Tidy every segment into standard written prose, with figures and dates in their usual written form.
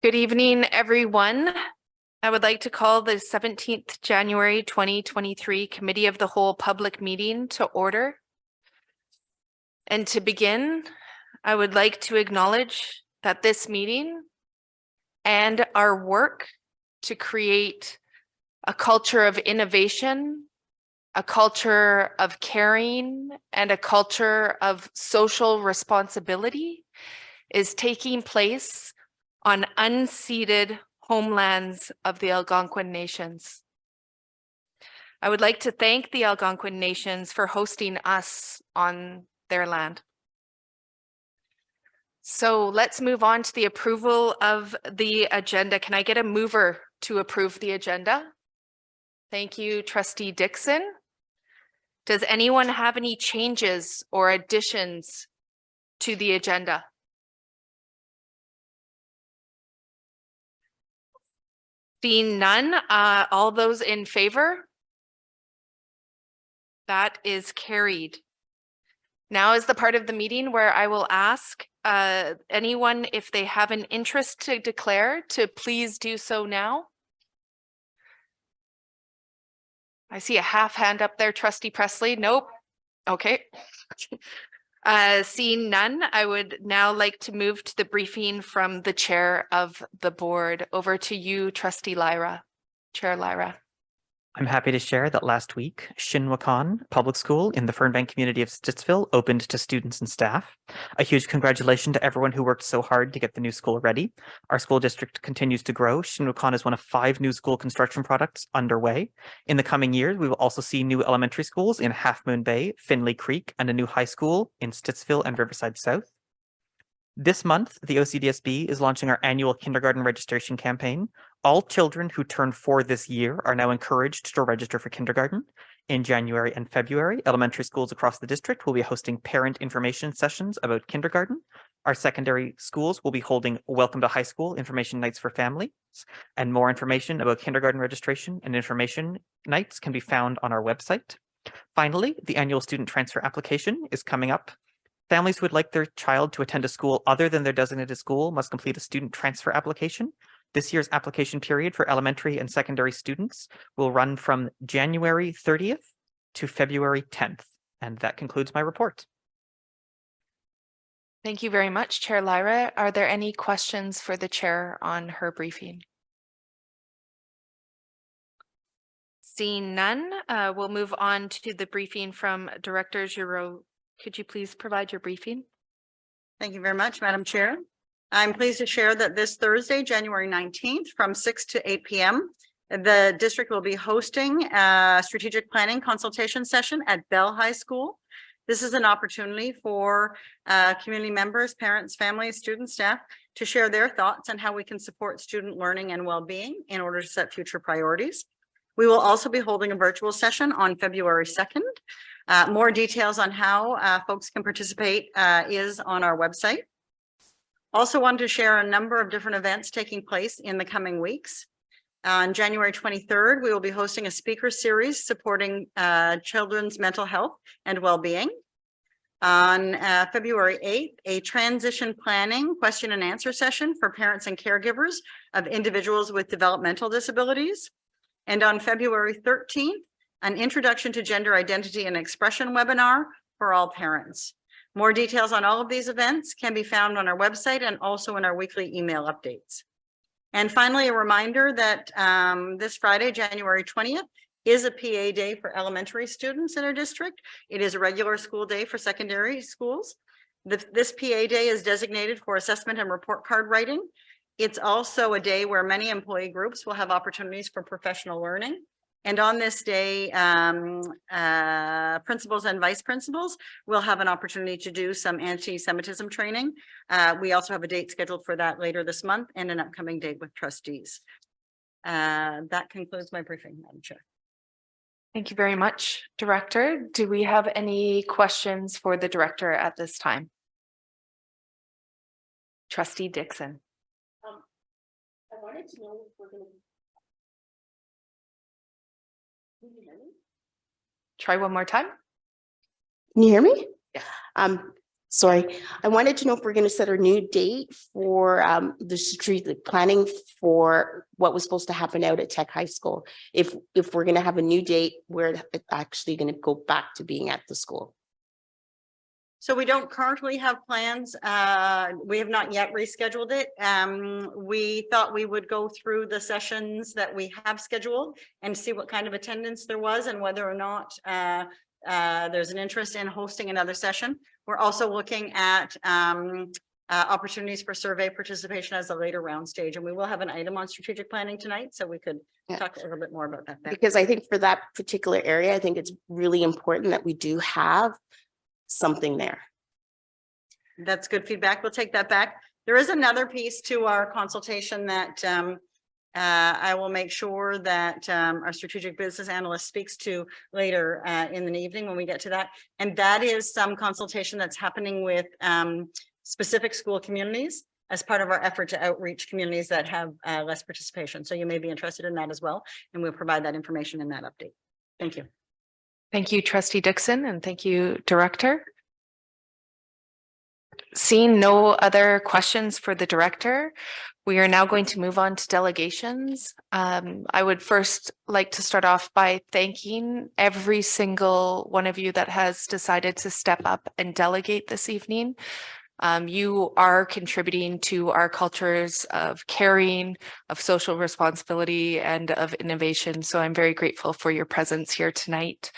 Good evening, everyone. I would like to call the 17th January 2023 Committee of the Whole public meeting to order. And to begin, I would like to acknowledge that this meeting and our work to create a culture of innovation, a culture of caring, and a culture of social responsibility is taking place on unceded homelands of the Algonquin Nations. I would like to thank the Algonquin Nations for hosting us on their land. So let's move on to the approval of the agenda. Can I get a mover to approve the agenda? Thank you, Trustee Dixon. Does anyone have any changes or additions to the agenda? Seeing none, all those in favor? That is carried. Now is the part of the meeting where I will ask anyone if they have an interest to declare to please do so now. I see a half hand up there, Trustee Presley. Nope. Okay. Seeing none, I would now like to move to the briefing from the chair of the board. Over to you, Trustee Lyra. Chair Lyra. I'm happy to share that last week, Shinwakan Public School in the Fernbank community of Stittsville opened to students and staff. A huge congratulations to everyone who worked so hard to get the new school ready. Our school district continues to grow. Shinwakan is one of 5 new school construction projects underway. In the coming years, we will also see new elementary schools in Half Moon Bay, Finley Creek, and a new high school in Stittsville and Riverside South. This month, the OCDSB is launching our annual kindergarten registration campaign. All children who turn 4 this year are now encouraged to register for kindergarten. In January and February, elementary schools across the district will be hosting parent information sessions about kindergarten. Our secondary schools will be holding Welcome to High School information nights for families. And more information about kindergarten registration and information nights can be found on our website. Finally, the annual student transfer application is coming up. Families who would like their child to attend a school other than their designated school must complete a student transfer application. This year's application period for elementary and secondary students will run from January 30th to February 10th. And that concludes my report. Thank you very much, Chair Lyra. Are there any questions for the chair on her briefing? Seeing none, we'll move on to the briefing from Director Giroux. Could you please provide your briefing? Thank you very much, Madam Chair. I'm pleased to share that this Thursday, January 19th, from 6 to 8 p.m., the district will be hosting a strategic planning consultation session at Bell High School. This is an opportunity for community members, parents, families, students, staff to share their thoughts on how we can support student learning and well-being in order to set future priorities. We will also be holding a virtual session on February 2nd. More details on how folks can participate is on our website. Also wanted to share a number of different events taking place in the coming weeks. On January 23rd, we will be hosting a speaker series supporting children's mental health and well-being. On February 8th, a transition planning question and answer session for parents and caregivers of individuals with developmental disabilities. And on February 13th, an introduction to gender identity and expression webinar for all parents. More details on all of these events can be found on our website and also in our weekly email updates. And finally, a reminder that this Friday, January 20th, is a PA day for elementary students in our district. It is a regular school day for secondary schools. This PA day is designated for assessment and report card writing. It's also a day where many employee groups will have opportunities for professional learning. And on this day, principals and vice principals will have an opportunity to do some anti-Semitism training. We also have a date scheduled for that later this month and an upcoming date with trustees. That concludes my briefing, Madam Chair. Thank you very much, Director. Do we have any questions for the Director at this time? Trustee Dixon. I wanted to know if we're going to try one more time. Can you hear me? Yeah. Sorry, I wanted to know if we're going to set a new date for the strategic planning for what was supposed to happen out at Tech High School. If we're going to have a new date where it's actually going to go back to being at the school. So we don't currently have plans. We have not yet rescheduled it. We thought we would go through the sessions that we have scheduled and see what kind of attendance there was and whether or not there's an interest in hosting another session. We're also looking at opportunities for survey participation as a later round stage. And we will have an item on strategic planning tonight, so we could talk a little bit more about that then. Because I think for that particular area, I think it's really important that we do have something there. That's good feedback. We'll take that back. There is another piece to our consultation that I will make sure that our strategic business analyst speaks to later in the evening when we get to that. And that is some consultation that's happening with specific school communities as part of our effort to outreach communities that have less participation. So you may be interested in that as well. And we'll provide that information in that update. Thank you. Thank you, Trustee Dixon, and thank you, Director. Seeing no other questions for the Director, we are now going to move on to delegations. I would first like to start off by thanking every single one of you that has decided to step up and delegate this evening. You are contributing to our cultures of caring, of social responsibility, and of innovation. So I'm very grateful for your presence here tonight.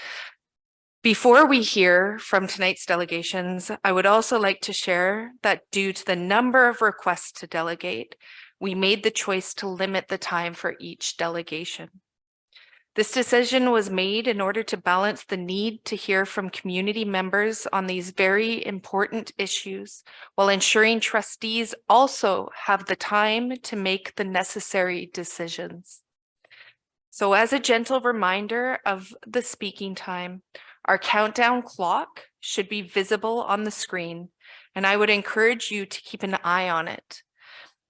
Before we hear from tonight's delegations, I would also like to share that due to the number of requests to delegate, we made the choice to limit the time for each delegation. This decision was made in order to balance the need to hear from community members on these very important issues, while ensuring trustees also have the time to make the necessary decisions. So as a gentle reminder of the speaking time, our countdown clock should be visible on the screen, and I would encourage you to keep an eye on it.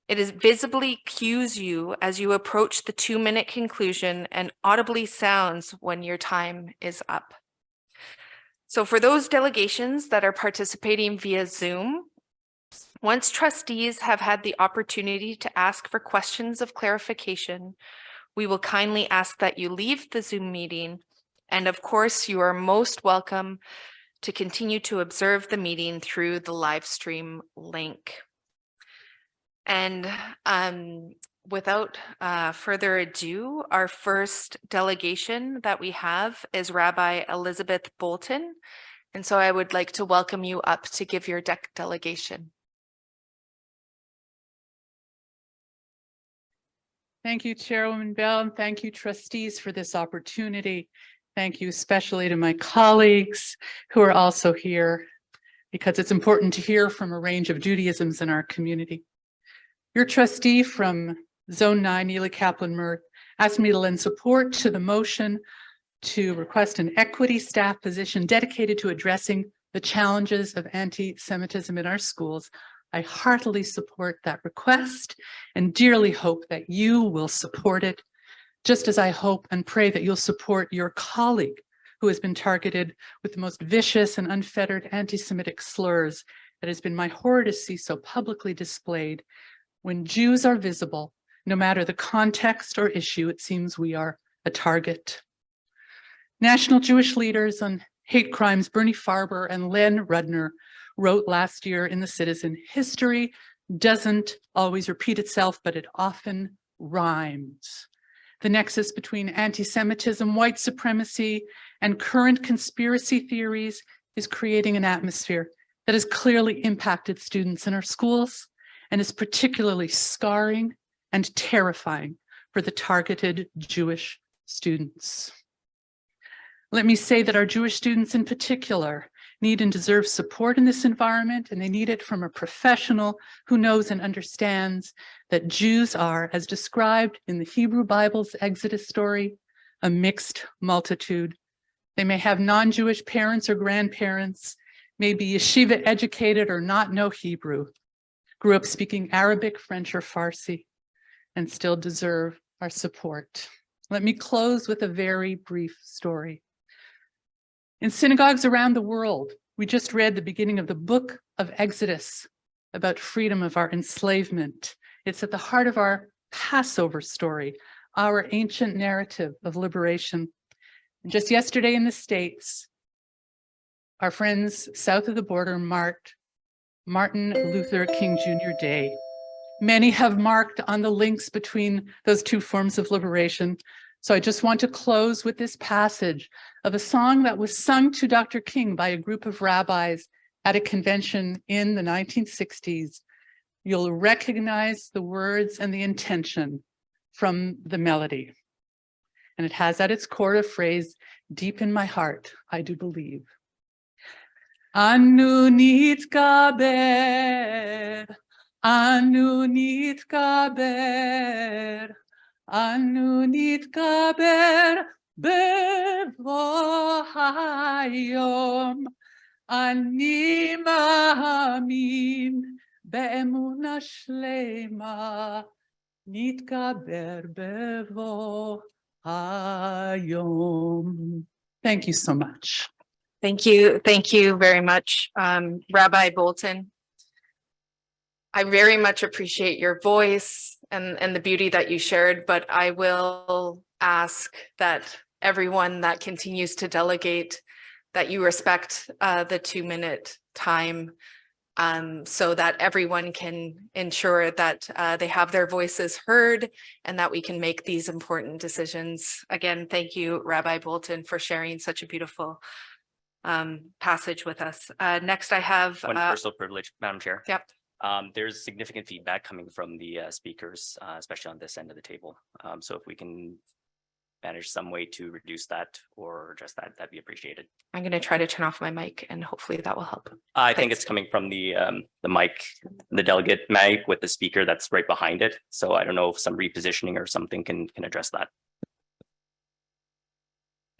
It is visibly cues you as you approach the 2-minute conclusion and audibly sounds when your time is up. So for those delegations that are participating via Zoom, once trustees have had the opportunity to ask for questions of clarification, we will kindly ask that you leave the Zoom meeting. And of course, you are most welcome to continue to observe the meeting through the live stream link. And without further ado, our first delegation that we have is Rabbi Elizabeth Bolton. And so I would like to welcome you up to give your delegation. Thank you, Chairwoman Bell, and thank you, trustees, for this opportunity. Thank you especially to my colleagues who are also here, because it's important to hear from a range of Judaisms in our community. Your trustee from Zone 9, Ely Kaplan Mirth, asked me to lend support to the motion to request an equity staff position dedicated to addressing the challenges of anti-Semitism in our schools. I heartily support that request and dearly hope that you will support it, just as I hope and pray that you'll support your colleague who has been targeted with the most vicious and unfettered anti-Semitic slurs that has been my horror to see so publicly displayed. When Jews are visible, no matter the context or issue, it seems we are a target. National Jewish leaders on hate crimes, Bernie Farber and Len Rudner, wrote last year in The Citizen, history doesn't always repeat itself, but it often rhymes. The nexus between anti-Semitism, white supremacy, and current conspiracy theories is creating an atmosphere that has clearly impacted students in our schools and is particularly scarring and terrifying for the targeted Jewish students. Let me say that our Jewish students in particular need and deserve support in this environment, and they need it from a professional who knows and understands that Jews are, as described in the Hebrew Bible's Exodus story, a mixed multitude. They may have non-Jewish parents or grandparents, may be yeshiva educated or not know Hebrew, grew up speaking Arabic, French, or Farsi, and still deserve our support. Let me close with a very brief story. In synagogues around the world, We just read the beginning of the book of Exodus about freedom of our enslavement. It's at the heart of our Passover story, our ancient narrative of liberation. And just yesterday in the States, our friends south of the border marked Martin Luther King Jr. Day. Many have marked on the links between those two forms of liberation. So I just want to close with this passage of a song that was sung to Dr. King by a group of rabbis at a convention in the 1960s. You'll recognize the words and the intention from the melody. And it has at its core a phrase, deep in my heart, I do believe. Anu nitgaber, anu nitgaber, anu nitgaber bevo hayom, ani ma'amin be'emuna shlema, nitgaber bevo hayom. Thank you so much. Thank you. Thank you very much, Rabbi Bolton. I very much appreciate your voice and the beauty that you shared, but I will ask that everyone that continues to delegate, that you respect the 2-minute time so that everyone can ensure that they have their voices heard and that we can make these important decisions. Again, thank you, Rabbi Bolton, for sharing such a beautiful passage with us. Next, I have One personal privilege, Madam Chair. Yep. There's significant feedback coming from the speakers, especially on this end of the table. So if we can manage some way to reduce that or address that, that'd be appreciated. I'm going to try to turn off my mic and hopefully that will help. I think Thanks. it's coming from the mic, the delegate mic with the speaker that's right behind it. So I don't know if some repositioning or something can address that.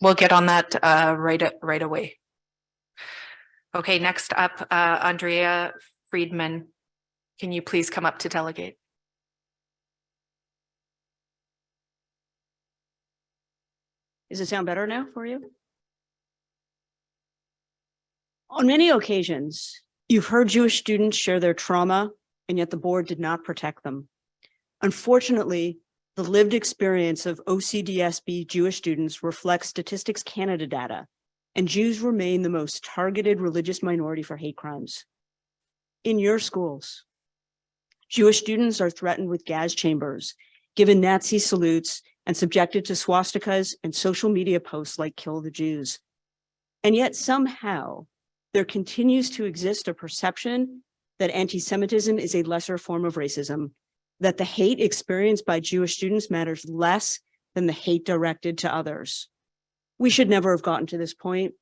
We'll get on that right away. Okay, next up, Andrea Friedman. Can you please come up to delegate? Does it sound better now for you? On many occasions, you've heard Jewish students share their trauma, and yet the board did not protect them. Unfortunately, the lived experience of OCDSB Jewish students reflects Statistics Canada data, and Jews remain the most targeted religious minority for hate crimes. In your schools, Jewish students are threatened with gas chambers, given Nazi salutes, and subjected to swastikas and social media posts like "Kill the Jews." And yet somehow there continues to exist a perception that anti-Semitism is a lesser form of racism, that the hate experienced by Jewish students matters less than the hate directed to others. We should never have gotten to this point.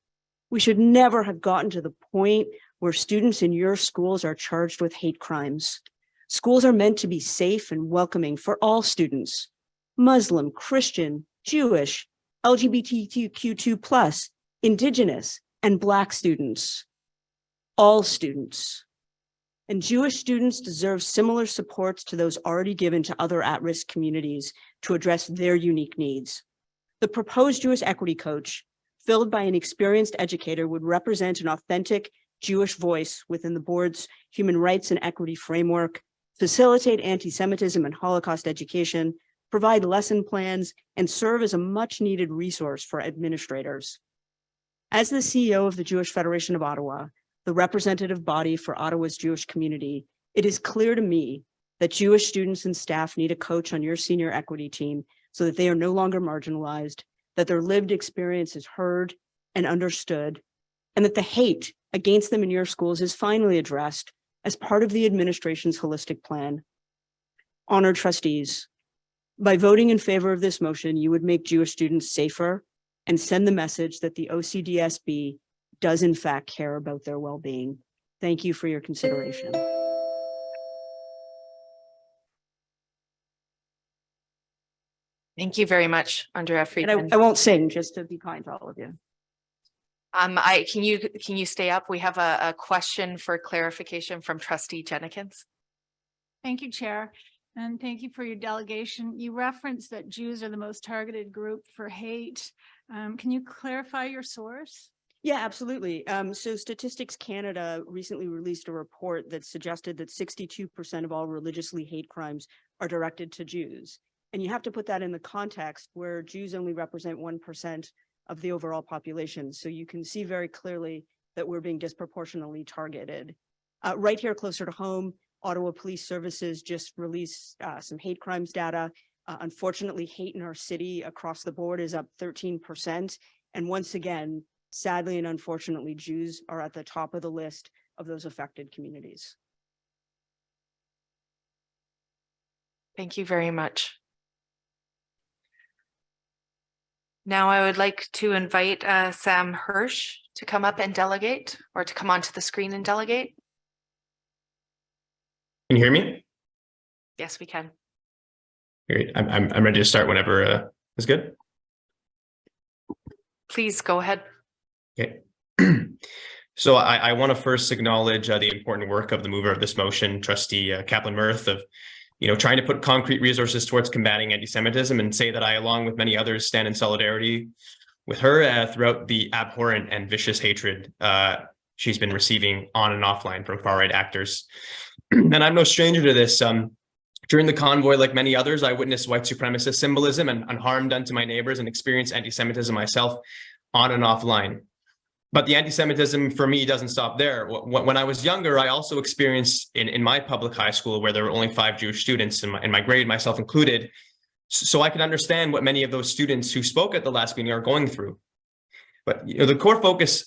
We should never have gotten to the point where students in your schools are charged with hate crimes. Schools are meant to be safe and welcoming for all students, Muslim, Christian, Jewish, LGBTQ2+, Indigenous, and Black students, all students. And Jewish students deserve similar supports to those already given to other at-risk communities to address their unique needs. The proposed Jewish equity coach, filled by an experienced educator, would represent an authentic Jewish voice within the board's human rights and equity framework, facilitate anti-Semitism and Holocaust education, provide lesson plans, and serve as a much-needed resource for administrators. As the CEO of the Jewish Federation of Ottawa, the representative body for Ottawa's Jewish community, it is clear to me that Jewish students and staff need a coach on your senior equity team so that they are no longer marginalized, that their lived experience is heard and understood, and that the hate against them in your schools is finally addressed as part of the administration's holistic plan. Honored trustees, by voting in favor of this motion, you would make Jewish students safer and send the message that the OCDSB does in fact care about their well-being. Thank you for your consideration. Thank you very much, Andrea Friedman. And I won't sing, just to be kind to all of you. Can you stay up? We have a question for clarification from Trustee Jennings. Thank you, Chair, and thank you for your delegation. You referenced that Jews are the most targeted group for hate. Can you clarify your source? Yeah, absolutely. So Statistics Canada recently released a report that suggested that 62% of all religiously hate crimes are directed to Jews. And you have to put that in the context where Jews only represent 1% of the overall population. So you can see very clearly that we're being disproportionately targeted. Right here closer to home, Ottawa Police Services just released some hate crimes data. Unfortunately, hate in our city across the board is up 13%. And once again, sadly and unfortunately, Jews are at the top of the list of those affected communities. Thank you very much. Now I would like to invite Sam Hirsch to come up and delegate, or to come onto the screen and delegate. Can you hear me? Yes, we can. Great. I'm ready to start whenever is good. Please go ahead. Okay. So I want to first acknowledge the important work of the mover of this motion, Trustee Kaplan-Murth, of trying to put concrete resources towards combating anti-Semitism, and say that I, along with many others, stand in solidarity with her throughout the abhorrent and vicious hatred she's been receiving on and offline from far-right actors. And I'm no stranger to this. During the convoy, like many others, I witnessed white supremacist symbolism and harm done to my neighbors, and experienced anti-Semitism myself on and offline. But the anti-Semitism for me doesn't stop there. When I was younger, I also experienced in my public high school, where there were only 5 Jewish students in my grade, myself included, so I can understand what many of those students who spoke at the last meeting are going through. But the core focus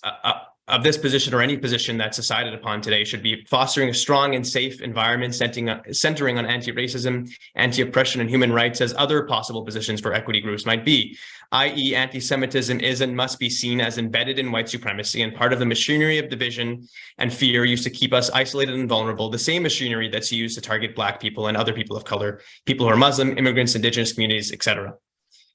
of this position, or any position that's decided upon today, should be fostering a strong and safe environment centering on anti-racism, anti-oppression, and human rights, as other possible positions for equity groups might be, i.e. anti-Semitism is and must be seen as embedded in white supremacy and part of the machinery of division and fear used to keep us isolated and vulnerable, the same machinery that's used to target Black people and other people of color, people who are Muslim, immigrants, Indigenous communities, etc.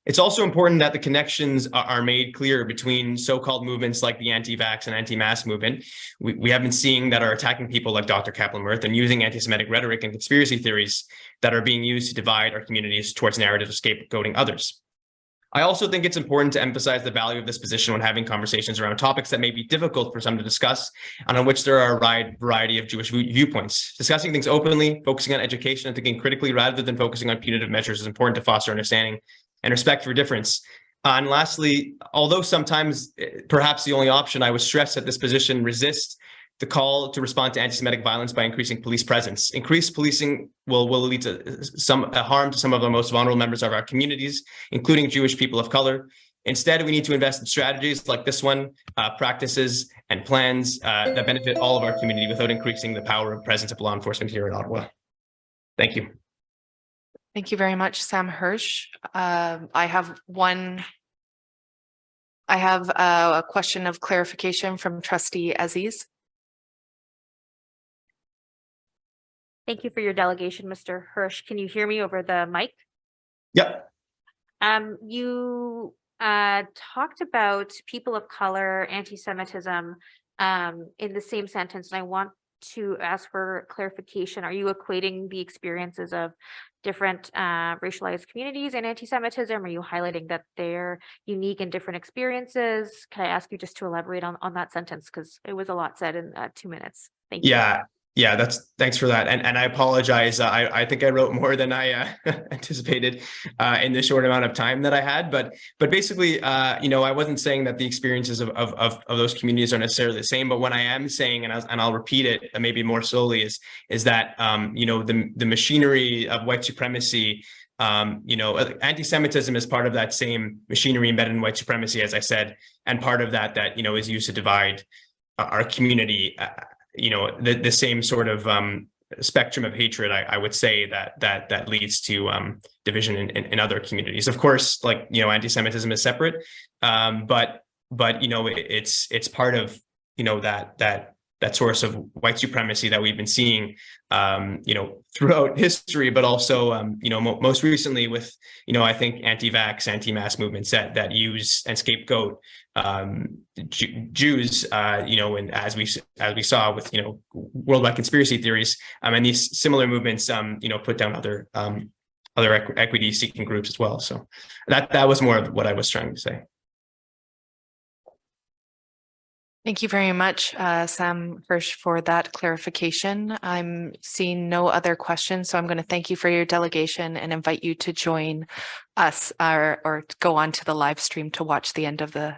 It's also important that the connections are made clear between so-called movements like the anti-vax and anti-mask movement we have been seeing that are attacking people like Dr. Kaplan-Murth, and using anti-Semitic rhetoric and conspiracy theories that are being used to divide our communities towards narratives of scapegoating others. I also think it's important to emphasize the value of this position when having conversations around topics that may be difficult for some to discuss, and on which there are a wide variety of Jewish viewpoints. Discussing things openly, focusing on education, and thinking critically rather than focusing on punitive measures is important to foster understanding and respect for difference. And lastly, although sometimes perhaps the only option, I would stress that this position resists the call to respond to anti-Semitic violence by increasing police presence. Increased policing will lead to some harm to some of the most vulnerable members of our communities, including Jewish people of color. Instead, we need to invest in strategies like this one, practices and plans that benefit all of our community without increasing the power and presence of law enforcement here in Ottawa. Thank you. Thank you very much, Sam Hirsch. I have a question of clarification from Trustee Aziz. Thank you for your delegation, Mr. Hirsch. Can you hear me over the mic? Yep. You talked about people of color, anti-Semitism in the same sentence, and I want to ask for clarification. Are you equating the experiences of different racialized communities and anti-Semitism? Are you highlighting that they're unique and different experiences? Can I ask you just to elaborate on that sentence, because it was a lot said in 2 minutes. Thank you. Yeah, thanks for that. And I apologize. I think I wrote more than I anticipated in the short amount of time that I had. But basically, I wasn't saying that the experiences of those communities are necessarily the same. But what I am saying, and I'll repeat it maybe more slowly, is that the machinery of white supremacy, anti-Semitism is part of that same machinery embedded in white supremacy, as I said, and part of that is used to divide our community. The same sort of spectrum of hatred, I would say that leads to division in other communities. Of course, anti-Semitism is separate, but it's part of that source of white supremacy that we've been seeing throughout history, but also most recently with I think anti-vax, anti-mask movements that use and scapegoat Jews, and as we saw with worldwide conspiracy theories, and these similar movements put down other equity seeking groups as well. So that was more of what I was trying to say. Thank you very much, Sam Hirsch, for that clarification. I'm seeing no other questions, so I'm going to thank you for your delegation and invite you to join us or go on to the live stream to watch the end of the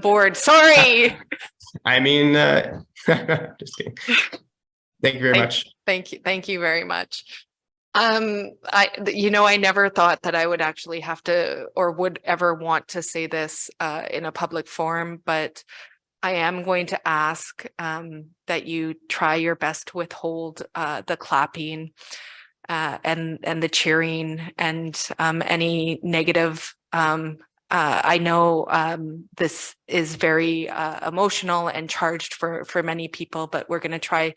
board. Sorry. I mean, just kidding. Thank you very much. Thank you very much. I never thought that I would actually have to or would ever want to say this in a public forum, but I am going to ask that you try your best to withhold the clapping and the cheering and any negative. I know this is very emotional and charged for many people, but we're going to try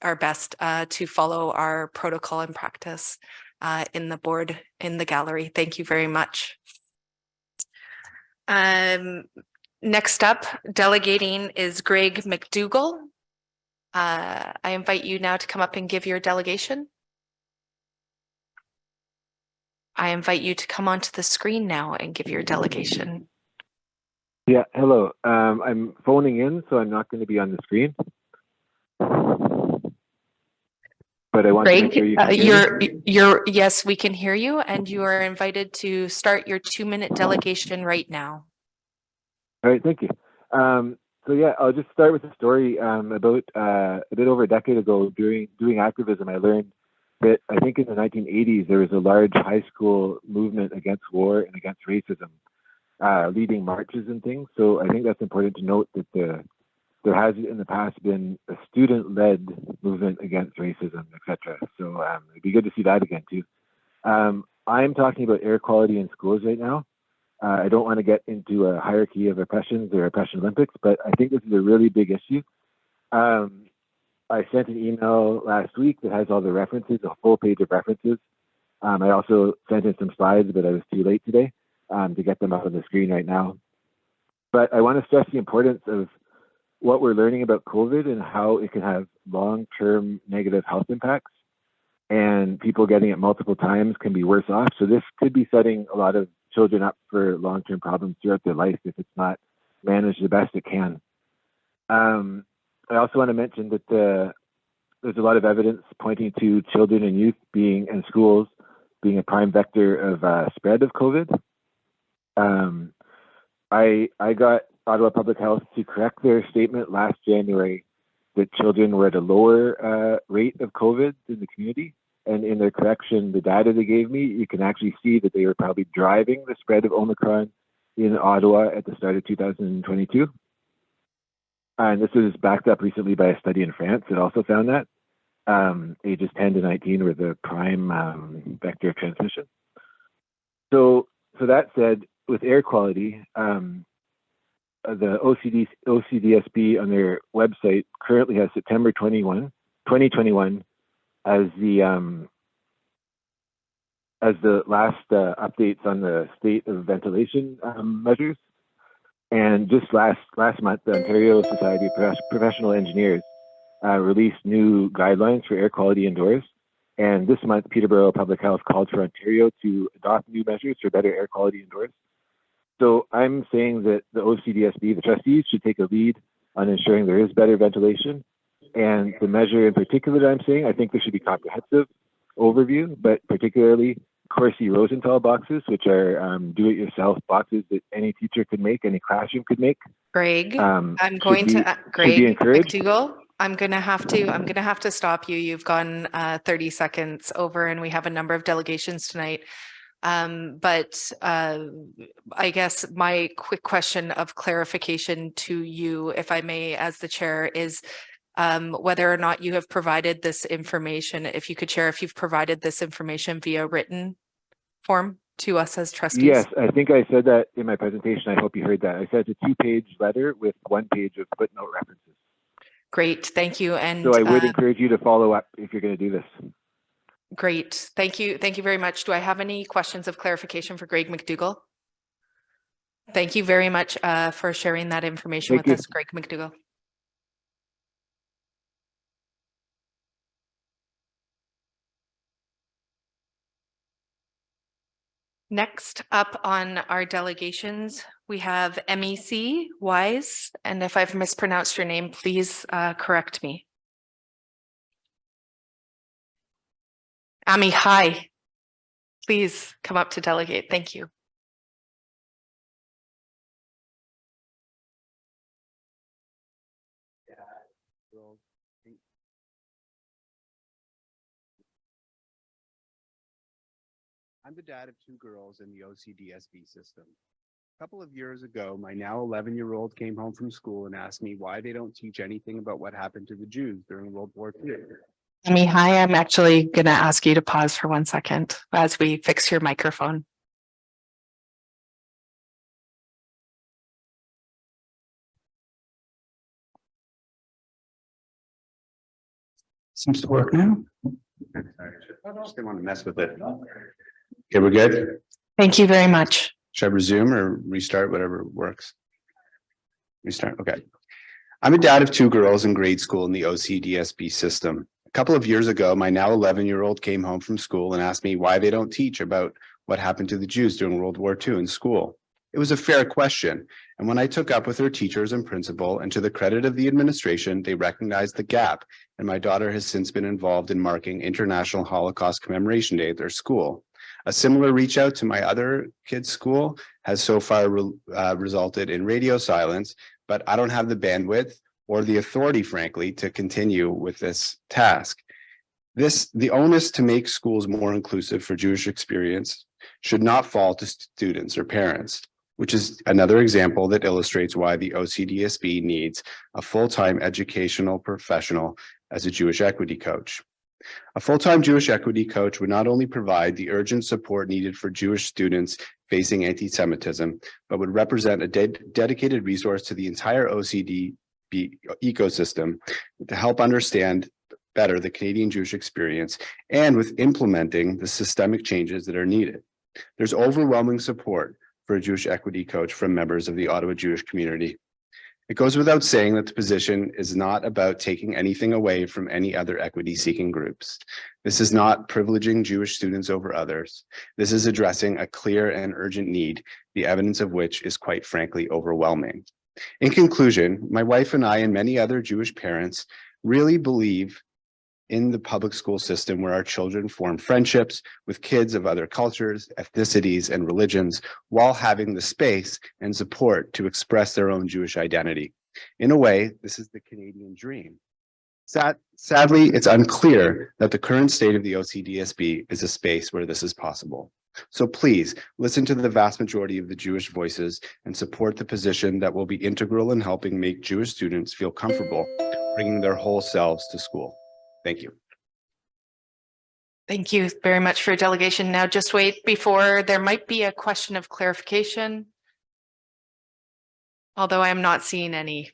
our best to follow our protocol and practice in the board, in the gallery. Thank you very much. Next up, delegating is Greg McDougall. I invite you now to come up and give your delegation. I invite you to come onto the screen now and give your delegation. Yeah, hello. I'm phoning in, so I'm not going to be on the screen. But I want to make sure you can hear me. Yes, we can hear you, and you are invited to start your 2-minute delegation right now. All right, thank you. So yeah, I'll just start with a story about a bit over a decade ago. Doing activism, I learned that I think in the 1980s there was a large high school movement against war and against racism, leading marches and things. So I think that's important to note that there has in the past been a student-led movement against racism, etc. So it'd be good to see that again too. I'm talking about air quality in schools right now. I don't want to get into a hierarchy of oppressions or oppression Olympics, but I think this is a really big issue. I sent an email last week that has all the references, a full page of references. I also sent in some slides, but I was too late today to get them up on the screen right now. But I want to stress the importance of what we're learning about COVID and how it can have long-term negative health impacts. And people getting it multiple times can be worse off. So this could be setting a lot of children up for long-term problems throughout their life if it's not managed the best it can. I also want to mention that there's a lot of evidence pointing to children and youth and schools being a prime vector of spread of COVID. I got Ottawa Public Health to correct their statement last January that children were at a lower rate of COVID in the community. And in their correction, the data they gave me, you can actually see that they were probably driving the spread of Omicron in Ottawa at the start of 2022. And this was backed up recently by a study in France that also found that ages 10 to 19 were the prime vector of transmission. So that said, with air quality, the OCDSB on their website currently has September 2021 as the last updates on the state of ventilation measures. And just last month, the Ontario Society of Professional Engineers released new guidelines for air quality indoors. And this month, Peterborough Public Health called for Ontario to adopt new measures for better air quality indoors. So I'm saying that the OCDSB, the trustees, should take a lead on ensuring there is better ventilation. And the measure in particular that I'm saying, I think there should be comprehensive overview, but particularly Corsi-Rosenthal boxes, which are do-it-yourself boxes that any teacher could make, any classroom could make. Greg, Greg McDougall, I'm gonna have to stop you. You've gone 30 seconds over, and we have a number of delegations tonight. But I guess my quick question of clarification to you, if I may, as the chair, is whether or not you have provided this information. If you could share if you've provided this information via written form to us as trustees. Yes, I think I said that in my presentation. I hope you heard that. I said it's a 2-page letter with 1 page of footnote references. Great, thank you. And so I would encourage you to follow up if you're going to do this. Great, thank you. Thank you very much. Do I have any questions of clarification for Greg McDougall? Thank you very much for sharing that information with us, Greg McDougall. Next up on our delegations, we have MEC Wise, and if I've mispronounced your name, please correct me. Ami, hi. Please come up to delegate. Thank you. I'm the dad of 2 girls in the OCDSB system. A couple of years ago, my now 11-year-old came home from school and asked me why they don't teach anything about what happened to the Jews during World War II. Ami, hi. I'm actually going to ask you to pause for 1 second as we fix your microphone. Seems to work now. I just didn't want to mess with it. Okay, we're good. Thank you very much. Should I resume or restart, whatever works? Restart, okay. I'm a dad of 2 girls in grade school in the OCDSB system. A couple of years ago, my now 11-year-old came home from school and asked me why they don't teach about what happened to the Jews during World War II in school. It was a fair question, and when I took up with her teachers and principal, and to the credit of the administration, they recognized the gap, and my daughter has since been involved in marking International Holocaust Commemoration Day at their school. A similar reach out to my other kids' school has so far resulted in radio silence, but I don't have the bandwidth or the authority, frankly, to continue with this task. The onus to make schools more inclusive for Jewish experience should not fall to students or parents, which is another example that illustrates why the OCDSB needs a full-time educational professional as a Jewish equity coach. A full-time Jewish equity coach would not only provide the urgent support needed for Jewish students facing anti-Semitism, but would represent a dedicated resource to the entire OCDSB ecosystem to help understand better the Canadian Jewish experience and with implementing the systemic changes that are needed. There's overwhelming support for a Jewish equity coach from members of the Ottawa Jewish community. It goes without saying that the position is not about taking anything away from any other equity-seeking groups. This is not privileging Jewish students over others. This is addressing a clear and urgent need, the evidence of which is quite frankly overwhelming. In conclusion, my wife and I and many other Jewish parents really believe in the public school system where our children form friendships with kids of other cultures, ethnicities, and religions, while having the space and support to express their own Jewish identity. In a way, this is the Canadian dream. Sadly, it's unclear that the current state of the OCDSB is a space where this is possible. So please listen to the vast majority of the Jewish voices and support the position that will be integral in helping make Jewish students feel comfortable bringing their whole selves to school. Thank you. Thank you very much for your delegation. Now just wait before there might be a question of clarification, although I am not seeing any.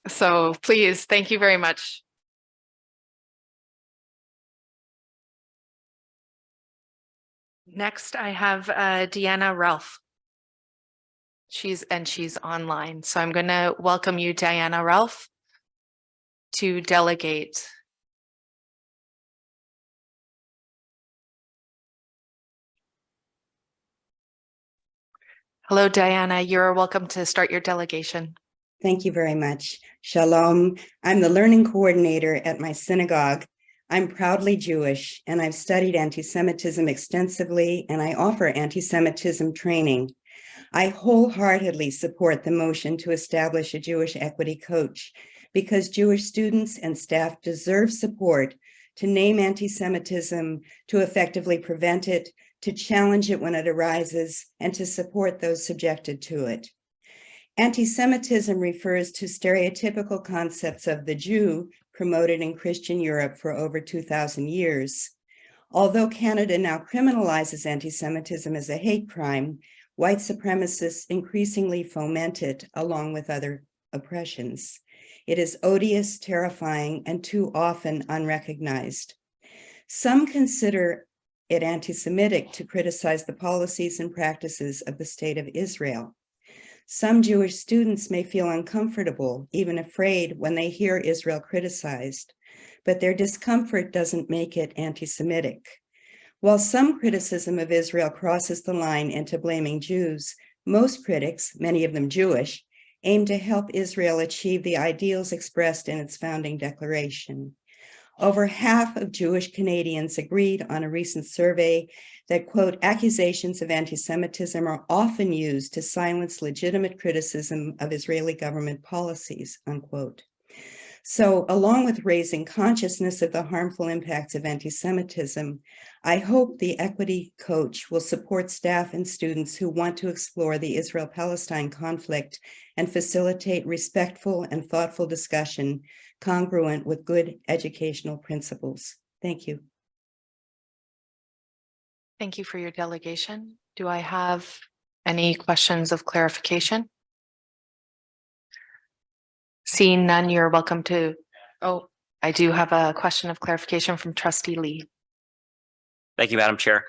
So please, thank you very much. Next, I have Deanna Ralph. She's online. So I'm going to welcome you, Diana Ralph, to delegate. Hello, Diana. You're welcome to start your delegation. Thank you very much. Shalom. I'm the learning coordinator at my synagogue. I'm proudly Jewish, and I've studied anti-Semitism extensively, and I offer anti-Semitism training. I wholeheartedly support the motion to establish a Jewish equity coach because Jewish students and staff deserve support to name anti-Semitism, to effectively prevent it, to challenge it when it arises, and to support those subjected to it. Anti-Semitism refers to stereotypical concepts of the Jew promoted in Christian Europe for over 2,000 years. Although Canada now criminalizes anti-Semitism as a hate crime, white supremacists increasingly foment it along with other oppressions. It is odious, terrifying, and too often unrecognized. Some consider it anti-Semitic to criticize the policies and practices of the State of Israel. Some Jewish students may feel uncomfortable, even afraid, when they hear Israel criticized, but their discomfort doesn't make it anti-Semitic. While some criticism of Israel crosses the line into blaming Jews, most critics, many of them Jewish, aim to help Israel achieve the ideals expressed in its founding declaration. Over half of Jewish Canadians agreed on a recent survey that, quote, accusations of anti-Semitism are often used to silence legitimate criticism of Israeli government policies, unquote. So, along with raising consciousness of the harmful impacts of anti-Semitism, I hope the Equity Coach will support staff and students who want to explore the Israel-Palestine conflict and facilitate respectful and thoughtful discussion congruent with good educational principles. Thank you. Thank you for your delegation. Do I have any questions of clarification? Seeing none, you're welcome to. Oh, I do have a question of clarification from Trustee Lee. Thank you, Madam Chair.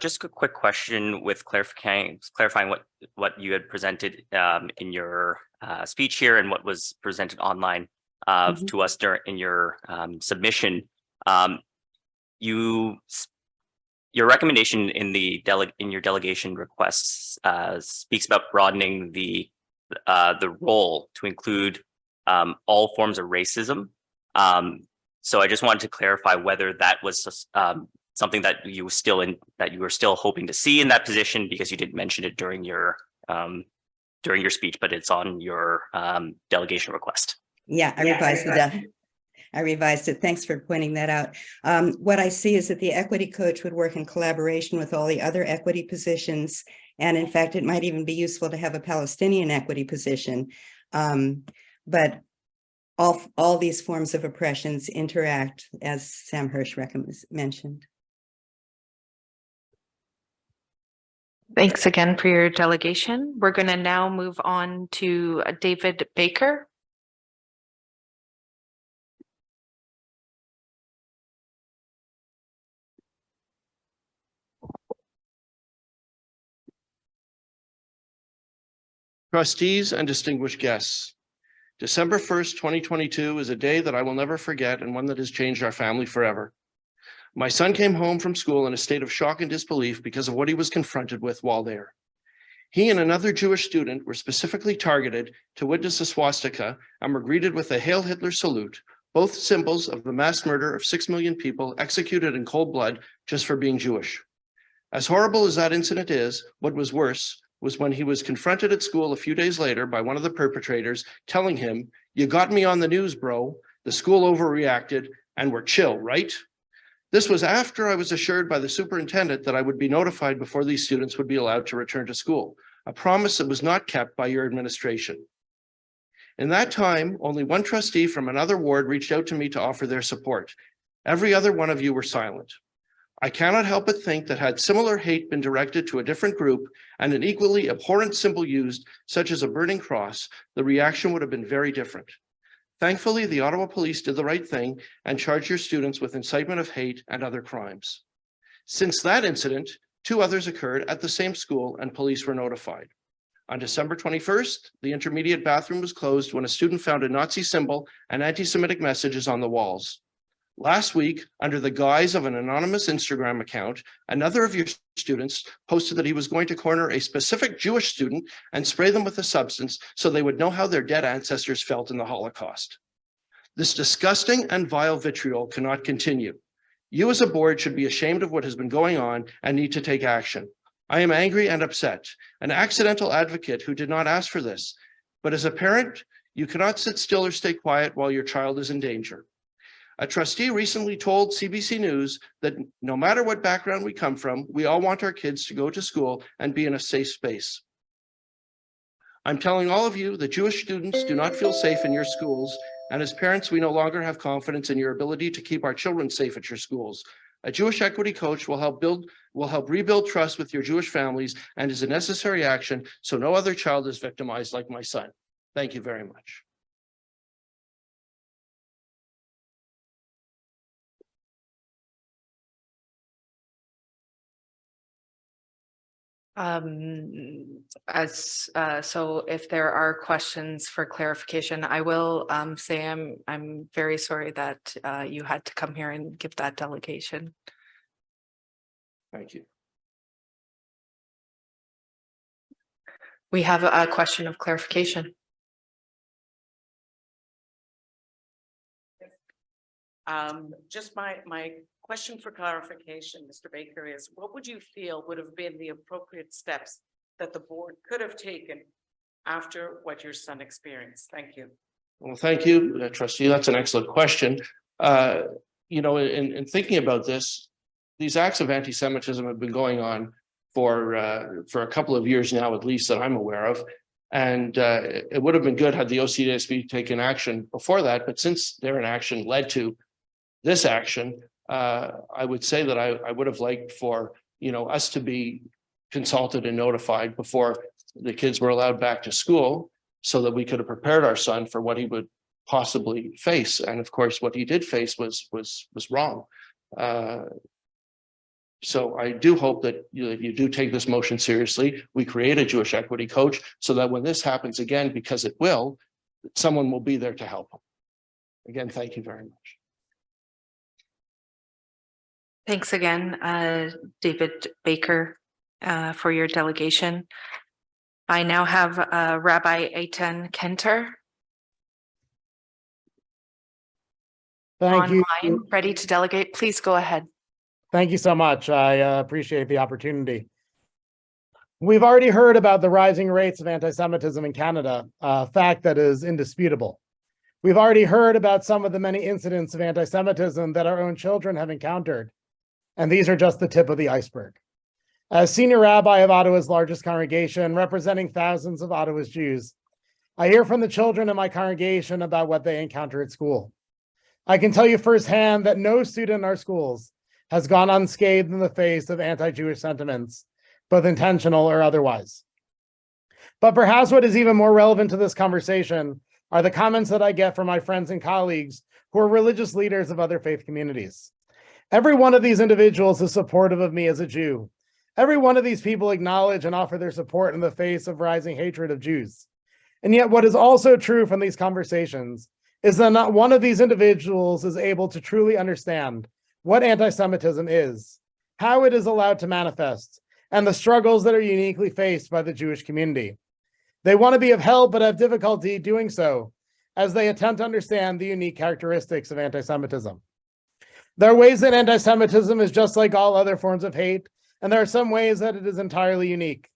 Just a quick question with clarifying what you had presented in your speech here and what was presented online to us in your submission. Your recommendation in your delegation requests speaks about broadening the role to include all forms of racism. So I just wanted to clarify whether that was something that you were still hoping to see in that position, because you didn't mention it during your speech, but it's on your delegation request. Yeah, I revised it. Thanks for pointing that out. What I see is that the Equity Coach would work in collaboration with all the other equity positions. And in fact, it might even be useful to have a Palestinian equity position. But all these forms of oppressions interact, as Sam Hirsch mentioned. Thanks again for your delegation. We're going to now move on to David Baker. Trustees and distinguished guests, December 1st, 2022 is a day that I will never forget and one that has changed our family forever. My son came home from school in a state of shock and disbelief because of what he was confronted with while there. He and another Jewish student were specifically targeted to witness a swastika and were greeted with a Hail Hitler salute, both symbols of the mass murder of 6 million people executed in cold blood just for being Jewish. As horrible as that incident is, what was worse was when he was confronted at school a few days later by one of the perpetrators telling him, "You got me on the news, bro. The school overreacted and we're chill, right?" This was after I was assured by the superintendent that I would be notified before these students would be allowed to return to school, a promise that was not kept by your administration. In that time, only one trustee from another ward reached out to me to offer their support. Every other one of you were silent. I cannot help but think that had similar hate been directed to a different group and an equally abhorrent symbol used, such as a burning cross, the reaction would have been very different. Thankfully, the Ottawa Police did the right thing and charged your students with incitement of hate and other crimes. Since that incident, 2 others occurred at the same school and police were notified. On December 21st, the intermediate bathroom was closed when a student found a Nazi symbol and anti-Semitic messages on the walls. Last week, under the guise of an anonymous Instagram account, another of your students posted that he was going to corner a specific Jewish student and spray them with a substance so they would know how their dead ancestors felt in the Holocaust. This disgusting and vile vitriol cannot continue. You as a board should be ashamed of what has been going on and need to take action. I am angry and upset, an accidental advocate who did not ask for this. But as a parent, you cannot sit still or stay quiet while your child is in danger. A trustee recently told CBC News that no matter what background we come from, we all want our kids to go to school and be in a safe space. I'm telling all of you that Jewish students do not feel safe in your schools, and as parents, we no longer have confidence in your ability to keep our children safe at your schools. A Jewish equity coach will help rebuild trust with your Jewish families and is a necessary action so no other child is victimized like my son. Thank you very much. So if there are questions for clarification, I will say I'm very sorry that you had to come here and give that delegation. Thank you. We have a question of clarification. Just my question for clarification, Mr. Baker, is what would you feel would have been the appropriate steps that the board could have taken after what your son experienced? Thank you. Well, thank you, trustee. That's an excellent question. You know, in thinking about this, these acts of anti-Semitism have been going on for a couple of years now, at least that I'm aware of. And it would have been good had the OCDSB taken action before that. But since their inaction led to this action, I would say that I would have liked for, you know, us to be consulted and notified before the kids were allowed back to school, so that we could have prepared our son for what he would possibly face. And of course, what he did face was wrong. So I do hope that you do take this motion seriously. We create a Jewish equity coach so that when this happens again, because it will, someone will be there to help him. Again, thank you very much. Thanks again, David Baker, for your delegation. I now have Rabbi Eitan Kenter Thank you. online, ready to delegate. Please go ahead. Thank you so much. I appreciate the opportunity. We've already heard about the rising rates of anti-Semitism in Canada, a fact that is indisputable. We've already heard about some of the many incidents of anti-Semitism that our own children have encountered, and these are just the tip of the iceberg. As senior rabbi of Ottawa's largest congregation, representing thousands of Ottawa's Jews, I hear from the children in my congregation about what they encounter at school. I can tell you firsthand that no student in our schools has gone unscathed in the face of anti-Jewish sentiments, both intentional or otherwise. But perhaps what is even more relevant to this conversation are the comments that I get from my friends and colleagues who are religious leaders of other faith communities. Every one of these individuals is supportive of me as a Jew. Every one of these people acknowledge and offer their support in the face of rising hatred of Jews. And yet what is also true from these conversations is that not one of these individuals is able to truly understand what anti-Semitism is, how it is allowed to manifest, and the struggles that are uniquely faced by the Jewish community. They want to be of help, but have difficulty doing so as they attempt to understand the unique characteristics of anti-Semitism. There are ways that anti-Semitism is just like all other forms of hate, and there are some ways that it is entirely unique.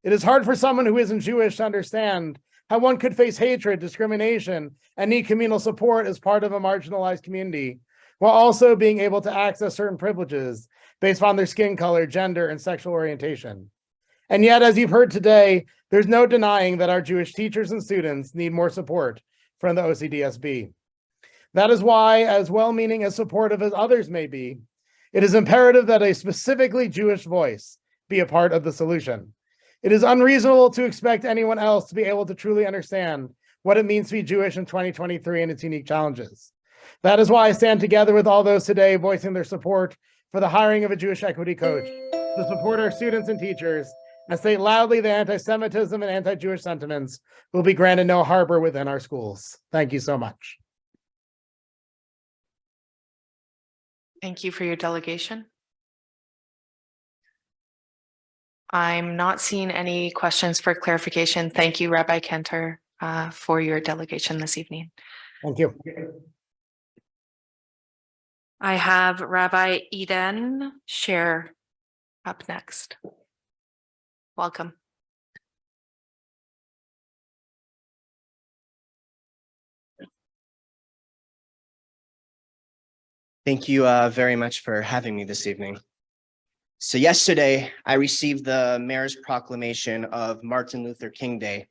It is hard for someone who isn't Jewish to understand how one could face hatred, discrimination, and need communal support as part of a marginalized community, while also being able to access certain privileges based on their skin color, gender, and sexual orientation. And yet, as you've heard today, there's no denying that our Jewish teachers and students need more support from the OCDSB. That is why, as well-meaning as supportive as others may be, it is imperative that a specifically Jewish voice be a part of the solution. It is unreasonable to expect anyone else to be able to truly understand what it means to be Jewish in 2023 and its unique challenges. That is why I stand together with all those today voicing their support for the hiring of a Jewish equity coach to support our students and teachers and state loudly that anti-Semitism and anti-Jewish sentiments will be granted no harbor within our schools. Thank you so much. Thank you for your delegation. I'm not seeing any questions for clarification. Thank you, Rabbi Kenter, for your delegation this evening. Thank you. I have Rabbi Eden Sher up next. Welcome. Thank you very much for having me this evening. So yesterday, I received the mayor's proclamation of Martin Luther King Day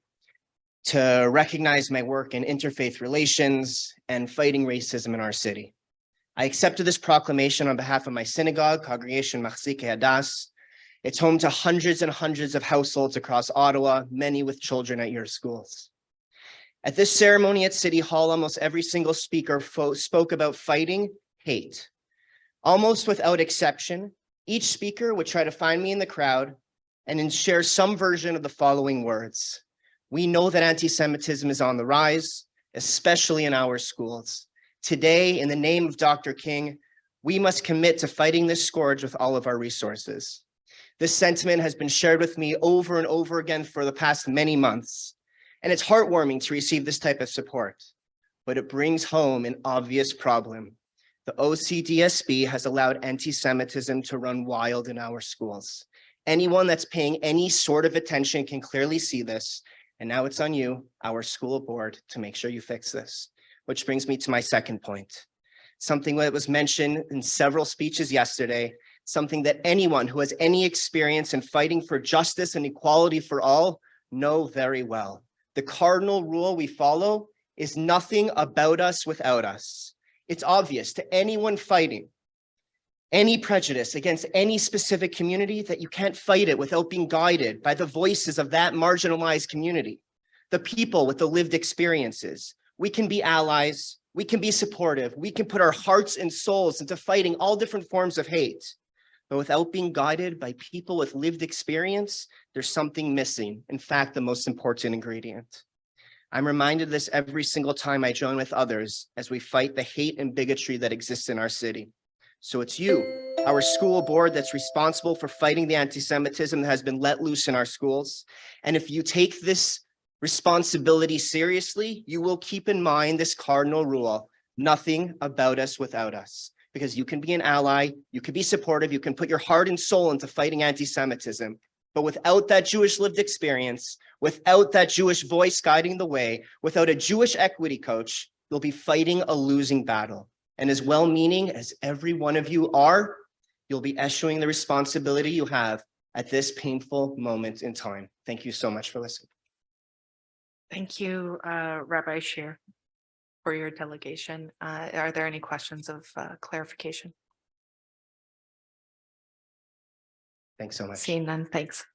to recognize my work in interfaith relations and fighting racism in our city. I accepted this proclamation on behalf of my synagogue, Congregation Machzikei Hadas. It's home to hundreds and hundreds of households across Ottawa, many with children at your schools. At this ceremony at City Hall, almost every single speaker spoke about fighting hate. Almost without exception, each speaker would try to find me in the crowd and then share some version of the following words. We know that anti-Semitism is on the rise, especially in our schools. Today, in the name of Dr. King, We must commit to fighting this scourge with all of our resources. This sentiment has been shared with me over and over again for the past many months, and it's heartwarming to receive this type of support, but it brings home an obvious problem. The OCDSB has allowed anti-Semitism to run wild in our schools. Anyone that's paying any sort of attention can clearly see this, and now it's on you, our school board, to make sure you fix this. Which brings me to my second point. Something that was mentioned in several speeches yesterday, something that anyone who has any experience in fighting for justice and equality for all know very well. The cardinal rule we follow is nothing about us without us. It's obvious to anyone fighting any prejudice against any specific community that you can't fight it without being guided by the voices of that marginalized community, the people with the lived experiences. We can be allies, we can be supportive, we can put our hearts and souls into fighting all different forms of hate. But without being guided by people with lived experience, there's something missing. In fact, the most important ingredient. I'm reminded of this every single time I join with others as we fight the hate and bigotry that exists in our city. So it's you, our school board, that's responsible for fighting the anti-Semitism that has been let loose in our schools. And if you take this responsibility seriously, you will keep in mind this cardinal rule, nothing about us without us. Because you can be an ally, you can be supportive, you can put your heart and soul into fighting anti-Semitism. But without that Jewish lived experience, without that Jewish voice guiding the way, without a Jewish equity coach, you'll be fighting a losing battle. And as well-meaning as every one of you are, you'll be eschewing the responsibility you have at this painful moment in time. Thank you so much for listening. Thank you, Rabbi Sher, for your delegation. Are there any questions of clarification? Thanks so much. Seeing none, thanks.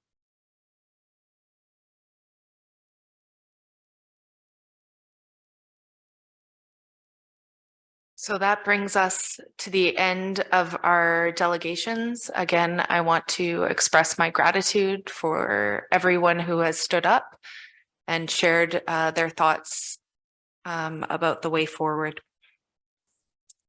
So that brings us to the end of our delegations. Again, I want to express my gratitude for everyone who has stood up and shared their thoughts about the way forward.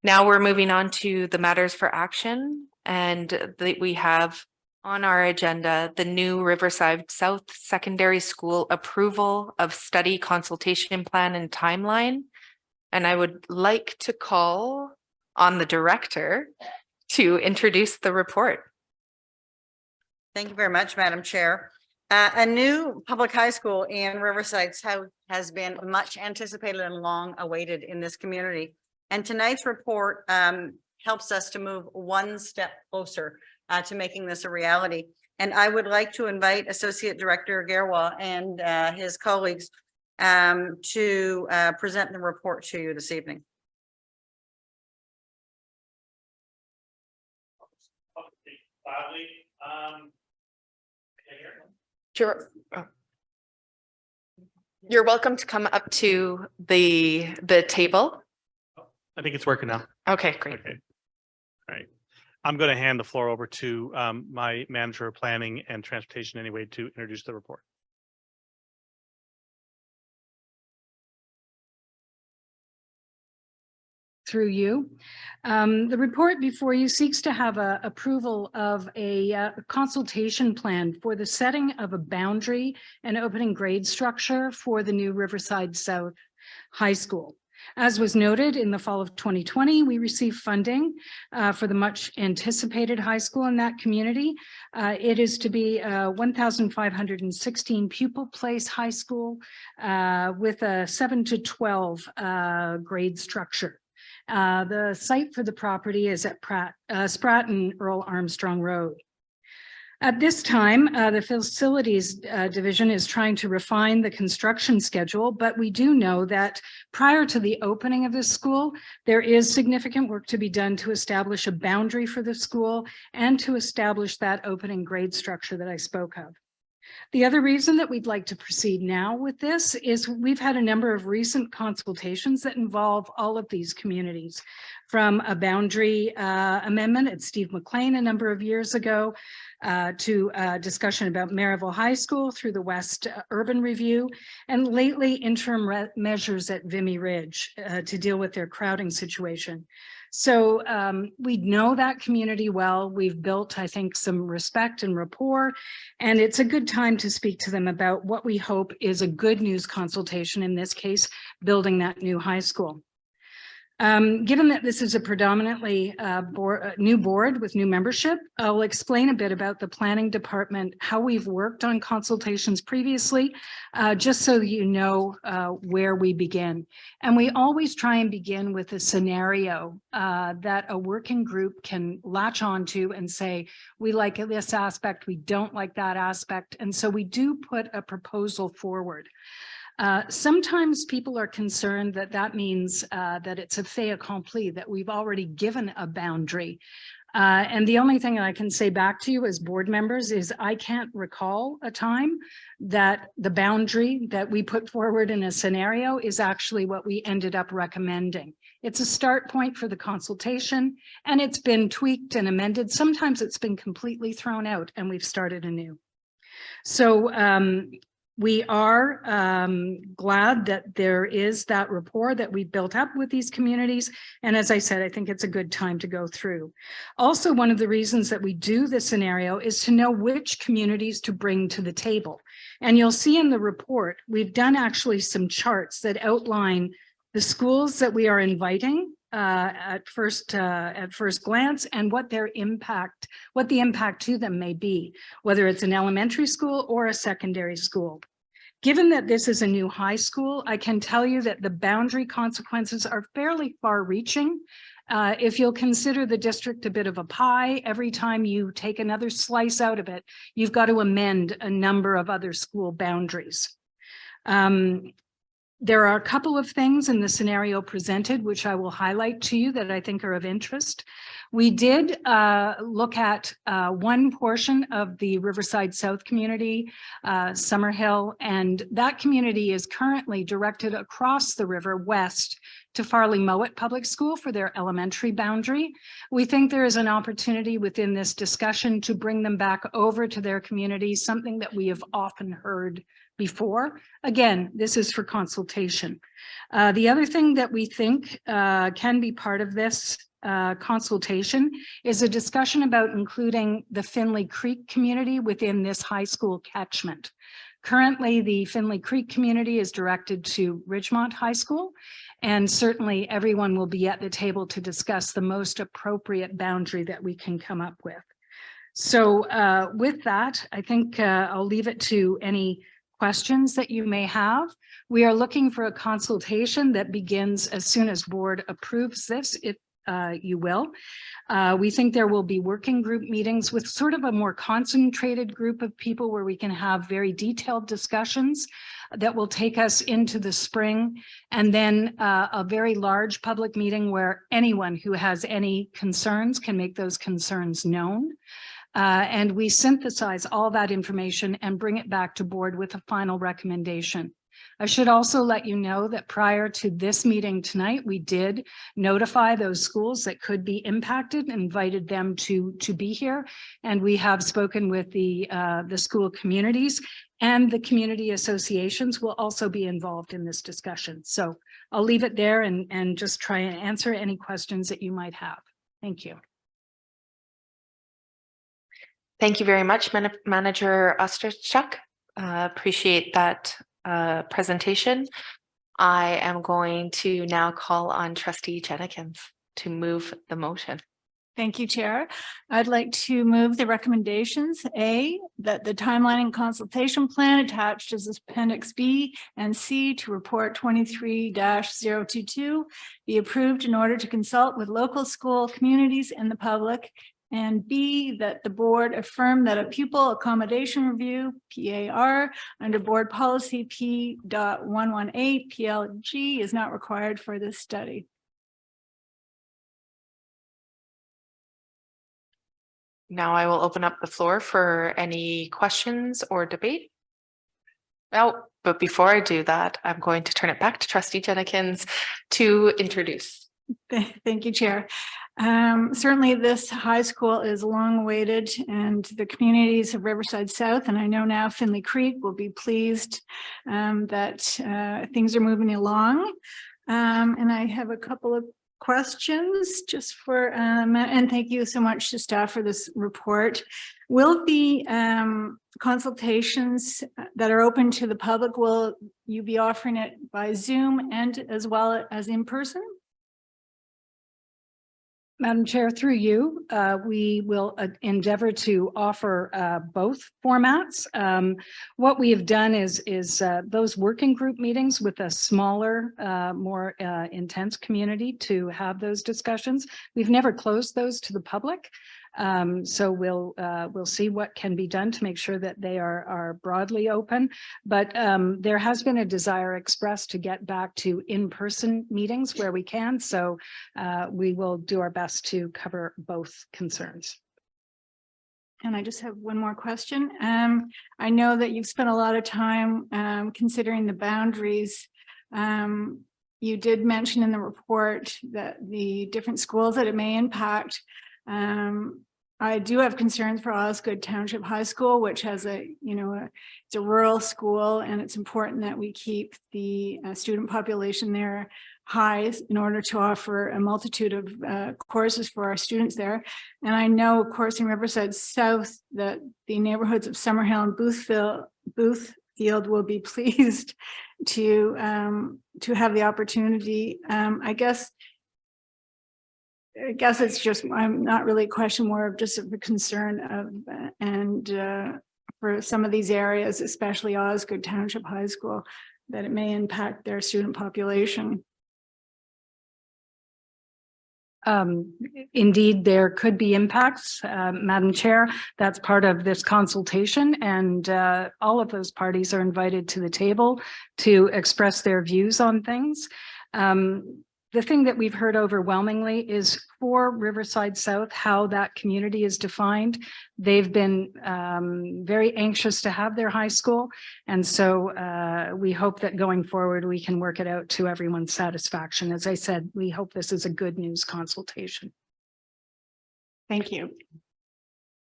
Now we're moving on to the matters for action, and we have on our agenda the new Riverside South Secondary School approval of study consultation plan and timeline. And I would like to call on the director to introduce the report. Thank you very much, Madam Chair. A new public high school in Riverside South has been much anticipated and long awaited in this community. And tonight's report helps us to move one step closer to making this a reality. And I would like to invite Associate Director Gerwa and his colleagues to present the report to you this evening. You're welcome to come up to the table. I think it's working now. Okay, great. Okay. All right. I'm going to hand the floor over to my manager of planning and transportation anyway to introduce the report. Through you. The report before you seeks to have approval of a consultation plan for the setting of a boundary and opening grade structure for the new Riverside South High School. As was noted, in the fall of 2020, we received funding for the much anticipated high school in that community. It is to be a 1,516 pupil place high school with a 7 to 12 grade structure. The site for the property is at Spratt and Earl Armstrong Road. At this time, the facilities division is trying to refine the construction schedule, but we do know that prior to the opening of this school, there is significant work to be done to establish a boundary for the school and to establish that opening grade structure that I spoke of. The other reason that we'd like to proceed now with this is we've had a number of recent consultations that involve all of these communities, from a boundary amendment at Steve McLean a number of years ago to a discussion about Maryville High School through the West Urban Review, and lately interim measures at Vimy Ridge to deal with their crowding situation. So we know that community well. We've built, I think, some respect and rapport, and it's a good time to speak to them about what we hope is a good news consultation, in this case, building that new high school. Given that this is a predominantly new board with new membership, I'll explain a bit about the planning department, how we've worked on consultations previously, just so you know where we begin. And we always try and begin with a scenario that a working group can latch onto and say, we like this aspect, we don't like that aspect. And so we do put a proposal forward. Sometimes people are concerned that that means that it's a fait accompli, that we've already given a boundary. And the only thing I can say back to you as board members is I can't recall a time that the boundary that we put forward in a scenario is actually what we ended up recommending. It's a start point for the consultation, and it's been tweaked and amended. Sometimes it's been completely thrown out and we've started anew. So we are glad that there is that rapport that we built up with these communities. And as I said, I think it's a good time to go through. Also, one of the reasons that we do this scenario is to know which communities to bring to the table. And you'll see in the report, we've done actually some charts that outline the schools that we are inviting at first glance, and what the impact to them may be, whether it's an elementary school or a secondary school. Given that this is a new high school, I can tell you that the boundary consequences are fairly far-reaching. If you'll consider the district a bit of a pie, every time you take another slice out of it, you've got to amend a number of other school boundaries. There are a couple of things in the scenario presented, which I will highlight to you that I think are of interest. We did look at one portion of the Riverside South community, Summerhill, and that community is currently directed across the river west to Farley Mowat Public School for their elementary boundary. We think there is an opportunity within this discussion to bring them back over to their community, something that we have often heard before. Again, this is for consultation. The other thing that we think can be part of this consultation is a discussion about including the Finley Creek community within this high school catchment. Currently, the Finley Creek community is directed to Ridgemont High School, and certainly everyone will be at the table to discuss the most appropriate boundary that we can come up with. So with that, I think I'll leave it to any questions that you may have. We are looking for a consultation that begins as soon as board approves this, if you will. We think there will be working group meetings with sort of a more concentrated group of people where we can have very detailed discussions that will take us into the spring, and then a very large public meeting where anyone who has any concerns can make those concerns known. And we synthesize all that information and bring it back to board with a final recommendation. I should also let you know that prior to this meeting tonight, we did notify those schools that could be impacted and invited them to be here. And we have spoken with the school communities, and the community associations will also be involved in this discussion. So I'll leave it there and just try and answer any questions that you might have. Thank you. Thank you very much, Manager Osterchuk. Appreciate that presentation. I am going to now call on Trustee Jenikins to move the motion. Thank you, Chair. I'd like to move the recommendations. A, that the timeline and consultation plan attached as Appendix B and C to Report 23-022 be approved in order to consult with local school communities and the public. And B, that the board affirm that a pupil accommodation review, PAR, under board policy P.118 PLG is not required for this study. Now I will open up the floor for any questions or debate. Oh, but before I do that, I'm going to turn it back to Trustee Jenikins to introduce. Thank you, Chair. Certainly this high school is long awaited, and the communities of Riverside South, and I know now Finley Creek, will be pleased that things are moving along. And I have a couple of questions just for, and thank you so much to staff for this report. Will the consultations that are open to the public, will you be offering it by Zoom and as well as in person? Madam Chair, through you, we will endeavor to offer both formats. What we have done is those working group meetings with a smaller, more intense community to have those discussions. We've never closed those to the public. So we'll see what can be done to make sure that they are broadly open. But there has been a desire expressed to get back to in-person meetings where we can. So we will do our best to cover both concerns. And I just have one more question. I know that you've spent a lot of time considering the boundaries. You did mention in the report that the different schools that it may impact. I do have concerns for Osgood Township High School, which has it's a rural school, and it's important that we keep the student population there high in order to offer a multitude of courses for our students there. And I know, of course, in Riverside South, that the neighborhoods of Summerhill and Boothfield will be pleased to have the opportunity. I guess it's just, I'm not really a question, more of just a concern of, for some of these areas, especially Osgood Township High School, that it may impact their student population. Indeed, there could be impacts, Madam Chair. That's part of this consultation, and all of those parties are invited to the table to express their views on things. The thing that we've heard overwhelmingly is for Riverside South, how that community is defined. They've been very anxious to have their high school. And so we hope that going forward, we can work it out to everyone's satisfaction. As I said, we hope this is a good news consultation. Thank you.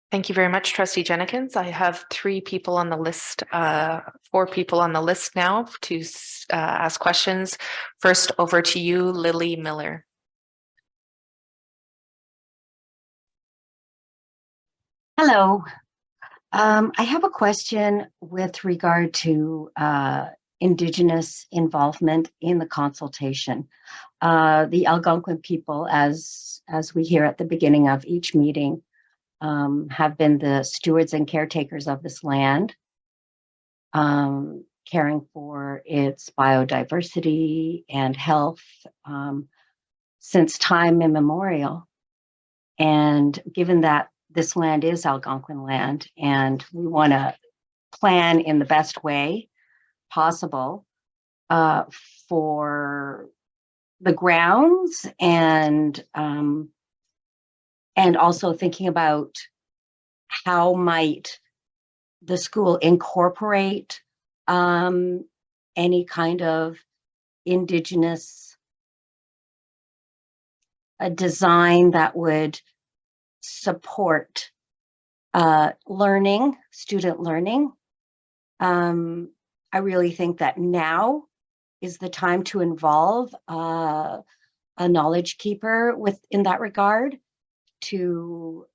Thank you very much, Trustee Jenkins. I have 3 people on the list, 4 people on the list now to ask questions. First, over to you, Lily Miller. Hello. I have a question with regard to Indigenous involvement in the consultation. The Algonquin people, as we hear at the beginning of each meeting, have been the stewards and caretakers of this land, caring for its biodiversity and health since time immemorial. And given that this land is Algonquin land, and we want to plan in the best way possible for the grounds, and also thinking about how might the school incorporate any kind of Indigenous design that would support student learning. I really think that now is the time to involve a knowledge keeper in that regard, to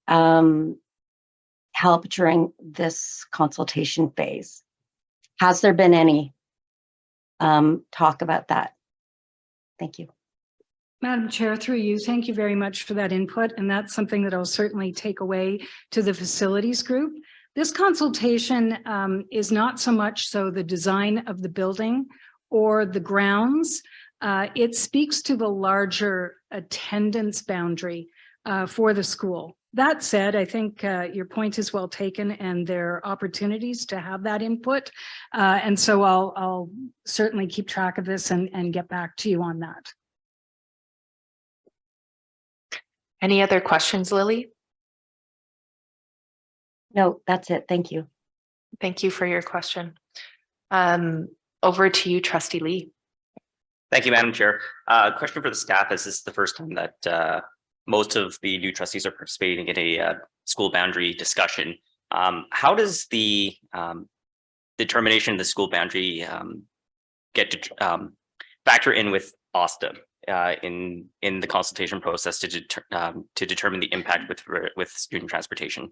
help during this consultation phase. Has there been any talk about that? Thank you. Madam Chair, through you, thank you very much for that input. And that's something that I'll certainly take away to the facilities group. This consultation is not so much so the design of the building or the grounds. It speaks to the larger attendance boundary for the school. That said, I think your point is well taken, and there are opportunities to have that input. And so I'll certainly keep track of this and get back to you on that. Any other questions, Lily? No, that's it. Thank you. Thank you for your question. Over to you, Trustee Lee. Thank you, Madam Chair. Question for the staff. Is this the first time that most of the new trustees are participating in a school boundary discussion? How does the determination of the school boundary get to factor in with OSTA? in the consultation process to determine the impact with student transportation.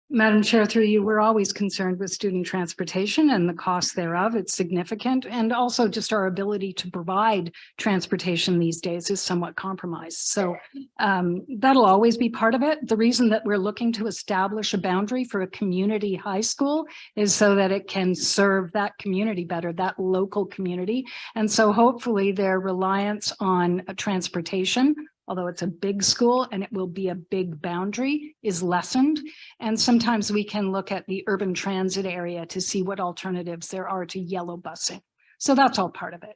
Madam Chair, through you, we're always concerned with student transportation and the cost thereof. It's significant. And also just our ability to provide transportation these days is somewhat compromised. So that'll always be part of it. The reason that we're looking to establish a boundary for a community high school is so that it can serve that community better, that local community. And so hopefully their reliance on transportation, although it's a big school and it will be a big boundary, is lessened. And sometimes we can look at the urban transit area to see what alternatives there are to yellow busing. So that's all part of it.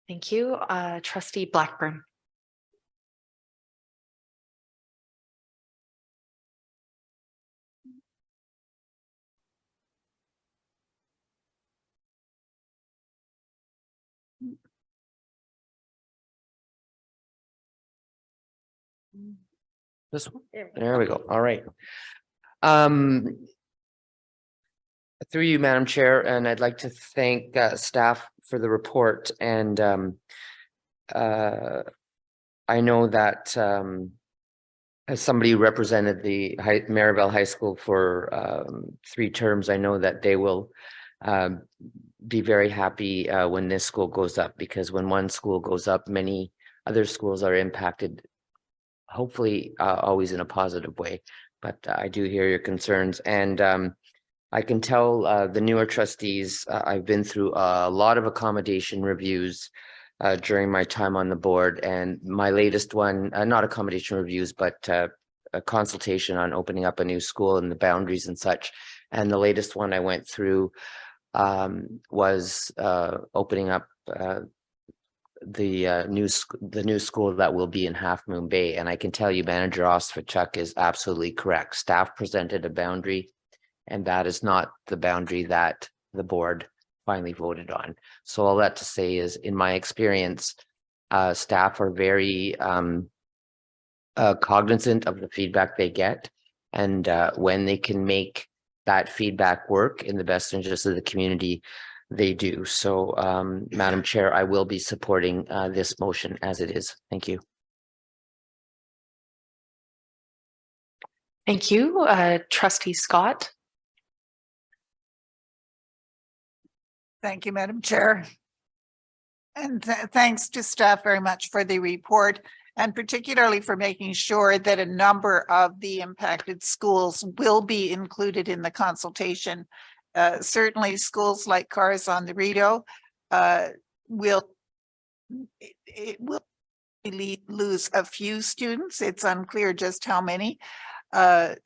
Thank you. Trustee Blackburn. This one? There we go. All right. Through you, Madam Chair, and I'd like to thank staff for the report. And I know that as somebody who represented the Maribel High School for 3 terms, I know that they will be very happy when this school goes up, because when one school goes up, many other schools are impacted, hopefully always in a positive way. But I do hear your concerns, and I can tell the newer trustees, I've been through a lot of accommodation reviews during my time on the board, and my latest one, not accommodation reviews, but a consultation on opening up a new school and the boundaries and such. And the latest one I went through was opening up the new school that will be in Half Moon Bay. And I can tell you, Manager Osvichuk is absolutely correct. Staff presented a boundary, and that is not the boundary that the board finally voted on. So all that to say is, in my experience, staff are very cognizant of the feedback they get, and when they can make that feedback work in the best interest of the community, they do. So, Madam Chair, I will be supporting this motion as it is. Thank you. Thank you. Trustee Scott. Thank you, Madam Chair. And thanks to staff very much for the report, and particularly for making sure that a number of the impacted schools will be included in the consultation. Certainly schools like Cars on the Rideau will lose a few students. It's unclear just how many.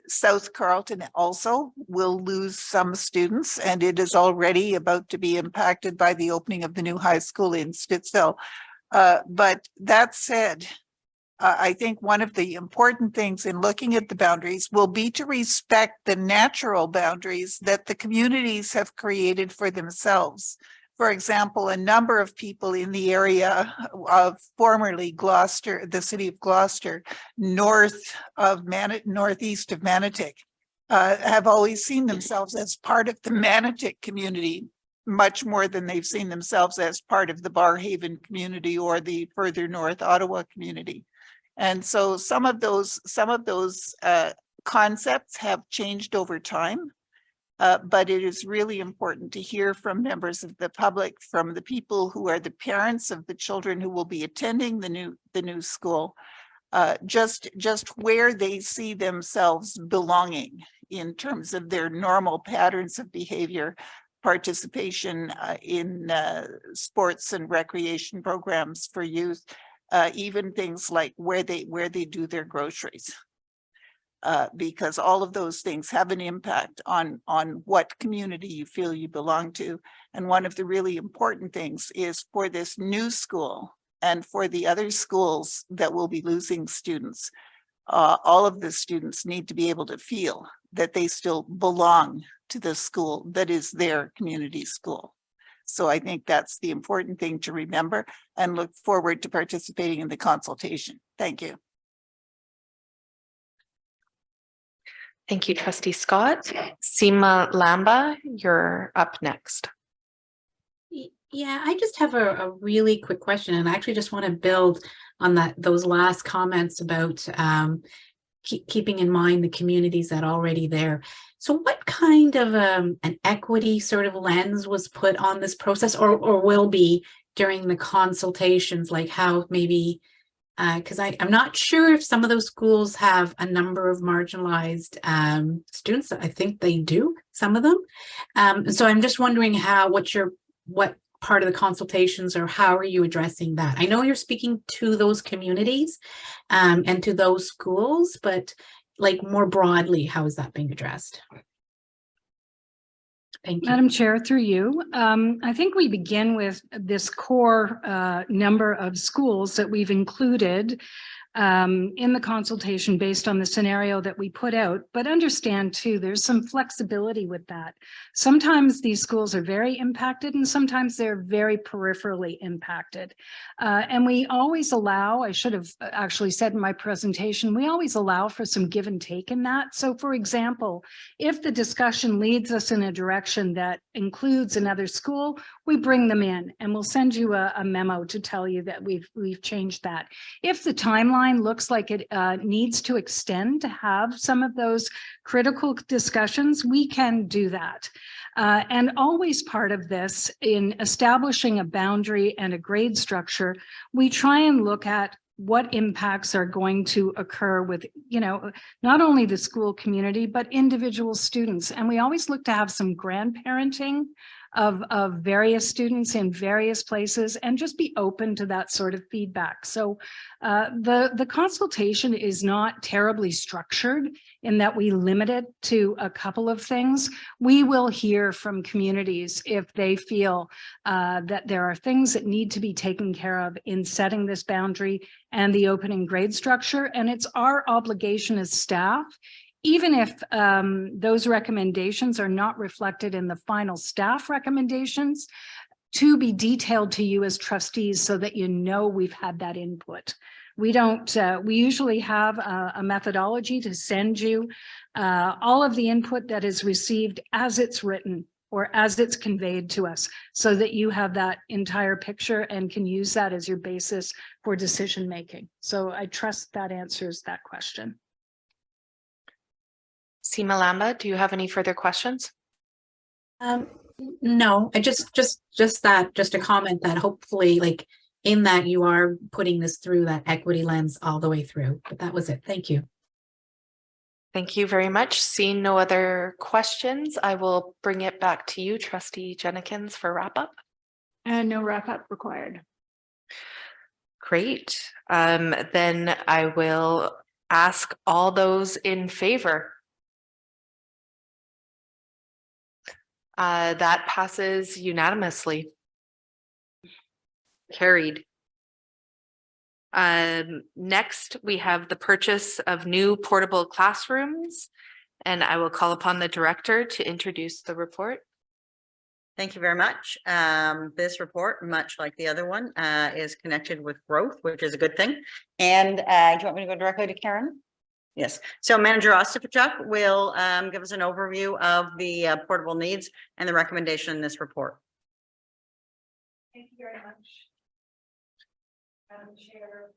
South Carleton also will lose some students, and it is already about to be impacted by the opening of the new high school in Stittsville. But that said, I think one of the important things in looking at the boundaries will be to respect the natural boundaries that the communities have created for themselves. For example, a number of people in the area of formerly Gloucester, the city of Gloucester, northeast of Manotick, have always seen themselves as part of the Manotick community, much more than they've seen themselves as part of the Barrhaven community or the further north Ottawa community. And so some of those concepts have changed over time. But it is really important to hear from members of the public, from the people who are the parents of the children who will be attending the new school, just where they see themselves belonging in terms of their normal patterns of behavior, participation in sports and recreation programs for youth, even things like where they do their groceries. Because all of those things have an impact on what community you feel you belong to. And one of the really important things is for this new school and for the other schools that will be losing students, all of the students need to be able to feel that they still belong to the school that is their community school. So I think that's the important thing to remember, and look forward to participating in the consultation. Thank you. Thank you, Trustee Scott. Seema Lamba, you're up next. Yeah, I just have a really quick question, and I actually just want to build on those last comments about keeping in mind the communities that are already there. So what kind of an equity sort of lens was put on this process, or will be during the consultations, like how maybe, because I'm not sure if some of those schools have a number of marginalized students. I think they do, some of them. So I'm just wondering what part of the consultations, or how are you addressing that? I know you're speaking to those communities and to those schools, but like more broadly, how is that being addressed? Thank you. Madam Chair, through you, I think we begin with this core number of schools that we've included in the consultation based on the scenario that we put out, but understand too, there's some flexibility with that. Sometimes these schools are very impacted and sometimes they're very peripherally impacted. And we always allow, I should have actually said in my presentation, we always allow for some give and take in that. So for example, if the discussion leads us in a direction that includes another school, we bring them in and we'll send you a memo to tell you that we've changed that. If the timeline looks like it needs to extend to have some of those critical discussions, we can do that. And always part of this, in establishing a boundary and a grade structure, we try and look at what impacts are going to occur with, not only the school community, but individual students. And we always look to have some grandparenting of various students in various places and just be open to that sort of feedback. So the consultation is not terribly structured in that we limit it to a couple of things. We will hear from communities if they feel that there are things that need to be taken care of in setting this boundary and the opening grade structure. And it's our obligation as staff, even if those recommendations are not reflected in the final staff recommendations, to be detailed to you as trustees so that you know we've had that input. We don't, we usually have a methodology to send you all of the input that is received as it's written or as it's conveyed to us, so that you have that entire picture and can use that as your basis for decision making. So I trust that answers that question. Seema Lamba, do you have any further questions? No, I just a comment that hopefully, like, in that you are putting this through that equity lens all the way through, but that was it. Thank you. Thank you very much. Seeing no other questions, I will bring it back to you, Trustee Jenikins, for wrap up. And no wrap up required. Great. Then I will ask all those in favor. That passes unanimously. Carried. Next, we have the purchase of new portable classrooms, and I will call upon the director to introduce the report. Thank you very much. This report, much like the other one, is connected with growth, which is a good thing. And do you want me to go directly to Karen? Yes. So Manager Ostapchuk will give us an overview of the portable needs and the recommendation in this report. Thank you very much, Madam Chair.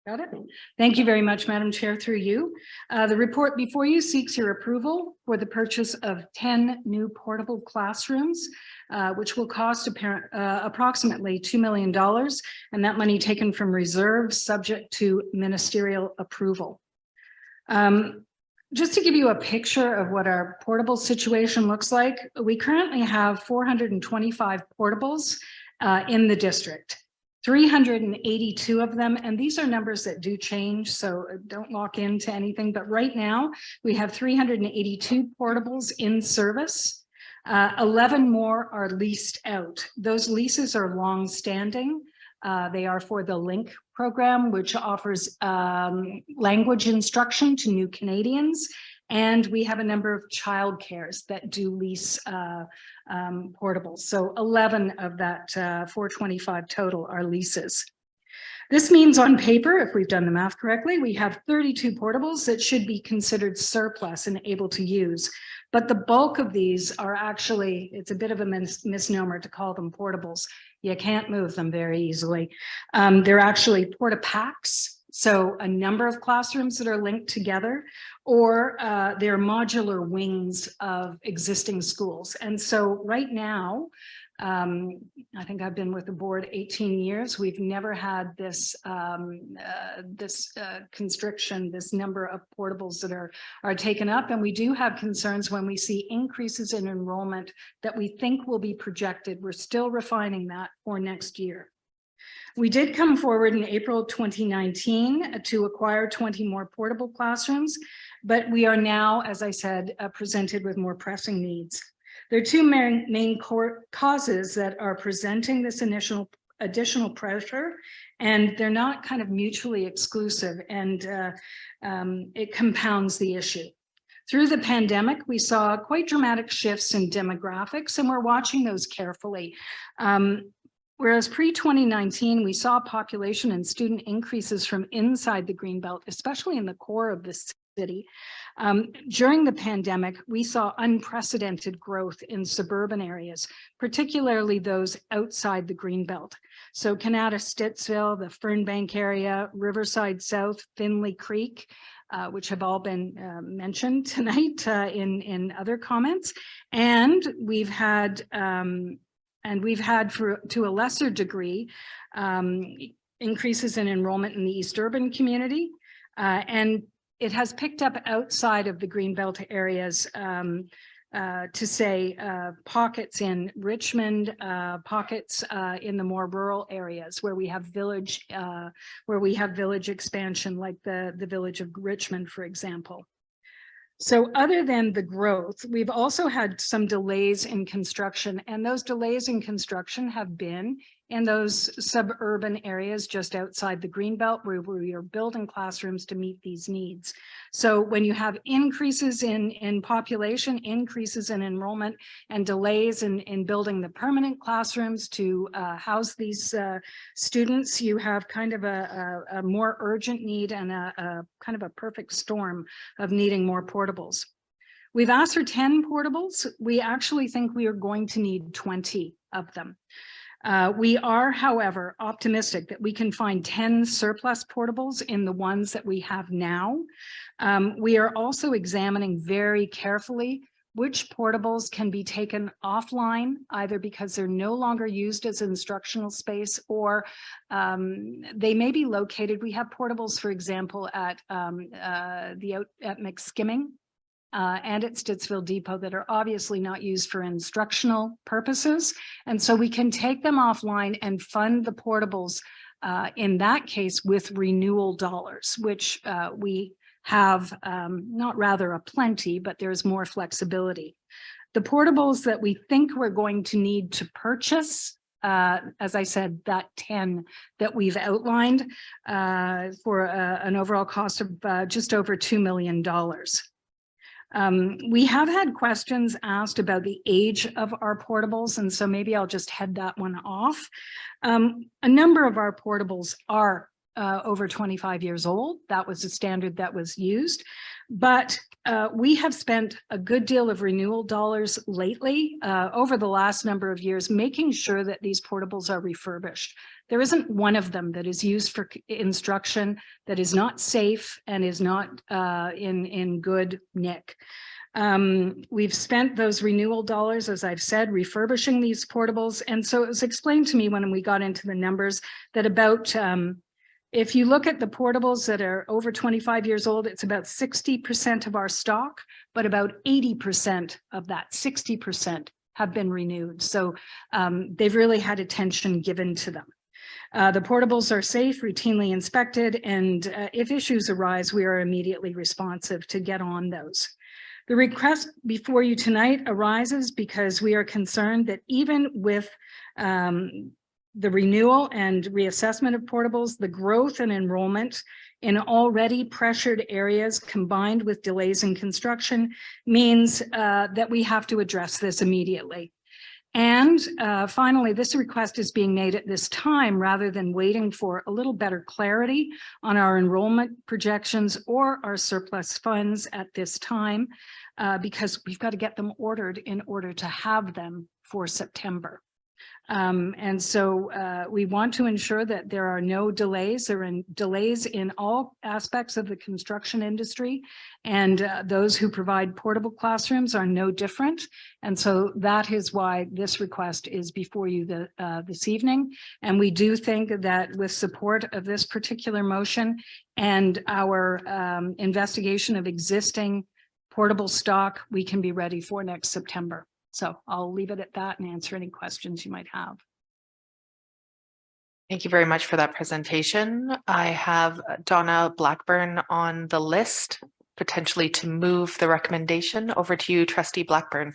Got it. Thank you very much, Madam Chair, through you. The report before you seeks your approval for the purchase of 10 new portable classrooms, which will cost approximately $2 million, and that money taken from reserves subject to ministerial approval. Just to give you a picture of what our portable situation looks like, we currently have 425 portables in the district. 382 of them, and these are numbers that do change, so don't lock into anything, but right now we have 382 portables in service. 11 more are leased out. Those leases are long-standing. They are for the LINK program, which offers language instruction to new Canadians. And we have a number of child cares that do lease portables. So 11 of that 425 total are leases. This means on paper, if we've done the math correctly, we have 32 portables that should be considered surplus and able to use. But the bulk of these are actually, it's a bit of a misnomer to call them portables. You can't move them very easily. They're actually porta packs. So a number of classrooms that are linked together, or they're modular wings of existing schools. And so right now, I think I've been with the board 18 years. We've never had this constriction, this number of portables that are taken up. And we do have concerns when we see increases in enrollment that we think will be projected. We're still refining that for next year. We did come forward in April 2019 to acquire 20 more portable classrooms, but we are now, as I said, presented with more pressing needs. There are two main causes that are presenting this additional pressure, and they're not kind of mutually exclusive, and it compounds the issue. Through the pandemic, we saw quite dramatic shifts in demographics, and we're watching those carefully. Whereas pre-2019, we saw population and student increases from inside the Greenbelt, especially in the core of the city. During the pandemic, we saw unprecedented growth in suburban areas, particularly those outside the Greenbelt. So Canada, Stittsville, the Fernbank area, Riverside South, Finley Creek, which have all been mentioned tonight in other comments. And we've had to a lesser degree, increases in enrollment in the East Urban community. And it has picked up outside of the Greenbelt areas to say pockets in Richmond, pockets in the more rural areas where we have village expansion, like the village of Richmond, for example. So other than the growth, we've also had some delays in construction, and those delays in construction have been in those suburban areas just outside the Greenbelt, where we are building classrooms to meet these needs. So when you have increases in population, increases in enrollment, and delays in building the permanent classrooms to house these students, you have kind of a more urgent need and a kind of a perfect storm of needing more portables. We've asked for 10 portables. We actually think we are going to need 20 of them. We are, however, optimistic that we can find 10 surplus portables in the ones that we have now. We are also examining very carefully which portables can be taken offline, either because they're no longer used as instructional space, or they may be located. We have portables, for example, at McSkimming and at Stittsville Depot that are obviously not used for instructional purposes. And so we can take them offline and fund the portables in that case with renewal dollars, which we have not rather a plenty, but there's more flexibility. The portables that we think we're going to need to purchase, as I said, that 10 that we've outlined for an overall cost of just over $2 million. We have had questions asked about the age of our portables, and so maybe I'll just head that one off. A number of our portables are over 25 years old. That was the standard that was used, but we have spent a good deal of renewal dollars lately over the last number of years, making sure that these portables are refurbished. There isn't one of them that is used for instruction that is not safe and is not in good nick. We've spent those renewal dollars, as I've said, refurbishing these portables. And so it was explained to me when we got into the numbers that about, if you look at the portables that are over 25 years old, it's about 60% of our stock, but about 80% of that 60% have been renewed. So they've really had attention given to them. The portables are safe, routinely inspected, and if issues arise, we are immediately responsive to get on those. The request before you tonight arises because we are concerned that even with the renewal and reassessment of portables, the growth and enrollment in already pressured areas combined with delays in construction means that we have to address this immediately. And finally, this request is being made at this time rather than waiting for a little better clarity on our enrollment projections or our surplus funds at this time, because we've got to get them ordered in order to have them for September. And so we want to ensure that there are no delays. There are delays in all aspects of the construction industry, and those who provide portable classrooms are no different. And so that is why this request is before you this evening. And we do think that with support of this particular motion and our investigation of existing portable stock, we can be ready for next September. So I'll leave it at that and answer any questions you might have. Thank you very much for that presentation. I have Donna Blackburn on the list, potentially to move the recommendation. Over to you, Trustee Blackburn.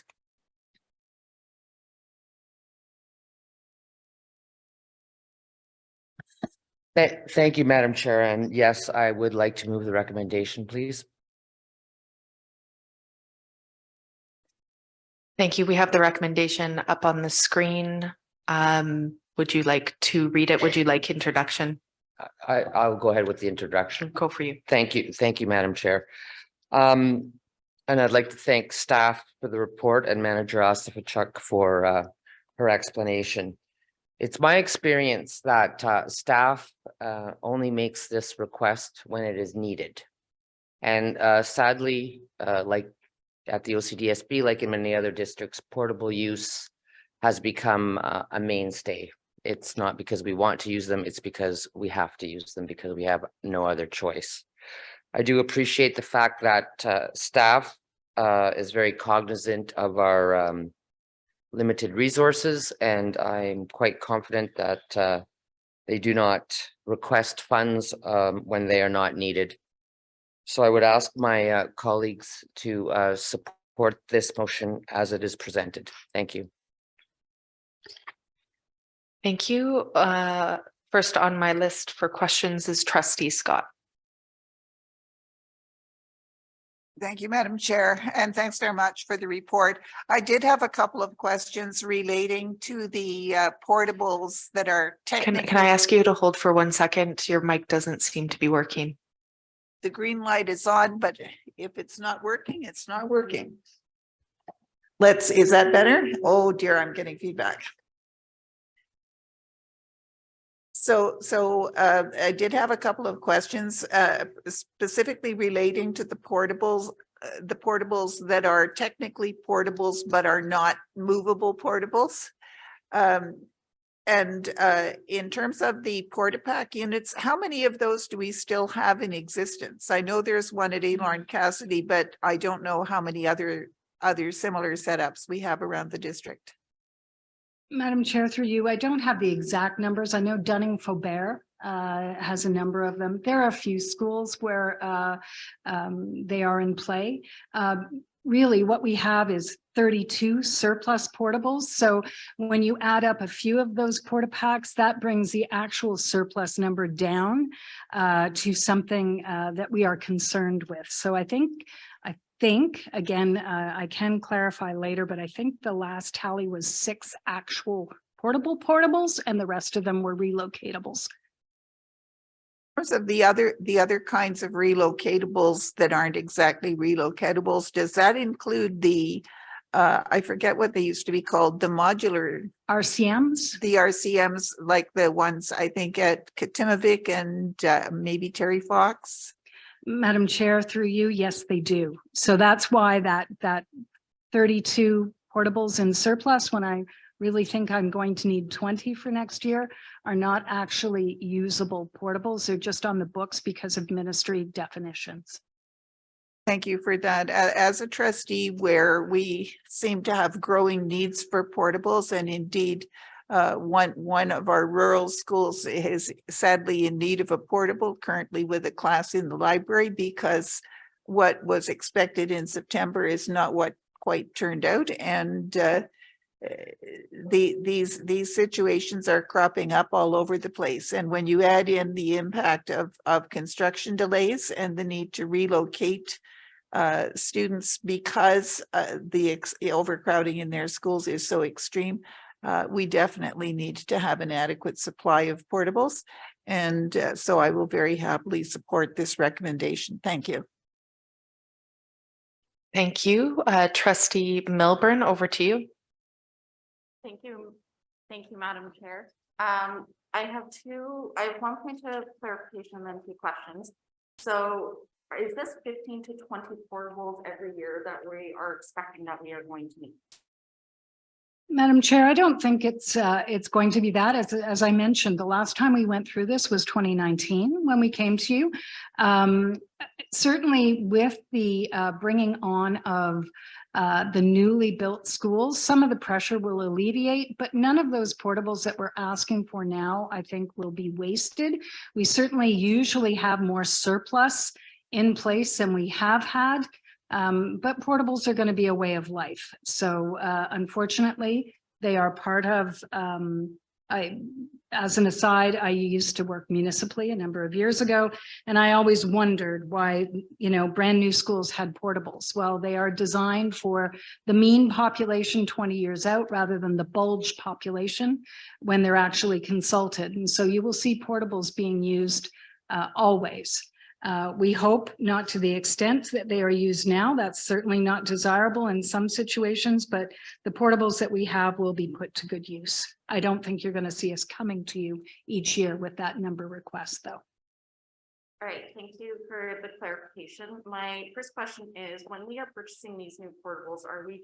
Thank you, Madam Chair. And yes, I would like to move the recommendation, please. Thank you. We have the recommendation up on the screen. Would you like to read it? Would you like introduction? I'll go ahead with the introduction. Go for you. Thank you. Thank you, Madam Chair. And I'd like to thank staff for the report and Manager Ostafchuk for her explanation. It's my experience that staff only makes this request when it is needed. And sadly, like at the OCDSB, like in many other districts, portable use has become a mainstay. It's not because we want to use them, it's because we have to use them because we have no other choice. I do appreciate the fact that staff is very cognizant of our limited resources, and I'm quite confident that they do not request funds when they are not needed. So I would ask my colleagues to support this motion as it is presented. Thank you. Thank you. First on my list for questions is Trustee Scott. Thank you, Madam Chair, and thanks very much for the report. I did have a couple of questions relating to the portables that are technically— Can I ask you to hold for 1 second? Your mic doesn't seem to be working. The green light is on, but if it's not working, it's not working. Is that better? Oh dear, I'm getting feedback. So I did have a couple of questions specifically relating to the portables that are technically portables but are not movable portables. And in terms of the porta-pack units, how many of those do we still have in existence? I know there's one at Aylorn Cassidy, but I don't know how many other similar setups we have around the district. Madam Chair, through you, I don't have the exact numbers. I know Dunning-Faubert has a number of them. There are a few schools where they are in play. Really, what we have is 32 surplus portables. So when you add up a few of those porta packs, that brings the actual surplus number down to something that we are concerned with. So I think, again, I can clarify later, but I think the last tally was 6 actual portables and the rest of them were relocatables. In terms of the other kinds of relocatables that aren't exactly relocatables, does that include the I forget what they used to be called, the modular RCMs? The RCMs, like the ones I think at Katimavik and maybe Terry Fox? Madam Chair, through you, yes, they do. So that's why that 32 portables in surplus, when I really think I'm going to need 20 for next year, are not actually usable portables. They're just on the books because of ministry definitions. Thank you for that. As a trustee where we seem to have growing needs for portables, and indeed one of our rural schools is sadly in need of a portable currently with a class in the library, because what was expected in September is not what quite turned out. And these situations are cropping up all over the place. And when you add in the impact of construction delays and the need to relocate students because the overcrowding in their schools is so extreme. We definitely need to have an adequate supply of portables. And so I will very happily support this recommendation. Thank you. Thank you. Trustee Milburn, over to you. Thank you. Thank you, Madam Chair. I have one point of clarification and then 2 questions. So is this 15 to 20 portables every year that we are expecting that we are going to need? Madam Chair, I don't think it's going to be that. As I mentioned, the last time we went through this was 2019 when we came to you. Certainly with the bringing on of the newly built schools, some of the pressure will alleviate, but none of those portables that we're asking for now, I think, will be wasted. We certainly usually have more surplus in place than we have had. But portables are going to be a way of life. So unfortunately, they are part of, as an aside, I used to work municipally a number of years ago, and I always wondered why, brand new schools had portables. Well, they are designed for the mean population 20 years out rather than the bulge population when they're actually consulted. And so you will see portables being used always. We hope not to the extent that they are used now. That's certainly not desirable in some situations, but the portables that we have will be put to good use. I don't think you're going to see us coming to you each year with that number request, though. All right, thank you for the clarification. My first question is, when we are purchasing these new portables, are we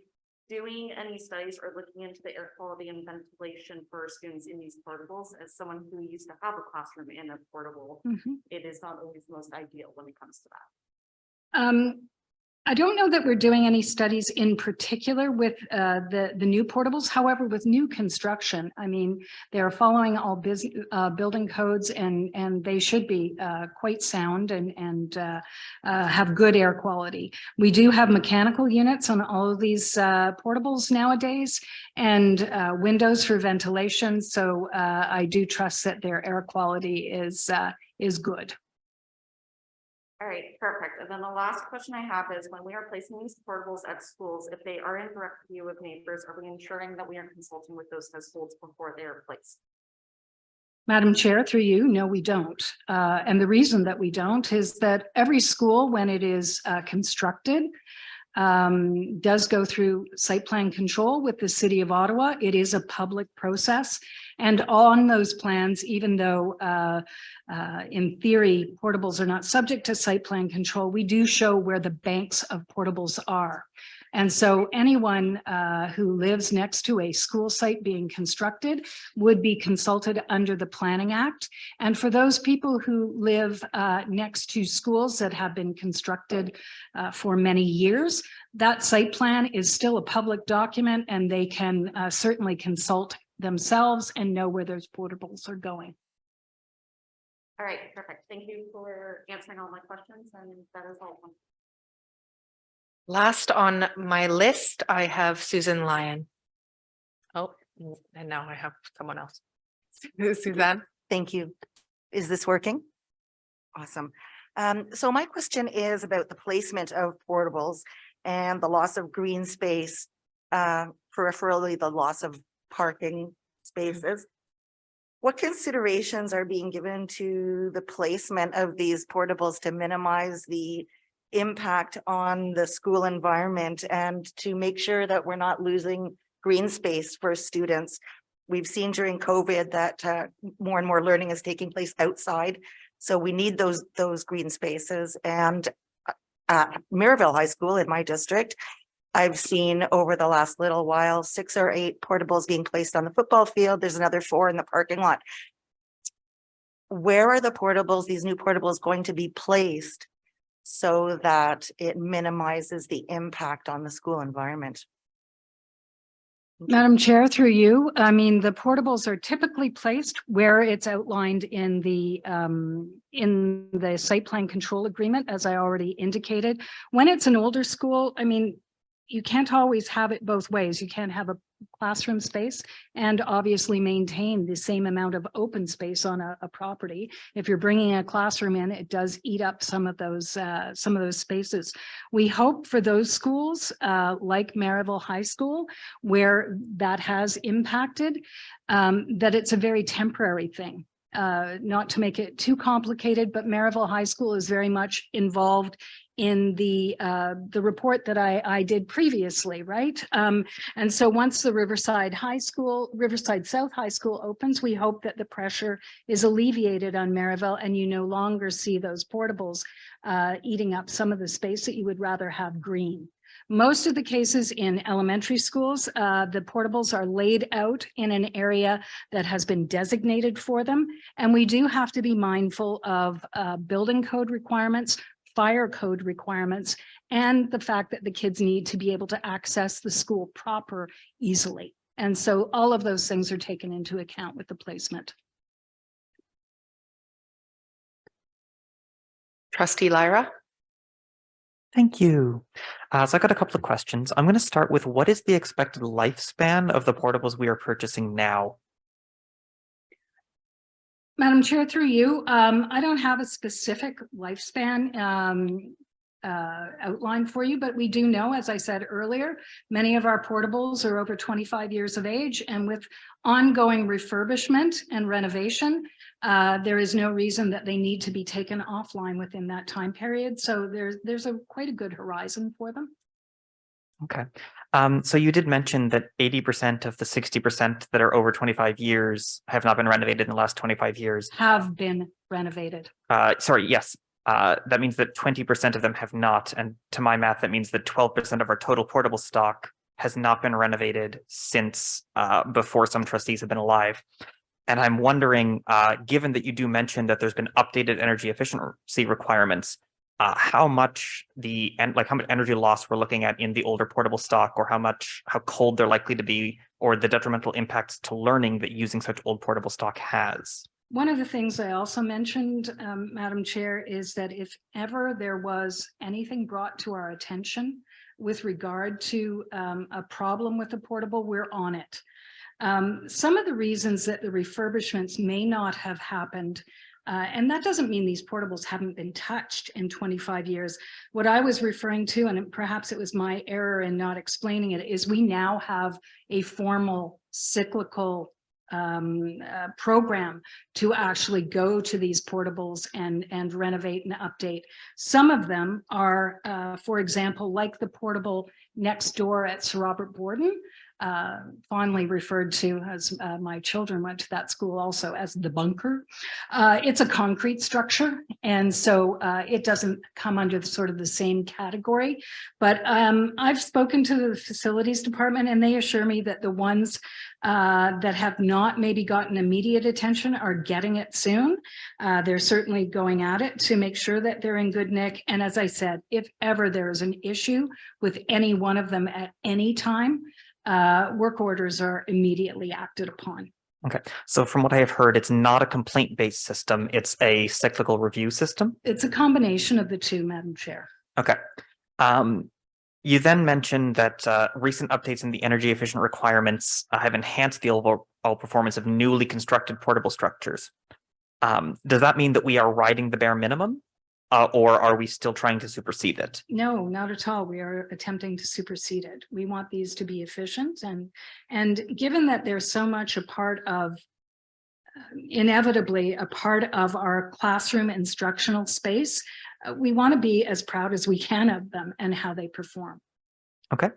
doing any studies or looking into the air quality and ventilation for students in these portables? As someone who used to have a classroom in a portable, it is not always the most ideal when it comes to that. I don't know that we're doing any studies in particular with the new portables. However, with new construction, I mean, they're following all building codes, and they should be quite sound and have good air quality. We do have mechanical units on all of these portables nowadays, and windows for ventilation. So I do trust that their air quality is good. All right, perfect. And then the last question I have is, when we are placing these portables at schools, if they are in direct view of neighbors, are we ensuring that we are consulting with those households before they are placed? Madam Chair, through you, no, we don't. And the reason that we don't is that every school, when it is constructed, does go through site plan control with the City of Ottawa. It is a public process. And on those plans, even though in theory, portables are not subject to site plan control, we do show where the banks of portables are. And so anyone who lives next to a school site being constructed would be consulted under the Planning Act. And for those people who live next to schools that have been constructed for many years, that site plan is still a public document, and they can certainly consult themselves and know where those portables are going. All right, perfect. Thank you for answering all my questions, and that is all. Last on my list, I have Susan Lyon. Oh, and now I have someone else. Suzanne. Thank you. Is this working? Awesome. So my question is about the placement of portables and the loss of green space, peripherally the loss of parking spaces. What considerations are being given to the placement of these portables to minimize the impact on the school environment and to make sure that we're not losing green space for students? We've seen during COVID that more and more learning is taking place outside. So we need those green spaces. And at Mirabel High School in my district, I've seen over the last little while 6 or 8 portables being placed on the football field. There's another 4 in the parking lot. Where are the portables, these new portables, going to be placed so that it minimizes the impact on the school environment? Madam Chair, through you, I mean, the portables are typically placed where it's outlined in the site plan control agreement, as I already indicated. When it's an older school, I mean, you can't always have it both ways. You can't have a classroom space and obviously maintain the same amount of open space on a property. If you're bringing a classroom in, it does eat up some of those spaces. We hope for those schools like Maryville High School, where that has impacted, that it's a very temporary thing. Not to make it too complicated, but Maryville High School is very much involved in the report that I did previously, right? And so once the Riverside South High School opens, we hope that the pressure is alleviated on Maryville and you no longer see those portables eating up some of the space that you would rather have green. Most of the cases in elementary schools, the portables are laid out in an area that has been designated for them. And we do have to be mindful of building code requirements, fire code requirements, and the fact that the kids need to be able to access the school proper easily. And so all of those things are taken into account with the placement. Trustee Lyra. Thank you. So I got a couple of questions. I'm going to start with, what is the expected lifespan of the portables we are purchasing now? Madam Chair, through you, I don't have a specific lifespan outline for you, but we do know, as I said earlier, many of our portables are over 25 years of age, and with ongoing refurbishment and renovation, there is no reason that they need to be taken offline within that time period. So there's quite a good horizon for them. Okay. So you did mention that 80% of the 60% that are over 25 years have not been renovated in the last 25 years. Have been renovated. Sorry, yes. That means that 20% of them have not. And to my math, that means that 12% of our total portable stock has not been renovated since before some trustees have been alive. And I'm wondering, given that you do mention that there's been updated energy efficiency requirements, how much energy loss we're looking at in the older portable stock, or how cold they're likely to be, or the detrimental impacts to learning that using such old portable stock has. One of the things I also mentioned, Madam Chair, is that if ever there was anything brought to our attention with regard to a problem with the portable, we're on it. Some of the reasons that the refurbishments may not have happened, and that doesn't mean these portables haven't been touched in 25 years. What I was referring to, and perhaps it was my error in not explaining it, is we now have a formal cyclical program to actually go to these portables and renovate and update. Some of them are, for example, like the portable next door at Sir Robert Borden, fondly referred to as my children went to that school also as the bunker. It's a concrete structure, and so it doesn't come under sort of the same category. But I've spoken to the facilities department, and they assure me that the ones that have not maybe gotten immediate attention are getting it soon. They're certainly going at it to make sure that they're in good nick. And as I said, if ever there is an issue with any one of them at any time, work orders are immediately acted upon. Okay, so from what I have heard, it's not a complaint-based system, it's a cyclical review system? It's a combination of the two, Madam Chair. Okay. You then mentioned that recent updates in the energy efficient requirements have enhanced the overall performance of newly constructed portable structures. Does that mean that we are riding the bare minimum? Or are we still trying to supersede it? No, not at all. We are attempting to supersede it. We want these to be efficient, and given that they're so much a part of, inevitably a part of our classroom instructional space, we want to be as proud as we can of them and how they perform. Okay.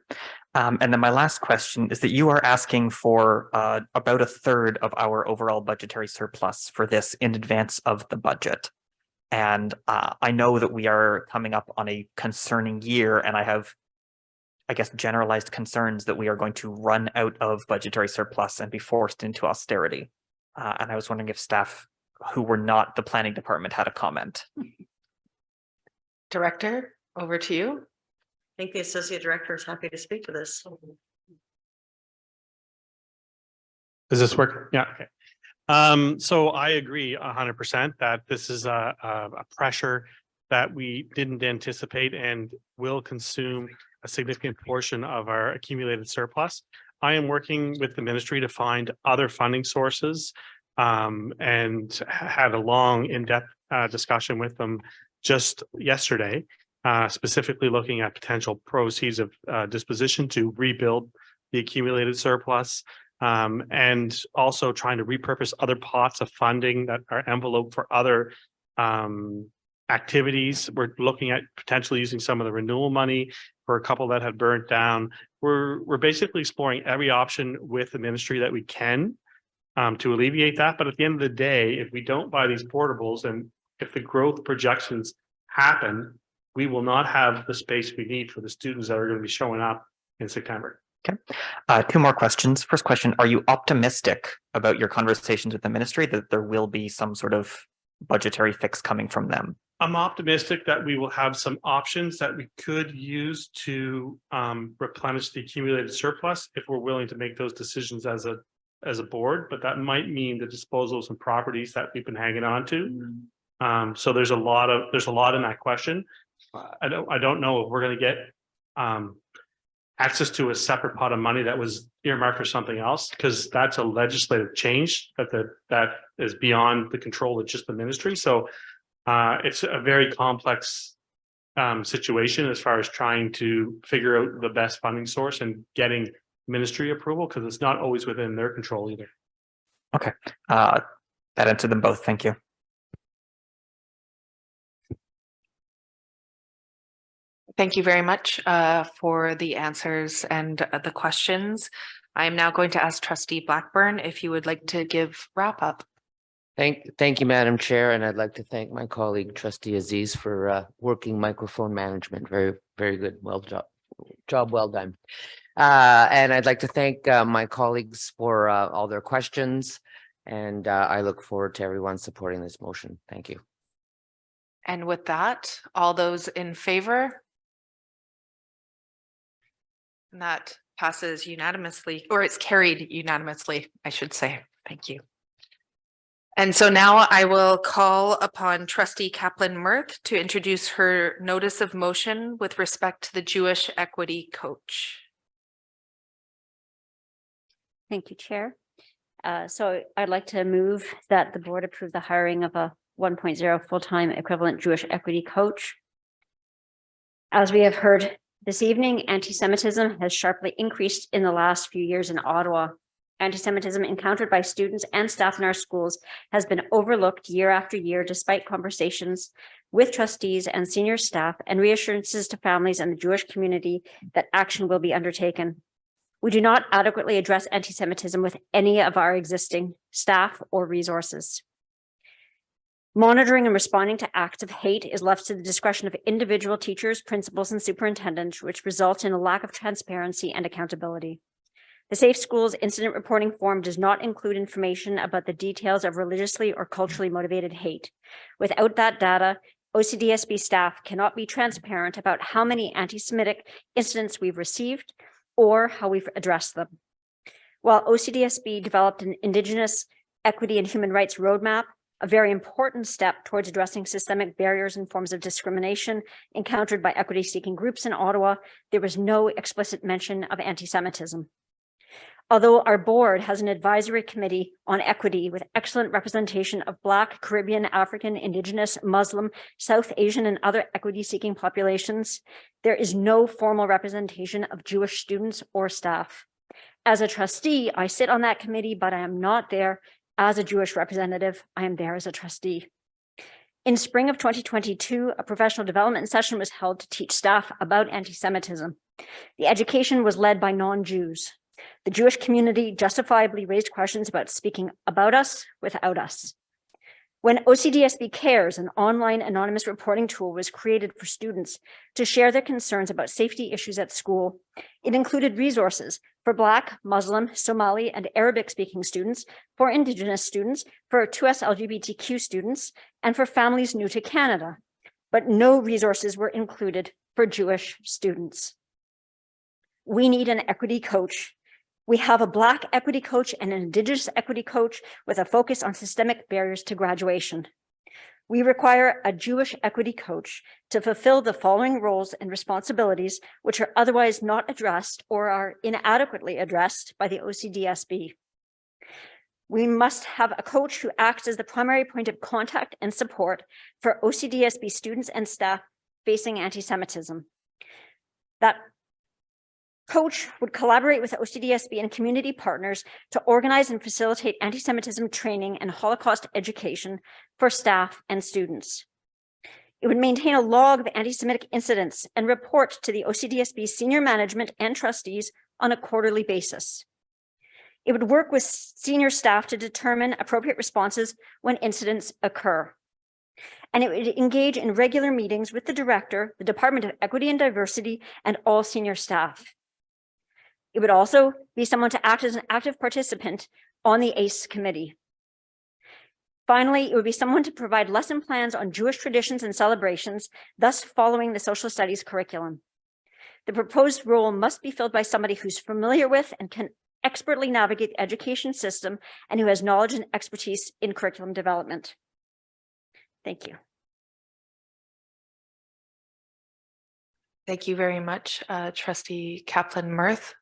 And then my last question is that you are asking for about a third of our overall budgetary surplus for this in advance of the budget. And I know that we are coming up on a concerning year, and I have, I guess, generalized concerns that we are going to run out of budgetary surplus and be forced into austerity. And I was wondering if staff who were not the planning department had a comment. Director, over to you. I think the associate director is happy to speak to this. Does this work? Yeah, okay. So I agree 100% that this is a pressure that we didn't anticipate and will consume a significant portion of our accumulated surplus. I am working with the ministry to find other funding sources and had a long in-depth discussion with them just yesterday, specifically looking at potential proceeds of disposition to rebuild the accumulated surplus, and also trying to repurpose other pots of funding that are enveloped for other activities. We're looking at potentially using some of the renewal money for a couple that had burnt down. We're basically exploring every option with the ministry that we can to alleviate that. But at the end of the day, if we don't buy these portables and if the growth projections happen, we will not have the space we need for the students that are going to be showing up in September. Okay. Two more questions. First question, are you optimistic about your conversations with the ministry that there will be some sort of budgetary fix coming from them? I'm optimistic that we will have some options that we could use to replenish the accumulated surplus if we're willing to make those decisions as a board, but that might mean the disposal of some properties that we've been hanging on to. So there's a lot in that question. I don't know if we're going to get access to a separate pot of money that was earmarked for something else, because that's a legislative change that is beyond the control of just the ministry. So it's a very complex situation as far as trying to figure out the best funding source and getting ministry approval, because it's not always within their control either. Okay, that answered them both. Thank you. Thank you very much for the answers and the questions. I am now going to ask Trustee Blackburn if you would like to give wrap up. Thank you, Madam Chair, and I'd like to thank my colleague Trustee Aziz for working microphone management. Very, very good. Job well done. And I'd like to thank my colleagues for all their questions, and I look forward to everyone supporting this motion. Thank you. And with that, all those in favor? And that passes unanimously, or it's carried unanimously, I should say. Thank you. And so now I will call upon Trustee Kaplan-Murth to introduce her notice of motion with respect to the Jewish Equity Coach. Thank you, Chair. So I'd like to move that the board approve the hiring of a 1.0 full-time equivalent Jewish Equity Coach. As we have heard this evening, anti-Semitism has sharply increased in the last few years in Ottawa. Anti-Semitism encountered by students and staff in our schools has been overlooked year after year, despite conversations with trustees and senior staff and reassurances to families and the Jewish community that action will be undertaken. We do not adequately address anti-Semitism with any of our existing staff or resources. Monitoring and responding to acts of hate is left to the discretion of individual teachers, principals, and superintendents, which results in a lack of transparency and accountability. The Safe Schools Incident Reporting Form does not include information about the details of religiously or culturally motivated hate. Without that data, OCDSB staff cannot be transparent about how many anti-Semitic incidents we've received or how we've addressed them. While OCDSB developed an Indigenous Equity and Human Rights Roadmap, a very important step towards addressing systemic barriers and forms of discrimination encountered by equity-seeking groups in Ottawa, there was no explicit mention of anti-Semitism. Although our board has an advisory committee on equity with excellent representation of Black, Caribbean, African, Indigenous, Muslim, South Asian, and other equity-seeking populations, there is no formal representation of Jewish students or staff. As a trustee, I sit on that committee, but I am not there as a Jewish representative. I am there as a trustee. In spring of 2022, a professional development session was held to teach staff about anti-Semitism. The education was led by non-Jews. The Jewish community justifiably raised questions about speaking about us without us. When OCDSB Cares, an online anonymous reporting tool, was created for students to share their concerns about safety issues at school, it included resources for Black, Muslim, Somali, and Arabic-speaking students, for Indigenous students, for 2S LGBTQ students, and for families new to Canada. But no resources were included for Jewish students. We need an equity coach. We have a Black equity coach and an Indigenous equity coach with a focus on systemic barriers to graduation. We require a Jewish equity coach to fulfill the following roles and responsibilities, which are otherwise not addressed or are inadequately addressed by the OCDSB. We must have a coach who acts as the primary point of contact and support for OCDSB students and staff facing anti-Semitism. That coach would collaborate with OCDSB and community partners to organize and facilitate anti-Semitism training and Holocaust education for staff and students. It would maintain a log of anti-Semitic incidents and report to the OCDSB senior management and trustees on a quarterly basis. It would work with senior staff to determine appropriate responses when incidents occur. And it would engage in regular meetings with the director, the Department of Equity and Diversity, and all senior staff. It would also be someone to act as an active participant on the ACE committee. Finally, it would be someone to provide lesson plans on Jewish traditions and celebrations, thus following the social studies curriculum. The proposed role must be filled by somebody who's familiar with and can expertly navigate the education system and who has knowledge and expertise in curriculum development. Thank you. Thank you very much, Trustee Kaplan-Murth.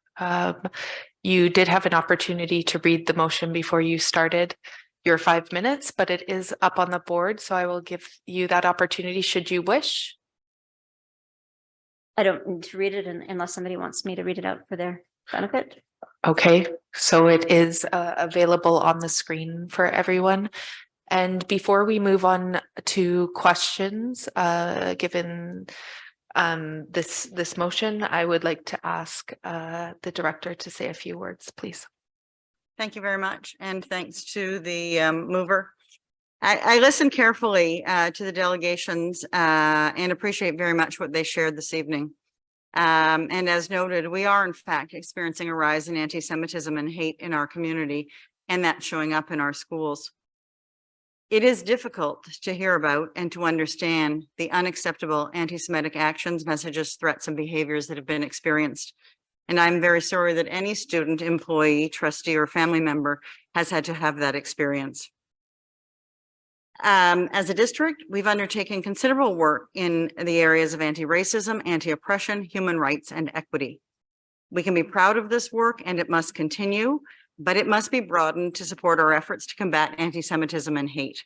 You did have an opportunity to read the motion before you started your 5 minutes, but it is up on the board, so I will give you that opportunity should you wish. I don't need to read it unless somebody wants me to read it out for their benefit. Okay, so it is available on the screen for everyone. And before we move on to questions, given this motion, I would like to ask the director to say a few words, please. Thank you very much. And thanks to the mover. I listened carefully to the delegations and appreciate very much what they shared this evening. And as noted, we are in fact experiencing a rise in anti-Semitism and hate in our community, and that's showing up in our schools. It is difficult to hear about and to understand the unacceptable anti-Semitic actions, messages, threats, and behaviors that have been experienced. And I'm very sorry that any student, employee, trustee, or family member has had to have that experience. As a district, we've undertaken considerable work in the areas of anti-racism, anti-oppression, human rights, and equity. We can be proud of this work and it must continue, but it must be broadened to support our efforts to combat anti-Semitism and hate.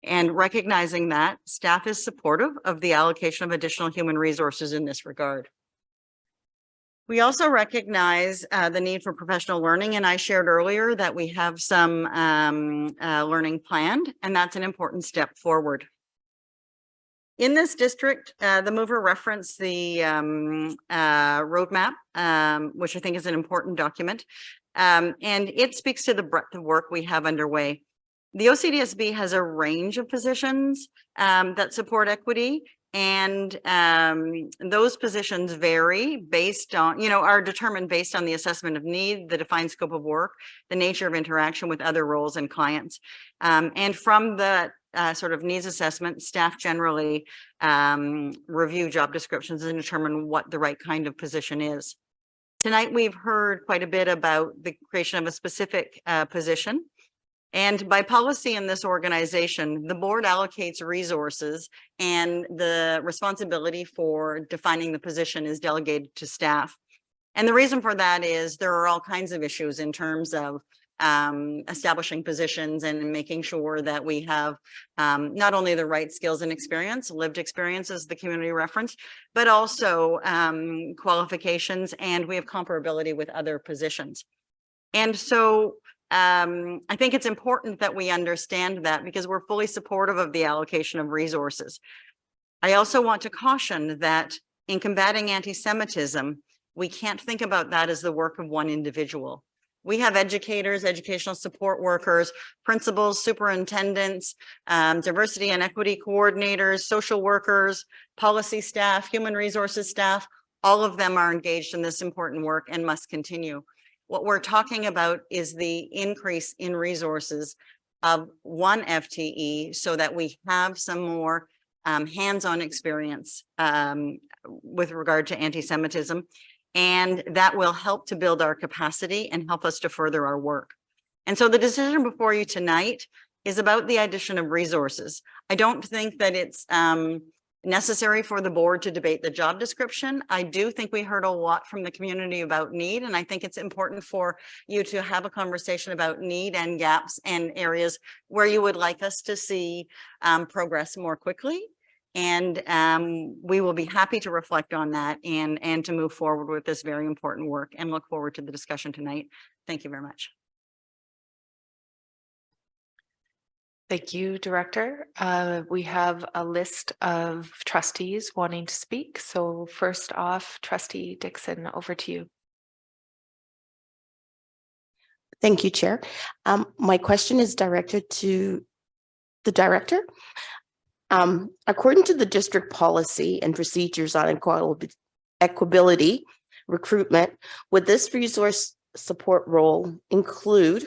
And recognizing that, staff is supportive of the allocation of additional human resources in this regard. We also recognize the need for professional learning, and I shared earlier that we have some learning planned, and that's an important step forward. In this district, the mover referenced the roadmap, which I think is an important document, and it speaks to the breadth of work we have underway. The OCDSB has a range of positions that support equity, and those positions vary based on, are determined based on the assessment of need, the defined scope of work, the nature of interaction with other roles and clients. And from the sort of needs assessment, staff generally review job descriptions and determine what the right kind of position is. Tonight, we've heard quite a bit about the creation of a specific position. And by policy in this organization, the board allocates resources and the responsibility for defining the position is delegated to staff. And the reason for that is there are all kinds of issues in terms of establishing positions and making sure that we have not only the right skills and experience, lived experience as the community reference, but also qualifications, and we have comparability with other positions. And so I think it's important that we understand that because we're fully supportive of the allocation of resources. I also want to caution that in combating anti-Semitism, we can't think about that as the work of one individual. We have educators, educational support workers, principals, superintendents, diversity and equity coordinators, social workers, policy staff, human resources staff. All of them are engaged in this important work and must continue. What we're talking about is the increase in resources of one FTE so that we have some more hands-on experience with regard to anti-Semitism, and that will help to build our capacity and help us to further our work. And so the decision before you tonight is about the addition of resources. I don't think that it's necessary for the board to debate the job description. I do think we heard a lot from the community about need, and I think it's important for you to have a conversation about need and gaps and areas where you would like us to see progress more quickly. And we will be happy to reflect on that and to move forward with this very important work, and look forward to the discussion tonight. Thank you very much. Thank you, Director. We have a list of trustees wanting to speak. So first off, Trustee Dixon, over to you. Thank you, Chair. My question is directed to the Director. According to the district policy and procedures on equability recruitment, would this resource support role include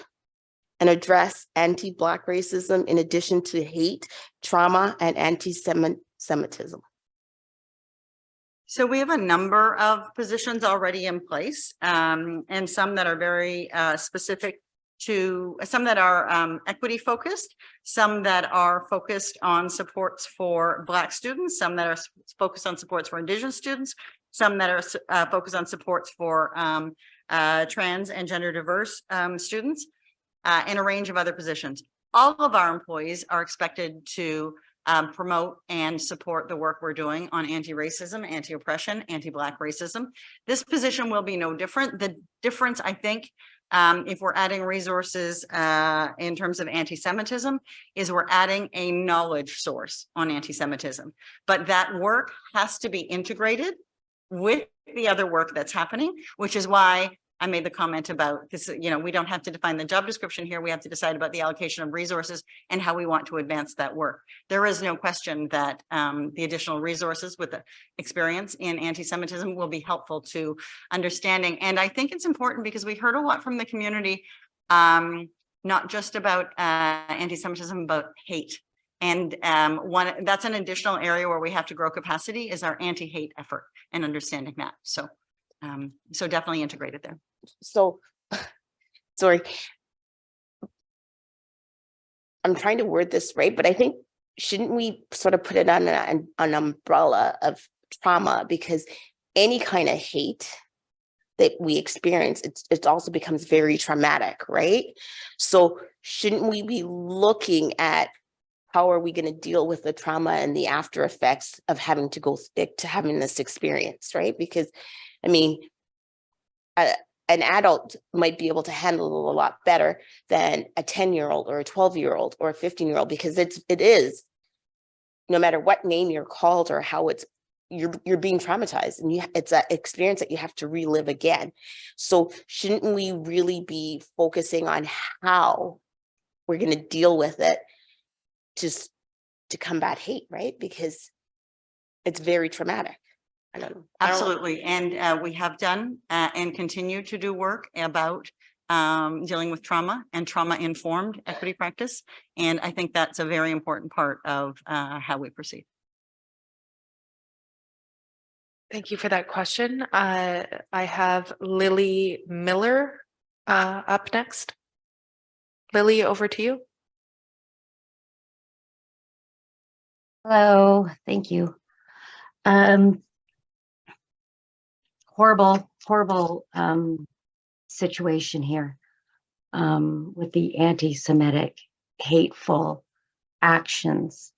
and address anti-Black racism in addition to hate, trauma, and anti-Semitism? So we have a number of positions already in place, and some that are very specific to, some that are equity focused, some that are focused on supports for Black students, some that are focused on supports for Indigenous students, some that are focused on supports for trans and gender diverse students, and a range of other positions. All of our employees are expected to promote and support the work we're doing on anti-racism, anti-oppression, anti-Black racism. This position will be no different. The difference, I think, if we're adding resources in terms of anti-Semitism, is we're adding a knowledge source on anti-Semitism. But that work has to be integrated with the other work that's happening, which is why I made the comment about this. You know, we don't have to define the job description here. We have to decide about the allocation of resources and how we want to advance that work. There is no question that the additional resources with the experience in anti-Semitism will be helpful to understanding. And I think it's important because we heard a lot from the community, not just about anti-Semitism, but hate. And that's an additional area where we have to grow capacity, is our anti-hate effort and understanding that. So definitely integrated there. So, sorry, I'm trying to word this right, but I think, shouldn't we sort of put it on an umbrella of trauma? Because any kind of hate that we experience, it also becomes very traumatic, right? So shouldn't we be looking at how are we going to deal with the trauma and the after effects of having to go to having this experience, right? Because, I mean, an adult might be able to handle it a lot better than a 10-year-old or a 12-year-old or a 15-year-old, because it is, no matter what name you're called or how you're being traumatized, and it's an experience that you have to relive again. So shouldn't we really be focusing on how we're going to deal with it to combat hate, right? Because it's very traumatic. I don't know. Absolutely. And we have done and continue to do work about dealing with trauma and trauma-informed equity practice. And I think that's a very important part of how we proceed. Thank you for that question. I have Lily Miller up next. Lily, over to you. Hello, thank you. Horrible situation here with the anti-Semitic hateful actions.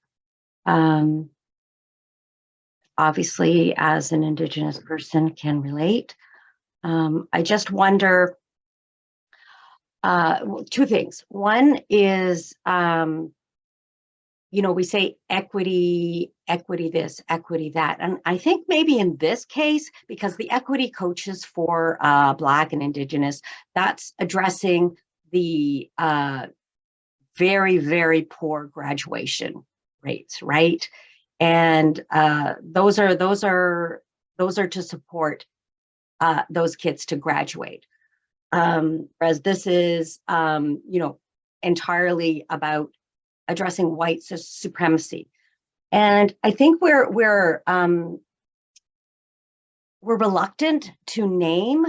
Obviously, as an Indigenous person, can relate. I just wonder, two things. One is, we say equity this, equity that. And I think maybe in this case, because the equity coaches for Black and Indigenous, that's addressing the very, very poor graduation rates, right? And those are to support those kids to graduate. Whereas this is, entirely about addressing white supremacy. And I think we're reluctant to name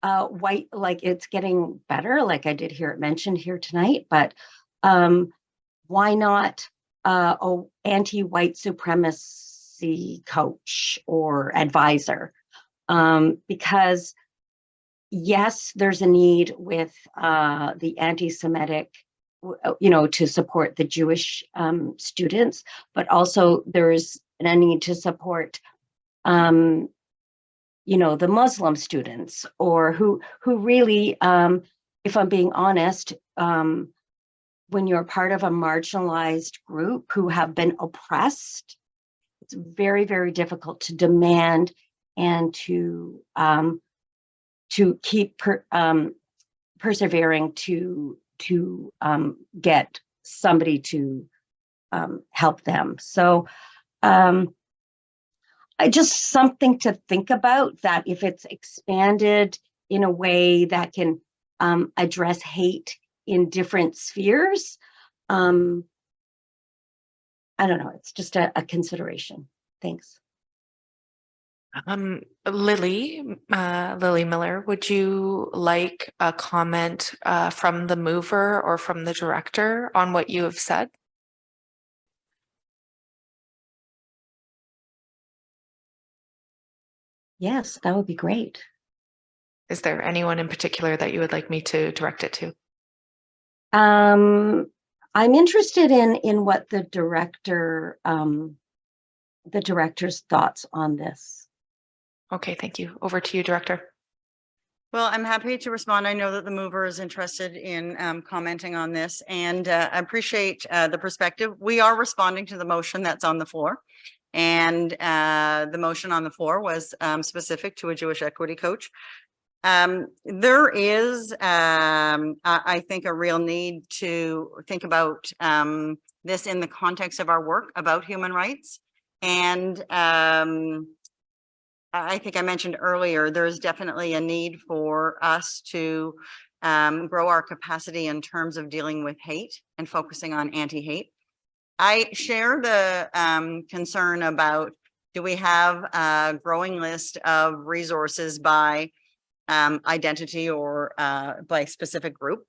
white, like it's getting better, like I did hear it mentioned here tonight, but why not a anti-white supremacy coach or advisor? Because yes, there's a need with the anti-Semitic, to support the Jewish students, but also there's a need to support, the Muslim students, or who really, if I'm being honest, when you're part of a marginalized group who have been oppressed, it's very, very difficult to demand and to keep persevering to get somebody to help them. So just something to think about, that if it's expanded in a way that can address hate in different spheres, I don't know, it's just a consideration. Thanks. Lily Miller, would you like a comment from the mover or from the director on what you have said? Yes, that would be great. Is there anyone in particular that you would like me to direct it to? I'm interested in what the director's thoughts on this. Okay, thank you. Over to you, Director. Well, I'm happy to respond. I know that the mover is interested in commenting on this, and I appreciate the perspective. We are responding to the motion that's on the floor. And the motion on the floor was specific to a Jewish equity coach. There is, I think, a real need to think about this in the context of our work about human rights. And I think I mentioned earlier, there's definitely a need for us to grow our capacity in terms of dealing with hate and focusing on anti-hate. I share the concern about, do we have a growing list of resources by identity or by specific group?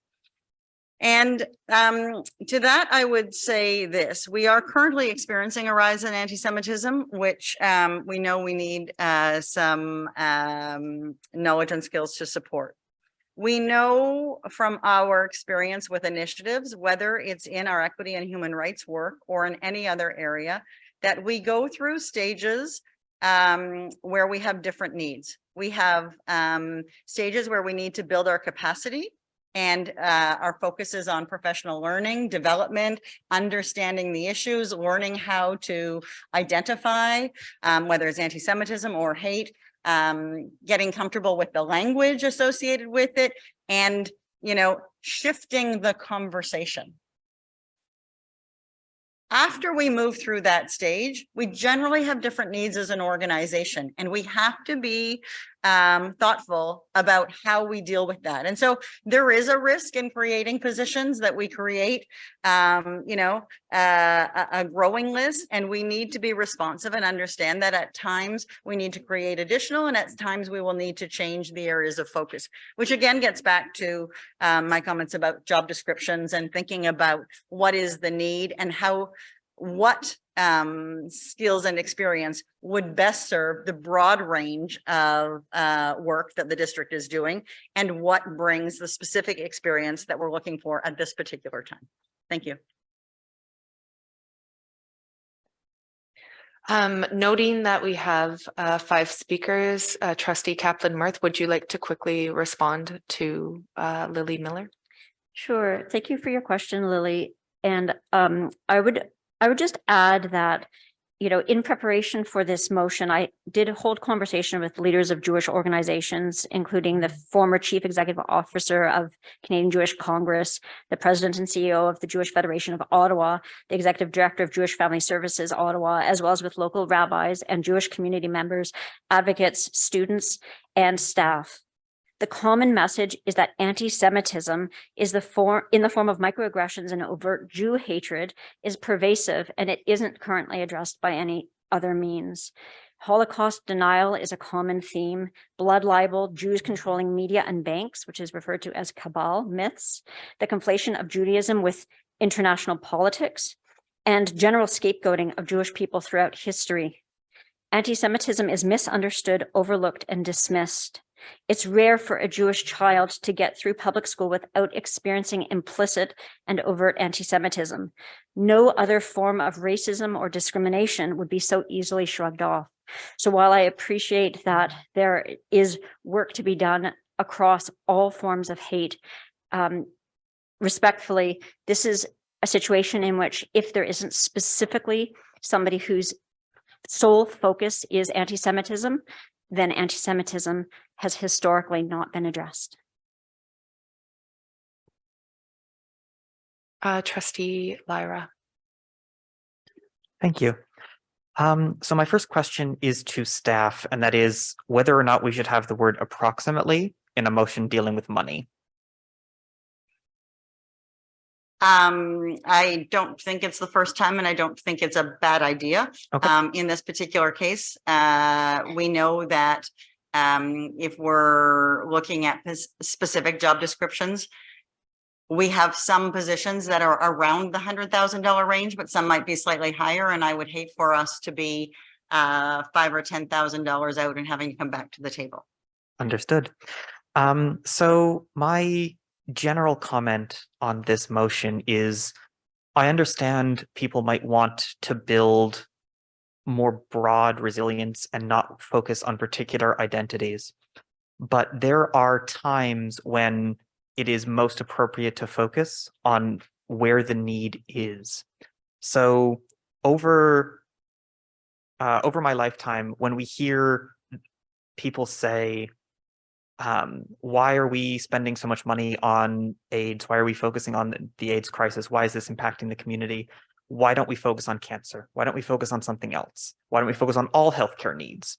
And to that, I would say this: we are currently experiencing a rise in anti-Semitism, which we know we need some knowledge and skills to support. We know from our experience with initiatives, whether it's in our equity and human rights work or in any other area, that we go through stages where we have different needs. We have stages where we need to build our capacity, and our focus is on professional learning, development, understanding the issues, learning how to identify whether it's anti-Semitism or hate, getting comfortable with the language associated with it, and, shifting the conversation. After we move through that stage, we generally have different needs as an organization, and we have to be thoughtful about how we deal with that. And so there is a risk in creating positions that we create, a growing list, and we need to be responsive and understand that at times we need to create additional, and at times we will need to change the areas of focus, which again gets back to my comments about job descriptions and thinking about what is the need and what skills and experience would best serve the broad range of work that the district is doing, and what brings the specific experience that we're looking for at this particular time. Thank you. Noting that we have 5 speakers, Trustee Kaplan-Murth, would you like to quickly respond to Lily Miller? Sure. Thank you for your question, Lily. And I would just add that, in preparation for this motion, I did hold conversation with leaders of Jewish organizations, including the former Chief Executive Officer of Canadian Jewish Congress, the President and CEO of the Jewish Federation of Ottawa, the Executive Director of Jewish Family Services Ottawa, as well as with local rabbis and Jewish community members, advocates, students, and staff. The common message is that anti-Semitism is in the form of microaggressions and overt Jew hatred is pervasive, and it isn't currently addressed by any other means. Holocaust denial is a common theme. Blood libel, Jews controlling media and banks, which is referred to as cabal myths, the conflation of Judaism with international politics, and general scapegoating of Jewish people throughout history. Anti-Semitism is misunderstood, overlooked, and dismissed. It's rare for a Jewish child to get through public school without experiencing implicit and overt anti-Semitism. No other form of racism or discrimination would be so easily shrugged off. So while I appreciate that there is work to be done across all forms of hate, respectfully, this is a situation in which if there isn't specifically somebody whose sole focus is anti-Semitism, then anti-Semitism has historically not been addressed. Trustee Lyra. Thank you. So my first question is to staff, and that is whether or not we should have the word approximately in a motion dealing with money. I don't think it's the first time, and I don't think it's a bad idea. Okay. In this particular case, we know that if we're looking at specific job descriptions, we have some positions that are around the $100,000 range, but some might be slightly higher. And I would hate for us to be $5,000 or $10,000 out and having to come back to the table. Understood. So my general comment on this motion is I understand people might want to build more broad resilience and not focus on particular identities. But there are times when it is most appropriate to focus on where the need is. So over my lifetime, when we hear people say, why are we spending so much money on AIDS? Why are we focusing on the AIDS crisis? Why is this impacting the community? Why don't we focus on cancer? Why don't we focus on something else? Why don't we focus on all healthcare needs?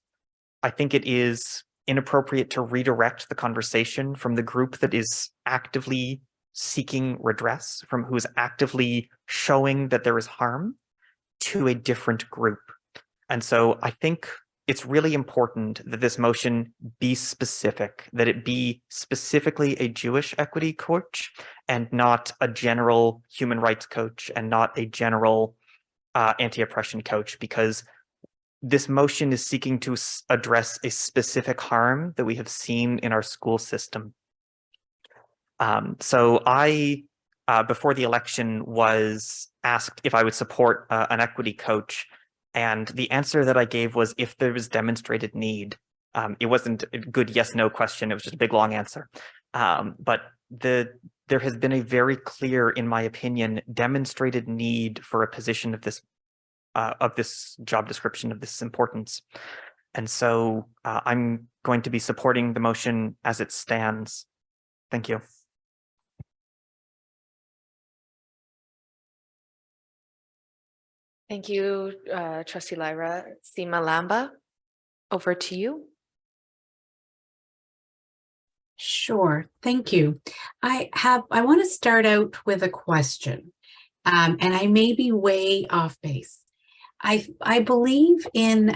I think it is inappropriate to redirect the conversation from the group that is actively seeking redress, from who is actively showing that there is harm, to a different group. And so I think it's really important that this motion be specific, that it be specifically a Jewish equity coach and not a general human rights coach and not a general anti-oppression coach, because this motion is seeking to address a specific harm that we have seen in our school system. So I, before the election, was asked if I would support an equity coach. And the answer that I gave was if there was demonstrated need. It wasn't a good yes/no question. It was just a big, long answer. But there has been a very clear, in my opinion, demonstrated need for a position of this job description of this importance. And so I'm going to be supporting the motion as it stands. Thank you. Thank you, Trustee Lyra. Seema Lamba, over to you. Sure, thank you. I want to start out with a question, and I may be way off base. I believe in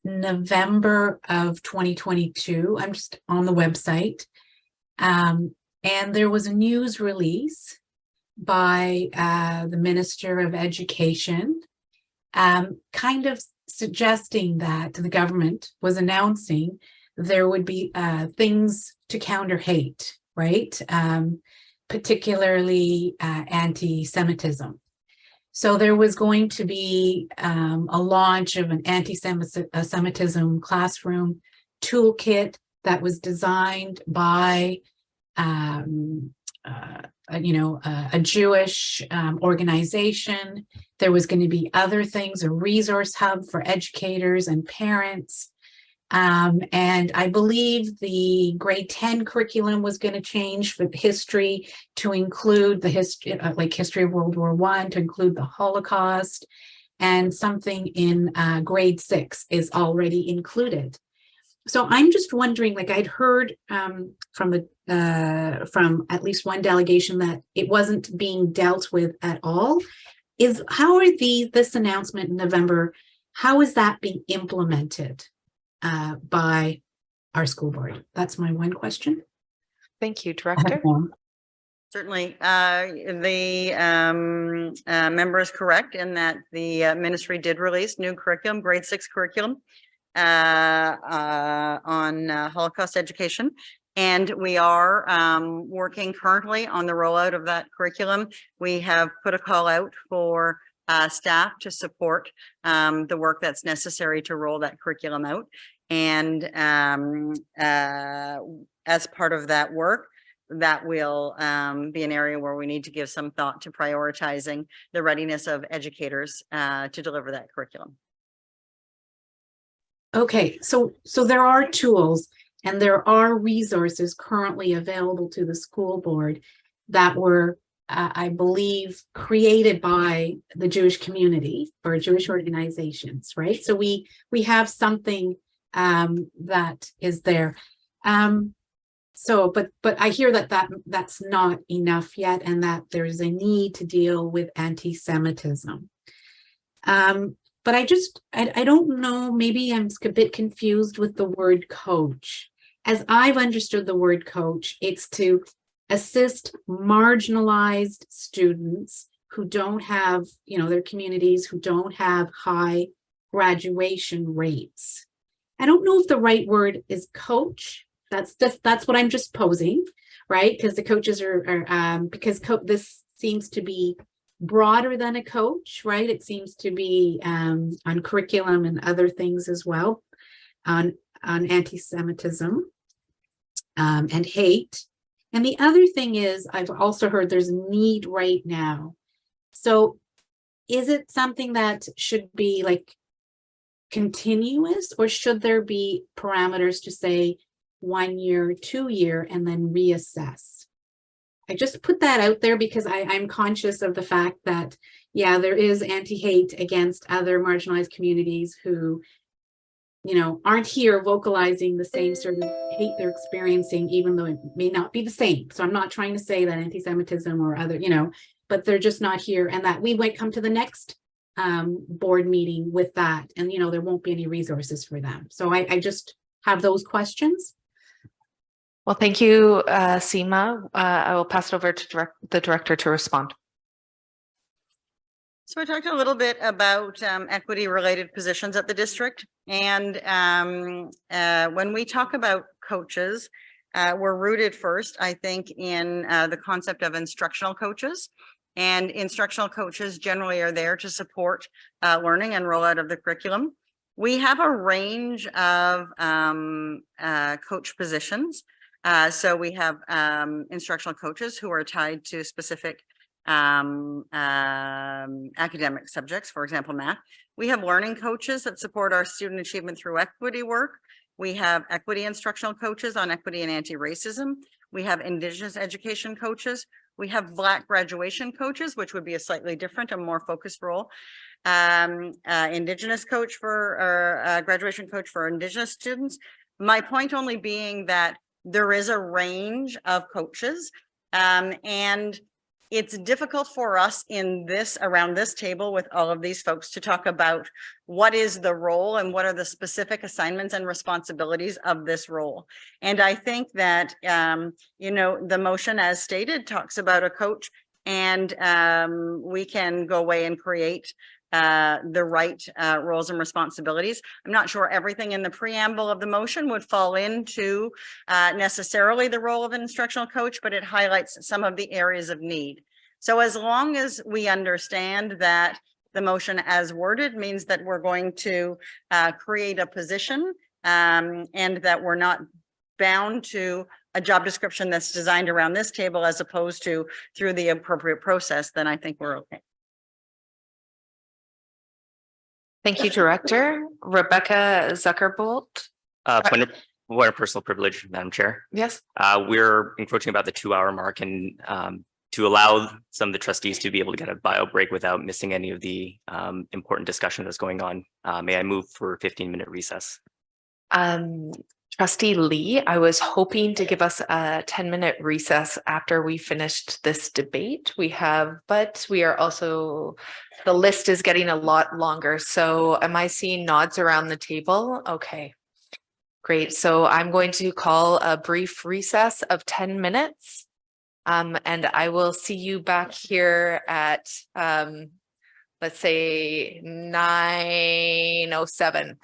November of 2022, I'm just on the website, and there was a news release by the Minister of Education, kind of suggesting that the government was announcing there would be things to counter hate, right? Particularly anti-Semitism. So there was going to be a launch of an anti-Semitism classroom toolkit that was designed by a Jewish organization. There was going to be other things, a resource hub for educators and parents. And I believe the grade 10 curriculum was going to change for history to include the history, like history of World War I, to include the Holocaust, and something in grade 6 is already included. So I'm just wondering, like I'd heard from at least one delegation that it wasn't being dealt with at all. How are this announcement in November, how is that being implemented by our school board? That's my one question. Thank you, Director. Certainly, the member is correct in that the ministry did release new curriculum, grade 6 curriculum on Holocaust education. And we are working currently on the rollout of that curriculum. We have put a call out for staff to support the work that's necessary to roll that curriculum out. And as part of that work, that will be an area where we need to give some thought to prioritizing the readiness of educators to deliver that curriculum. Okay, so there are tools and there are resources currently available to the school board that were, I believe, created by the Jewish community or Jewish organizations, right? So we have something that is there. So, but I hear that's not enough yet, and that there's a need to deal with anti-Semitism. But I don't know, maybe I'm a bit confused with the word coach. As I've understood the word coach, it's to assist marginalized students who don't have, their communities who don't have high graduation rates. I don't know if the right word is coach. That's what I'm just posing, right? Because the coaches this seems to be broader than a coach, right? It seems to be on curriculum and other things as well, on anti-Semitism and hate. And the other thing is, I've also heard there's a need right now. So is it something that should be like continuous, or should there be parameters to say 1 year, 2 year, and then reassess? I just put that out there because I'm conscious of the fact that, yeah, there is anti-hate against other marginalized communities who, aren't here vocalizing the same sort of hate they're experiencing, even though it may not be the same. So I'm not trying to say that anti-Semitism or other, but they're just not here, and that we might come to the next board meeting with that, and there won't be any resources for them. So I just have those questions. Well, thank you, Seema. I will pass it over to the director to respond. So we talked a little bit about equity related positions at the district. And when we talk about coaches, we're rooted first, I think, in the concept of instructional coaches. And instructional coaches generally are there to support learning and rollout of the curriculum. We have a range of coach positions. So we have instructional coaches who are tied to specific academic subjects, for example, math. We have learning coaches that support our student achievement through equity work. We have equity instructional coaches on equity and anti-racism. We have Indigenous education coaches. We have Black graduation coaches, which would be a slightly different and more focused role. Indigenous coach for graduation coach for Indigenous students. My point only being that there is a range of coaches, and it's difficult for us around this table with all of these folks to talk about what is the role and what are the specific assignments and responsibilities of this role. And I think that, the motion as stated talks about a coach, and we can go away and create the right roles and responsibilities. I'm not sure everything in the preamble of the motion would fall into necessarily the role of an instructional coach, but it highlights some of the areas of need. So as long as we understand that the motion as worded means that we're going to create a position and that we're not bound to a job description that's designed around this table as opposed to through the appropriate process, then I think we're okay. Thank you, Director. Rebecca Zuckerbolt. Point of personal privilege, Madam Chair. Yes. We're encroaching about the 2-hour mark, and to allow some of the trustees to be able to get a bio break without missing any of the important discussion that's going on, may I move for a 15-minute recess? Trustee Lee, I was hoping to give us a 10-minute recess after we finished this debate. But we are also, the list is getting a lot longer. So am I seeing nods around the table? Okay, great. So I'm going to call a brief recess of 10 minutes. And I will see you back here at, let's say 9:07.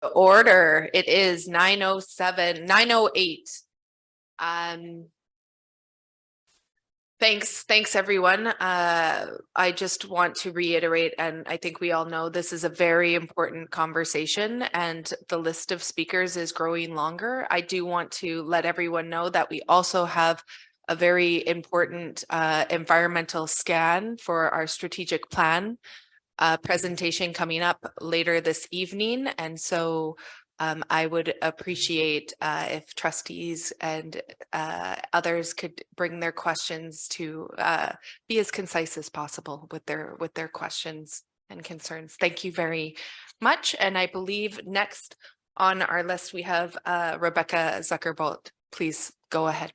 Order. It is 9:08. Thanks everyone. I just want to reiterate, and I think we all know this is a very important conversation and the list of speakers is growing longer. I do want to let everyone know that we also have a very important environmental scan for our strategic plan presentation coming up later this evening. And so I would appreciate if trustees and others could bring their questions to be as concise as possible with their questions and concerns. Thank you very much. And I believe next on our list we have Rebecca Zuckerbolt. Please go ahead.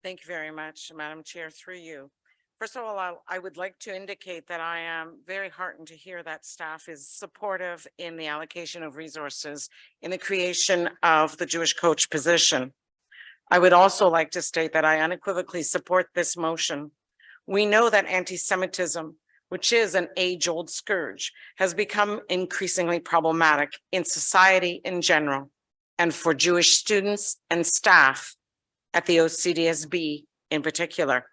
Thank you very much, Madam Chair, through you. First of all, I would like to indicate that I am very heartened to hear that staff is supportive in the allocation of resources in the creation of the Jewish coach position. I would also like to state that I unequivocally support this motion. We know that anti-Semitism, which is an age-old scourge, has become increasingly problematic in society in general and for Jewish students and staff at the OCDSB in particular.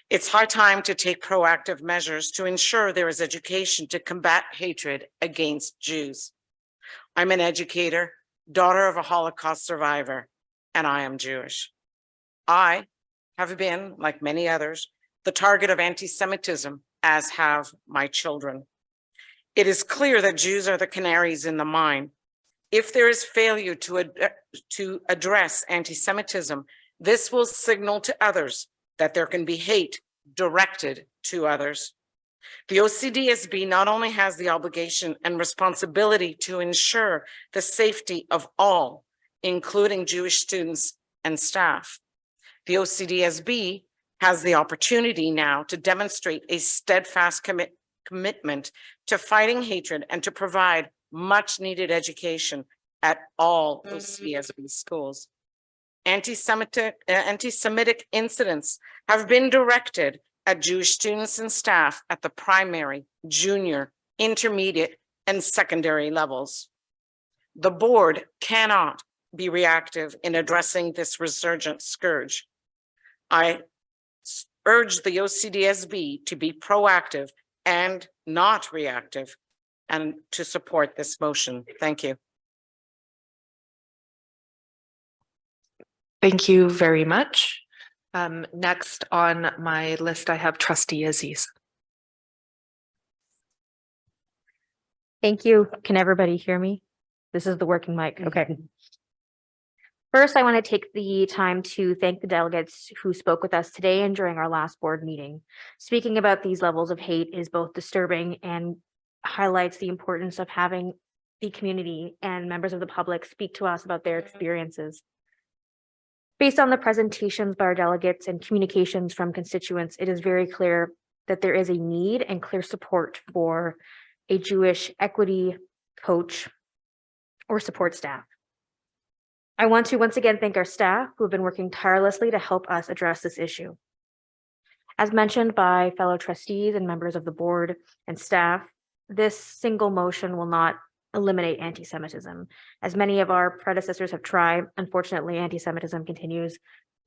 It's high time to take proactive measures to ensure there is education to combat hatred against Jews. I'm an educator, daughter of a Holocaust survivor, and I am Jewish. I have been, like many others, the target of anti-Semitism, as have my children. It is clear that Jews are the canaries in the mine. If there is failure to address anti-Semitism, this will signal to others that there can be hate directed to others. The OCDSB not only has the obligation and responsibility to ensure the safety of all, including Jewish students and staff. The OCDSB has the opportunity now to demonstrate a steadfast commitment to fighting hatred and to provide much needed education at all OCDSB schools. Anti-Semitic incidents have been directed at Jewish students and staff at the primary, junior, intermediate, and secondary levels. The board cannot be reactive in addressing this resurgent scourge. I urge the OCDSB to be proactive and not reactive and to support this motion. Thank you. Thank you very much. Next on my list, I have Trustee Aziz. Thank you. Can everybody hear me? This is the working mic. Okay. First, I want to take the time to thank the delegates who spoke with us today and during our last board meeting. Speaking about these levels of hate is both disturbing and highlights the importance of having the community and members of the public speak to us about their experiences. Based on the presentations by our delegates and communications from constituents, it is very clear that there is a need and clear support for a Jewish equity coach or support staff. I want to once again thank our staff who have been working tirelessly to help us address this issue. As mentioned by fellow trustees and members of the board and staff, this single motion will not eliminate anti-Semitism. As many of our predecessors have tried, unfortunately, anti-Semitism continues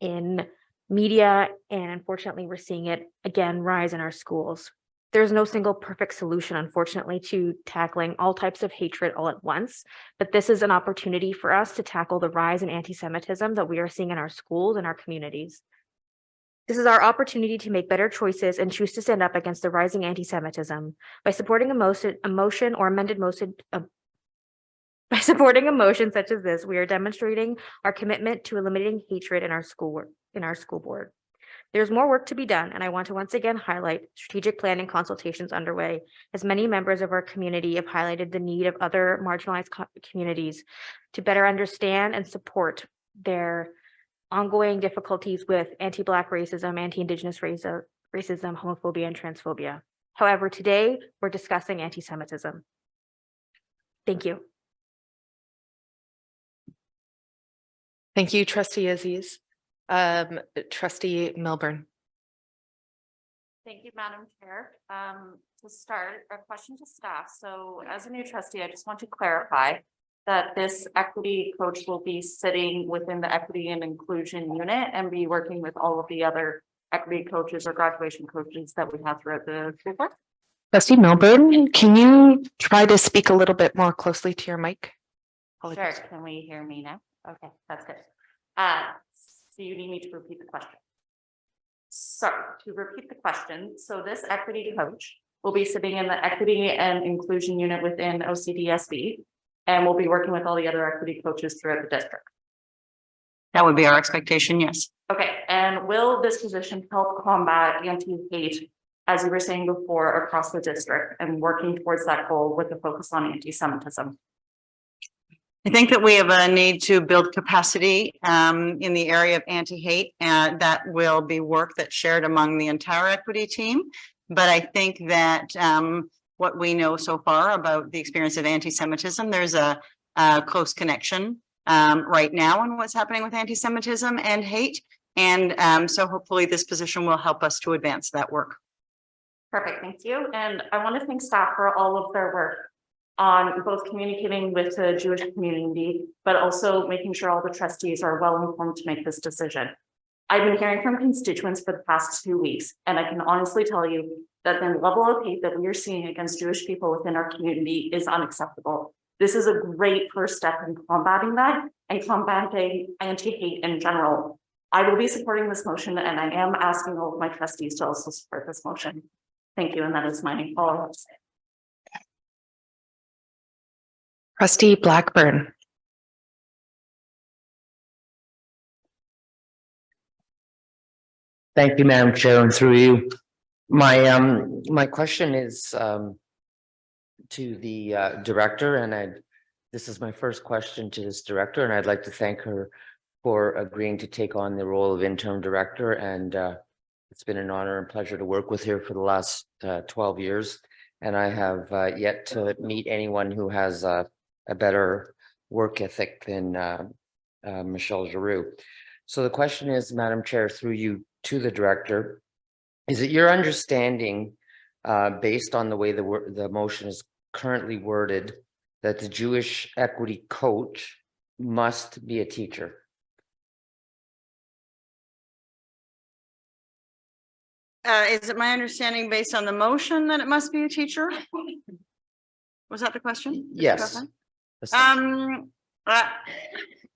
in media, and unfortunately, we're seeing it again rise in our schools. There's no single perfect solution, unfortunately, to tackling all types of hatred all at once, but this is an opportunity for us to tackle the rise in anti-Semitism that we are seeing in our schools and our communities. This is our opportunity to make better choices and choose to stand up against the rising anti-Semitism. By supporting a motion or amended motion, by supporting a motion such as this, we are demonstrating our commitment to eliminating hatred in our school board. There's more work to be done, and I want to once again highlight strategic planning consultations underway, as many members of our community have highlighted the need of other marginalized communities to better understand and support their ongoing difficulties with anti-Black racism, anti-Indigenous racism, homophobia, and transphobia. However, today we're discussing anti-Semitism. Thank you. Thank you, Trustee Aziz. Trustee Milburn. Thank you, Madam Chair. To start, a question to staff. So as a new trustee, I just want to clarify that this equity coach will be sitting within the equity and inclusion unit and be working with all of the other equity coaches or graduation coaches that we have throughout the school. Trustee Milburn, can you try to speak a little bit more closely to your mic? Sure, can we hear me now? Okay, that's good. So you need me to repeat the question. So to repeat the question, so this equity coach will be sitting in the equity and inclusion unit within OCDSB, and we'll be working with all the other equity coaches throughout the district. That would be our expectation, yes. Okay, and will this position help combat anti-hate, as you were saying before, across the district and working towards that goal with a focus on anti-Semitism? I think that we have a need to build capacity in the area of anti-hate, and that will be work that's shared among the entire equity team. But I think that what we know so far about the experience of anti-Semitism, there's a close connection right now in what's happening with anti-Semitism and hate. And so hopefully this position will help us to advance that work. Perfect, thank you. And I want to thank staff for all of their work on both communicating with the Jewish community, but also making sure all the trustees are well informed to make this decision. I've been hearing from constituents for the past 2 weeks, and I can honestly tell you that the level of hate that we are seeing against Jewish people within our community is unacceptable. This is a great first step in combating that and combating anti-hate in general. I will be supporting this motion, and I am asking all of my trustees to also support this motion. Thank you, and that is all I have to say. Trustee Blackburn. Thank you, Madam Chair, and through you. My question is to the director, and this is my first question to this director, and I'd like to thank her for agreeing to take on the role of interim director. And it's been an honor and pleasure to work with her for the last 12 years. And I have yet to meet anyone who has a better work ethic than Michelle Giroux. So the question is, Madam Chair, through you to the director, is it your understanding, based on the way the motion is currently worded, that the Jewish equity coach must be a teacher? Is it my understanding based on the motion that it must be a teacher? Was that the question? Yes.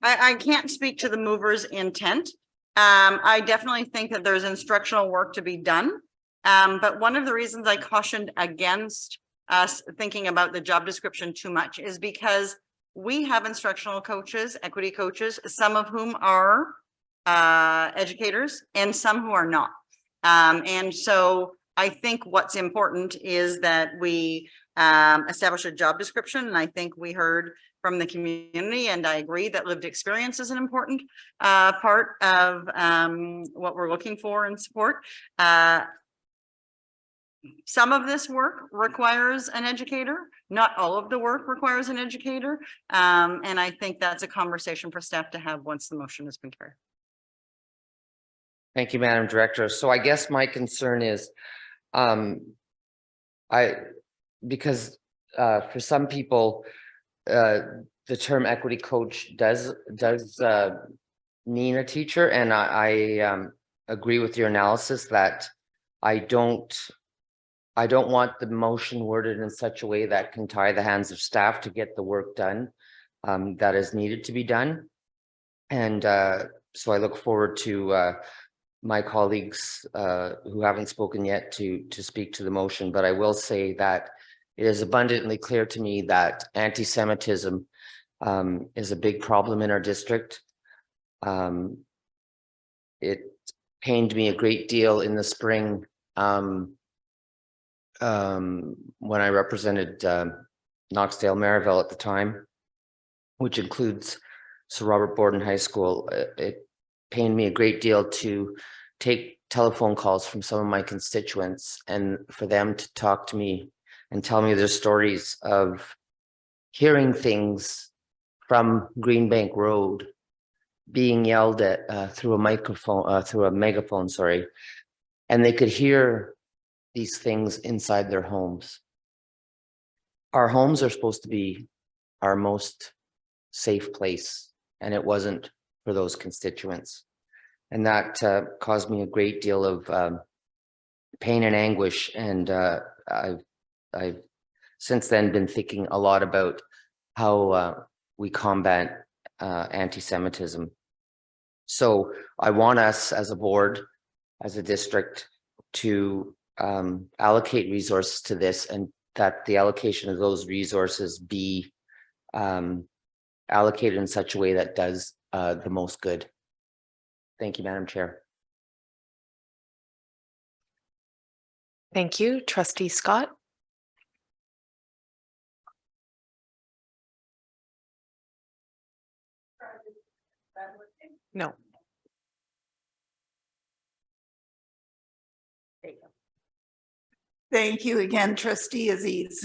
I can't speak to the mover's intent. I definitely think that there's instructional work to be done. But one of the reasons I cautioned against us thinking about the job description too much is because we have instructional coaches, equity coaches, some of whom are educators and some who are not. And so I think what's important is that we establish a job description. And I think we heard from the community, and I agree that lived experience is an important part of what we're looking for in support. Some of this work requires an educator. Not all of the work requires an educator. And I think that's a conversation for staff to have once the motion has been carried. Thank you, Madam Director. So I guess my concern is, because for some people, the term equity coach does mean a teacher, and I agree with your analysis that I don't want the motion worded in such a way that can tie the hands of staff to get the work done that is needed to be done. And so I look forward to my colleagues who haven't spoken yet to speak to the motion, but I will say that it is abundantly clear to me that anti-Semitism is a big problem in our district. It pained me a great deal in the spring when I represented Knoxdale Maryville at the time, which includes Sir Robert Borden High School. It pained me a great deal to take telephone calls from some of my constituents and for them to talk to me and tell me their stories of hearing things from Greenbank Road being yelled at through a megaphone, sorry, and they could hear these things inside their homes. Our homes are supposed to be our most safe place, and it wasn't for those constituents. And that caused me a great deal of pain and anguish. And I've since then been thinking a lot about how we combat anti-Semitism. So I want us as a board, as a district, to allocate resources to this, and that the allocation of those resources be allocated in such a way that does the most good. Thank you, Madam Chair. Thank you, Trustee Scott. No. Thank you again, Trustee Aziz.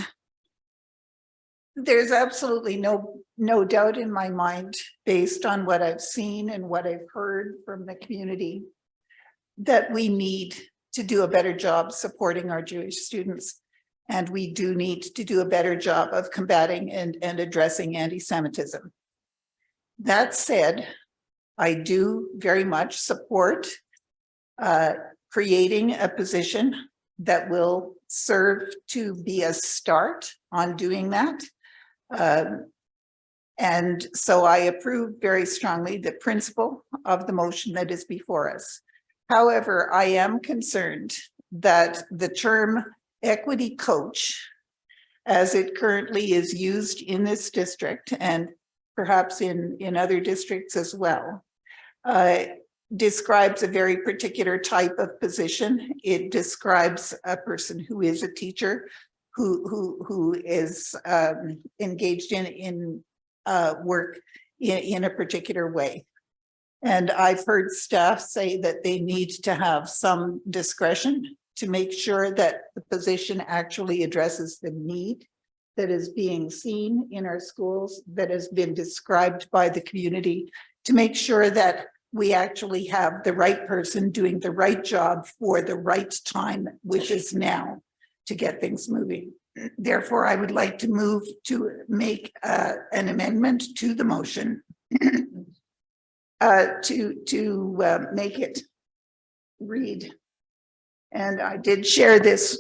There's absolutely no doubt in my mind, based on what I've seen and what I've heard from the community, that we need to do a better job supporting our Jewish students. And we do need to do a better job of combating and addressing anti-Semitism. That said, I do very much support creating a position that will serve to be a start on doing that. And so I approve very strongly the principle of the motion that is before us. However, I am concerned that the term equity coach, as it currently is used in this district and perhaps in other districts as well, describes a very particular type of position. It describes a person who is a teacher, who is engaged in work in a particular way. And I've heard staff say that they need to have some discretion to make sure that the position actually addresses the need that is being seen in our schools, that has been described by the community, to make sure that we actually have the right person doing the right job for the right time, which is now, to get things moving. Therefore, I would like to move to make an amendment to the motion to make it read. And I did share this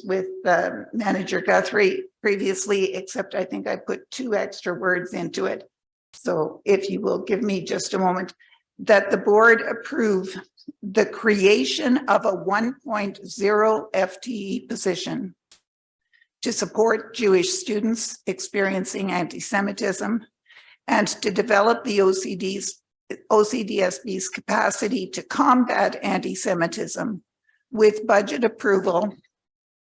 with Manager Guthrie previously, except I think I put 2 extra words into it. So if you will give me just a moment, that the board approve the creation of a 1.0 FTE position to support Jewish students experiencing anti-Semitism, and to develop the OCDSB's capacity to combat anti-Semitism with budget approval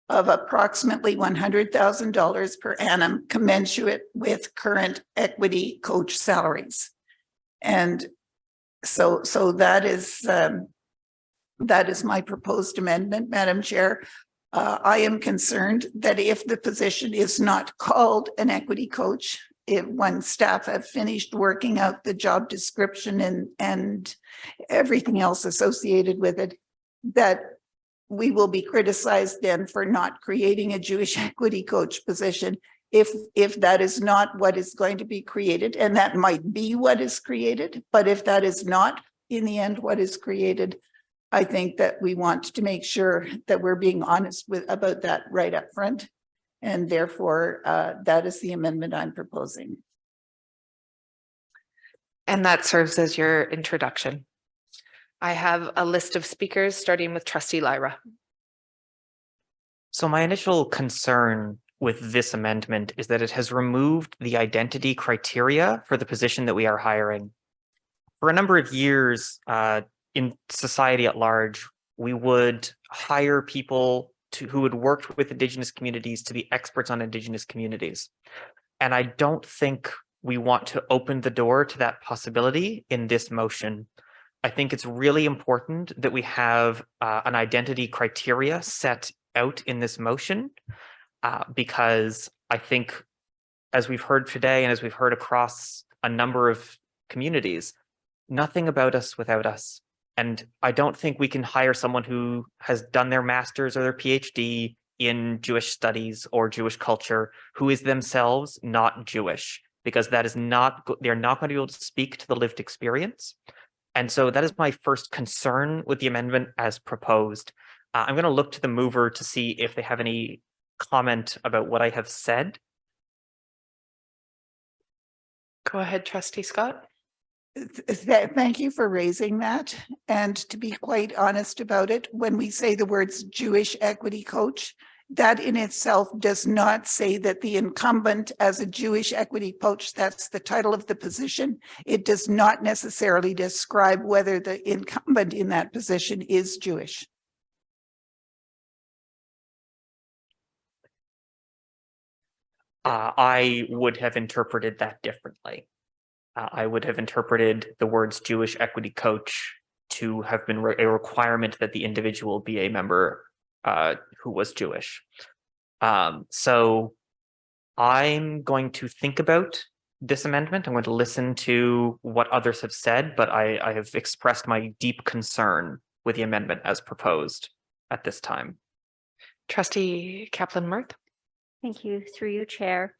of approximately $100,000 per annum, commensurate with current equity coach salaries. And so that is my proposed amendment, Madam Chair. I am concerned that if the position is not called an equity coach, when staff have finished working out the job description and everything else associated with it, that we will be criticized then for not creating a Jewish equity coach position if that is not what is going to be created. And that might be what is created, but if that is not in the end what is created, I think that we want to make sure that we're being honest about that right up front. And therefore, that is the amendment I'm proposing. And that serves as your introduction. I have a list of speakers, starting with Trustee Lyra. So my initial concern with this amendment is that it has removed the identity criteria for the position that we are hiring. For a number of years in society at large, we would hire people who had worked with Indigenous communities to be experts on Indigenous communities. And I don't think we want to open the door to that possibility in this motion. I think it's really important that we have an identity criteria set out in this motion, because I think, as we've heard today and as we've heard across a number of communities, nothing about us without us. And I don't think we can hire someone who has done their master's or their PhD in Jewish studies or Jewish culture, who is themselves not Jewish. because that is not, they're not going to be able to speak to the lived experience. And so that is my first concern with the amendment as proposed. I'm going to look to the mover to see if they have any comment about what I have said. Go ahead, Trustee Scott. Thank you for raising that. And to be quite honest about it, when we say the words Jewish equity coach, that in itself does not say that the incumbent as a Jewish equity coach, that's the title of the position. It does not necessarily describe whether the incumbent in that position is Jewish. I would have interpreted that differently. I would have interpreted the words Jewish equity coach to have been a requirement that the individual be a member who was Jewish. So I'm going to think about this amendment. I'm going to listen to what others have said, but I have expressed my deep concern with the amendment as proposed at this time. Trustee Kaplan-Murth. Thank you. Through you, Chair.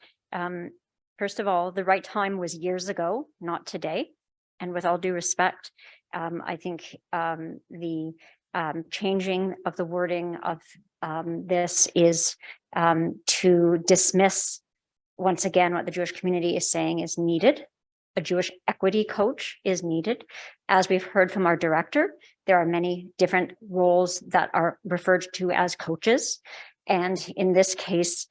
First of all, the right time was years ago, not today. And with all due respect, I think the changing of the wording of this is to dismiss, once again, what the Jewish community is saying is needed. A Jewish equity coach is needed. As we've heard from our director, there are many different roles that are referred to as coaches. And in this case,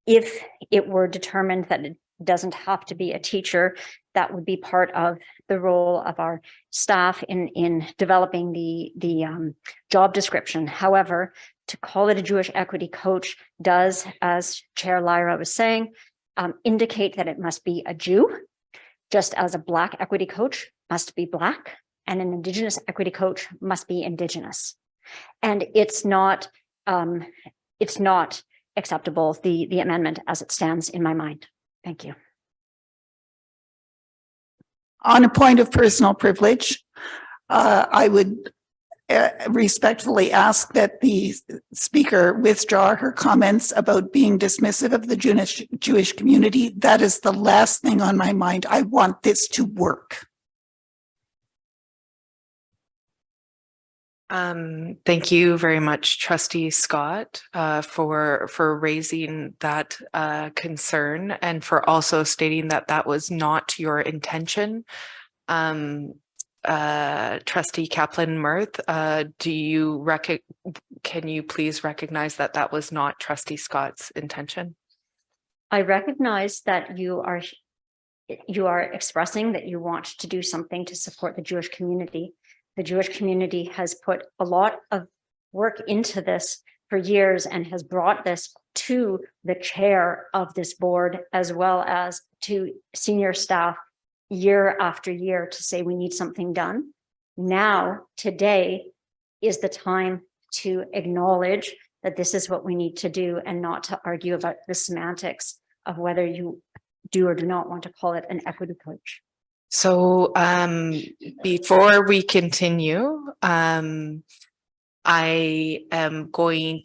if it were determined that it doesn't have to be a teacher, that would be part of the role of our staff in developing the job description. However, to call it a Jewish equity coach does, as Chair Lyra was saying, indicate that it must be a Jew, just as a Black equity coach must be Black, and an Indigenous equity coach must be Indigenous. And it's not acceptable, the amendment as it stands in my mind. Thank you. On a point of personal privilege, I would respectfully ask that the speaker withdraw her comments about being dismissive of the Jewish community. That is the last thing on my mind. I want this to work. Thank you very much, Trustee Scott, for raising that concern and for also stating that that was not your intention. Trustee Kaplan-Murth, can you please recognize that that was not Trustee Scott's intention? I recognize that you are expressing that you want to do something to support the Jewish community. The Jewish community has put a lot of work into this for years and has brought this to the chair of this board, as well as to senior staff year after year to say we need something done. Now, today is the time to acknowledge that this is what we need to do and not to argue about the semantics of whether you do or do not want to call it an equity coach. So before we continue, I am going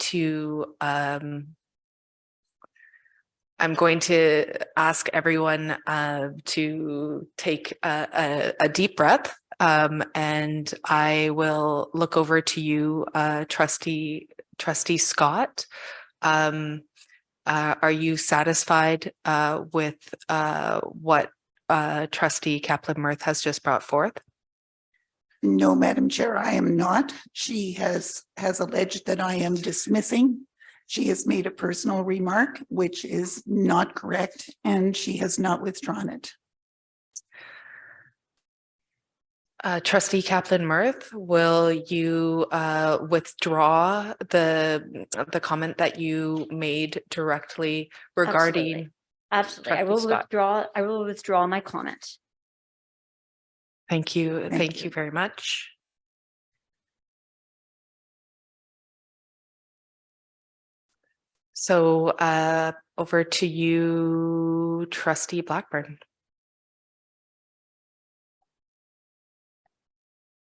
to ask everyone to take a deep breath, and I will look over to you, Trustee Scott. Are you satisfied with what Trustee Kaplan-Murth has just brought forth? No, Madam Chair, I am not. She has alleged that I am dismissing. She has made a personal remark, which is not correct, and she has not withdrawn it. Trustee Kaplan-Murth, will you withdraw the comment that you made directly regarding? Absolutely. I will withdraw my comment. Thank you. Thank you very much. So over to you, Trustee Blackburn.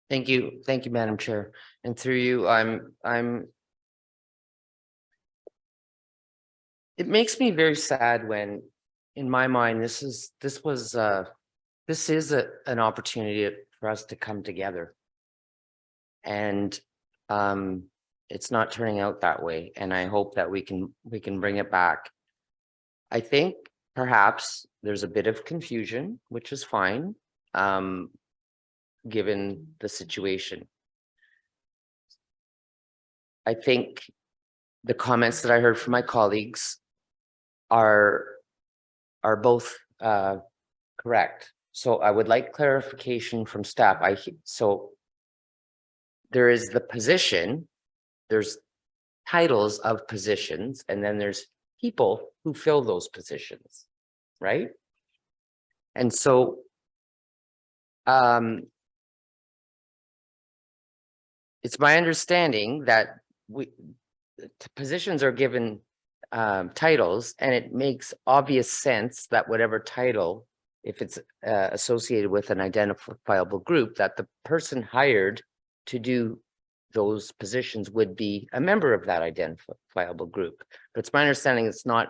Thank you, Madam Chair. And through you, it makes me very sad when in my mind, this is an opportunity for us to come together. And it's not turning out that way. And I hope that we can bring it back. I think perhaps there's a bit of confusion, which is fine, given the situation. I think the comments that I heard from my colleagues are both correct. So I would like clarification from staff. So there is the position, there's titles of positions, and then there's people who fill those positions, right? And so it's my understanding that positions are given titles, and it makes obvious sense that whatever title, if it's associated with an identifiable group, that the person hired to do those positions would be a member of that identifiable group. But it's my understanding it's not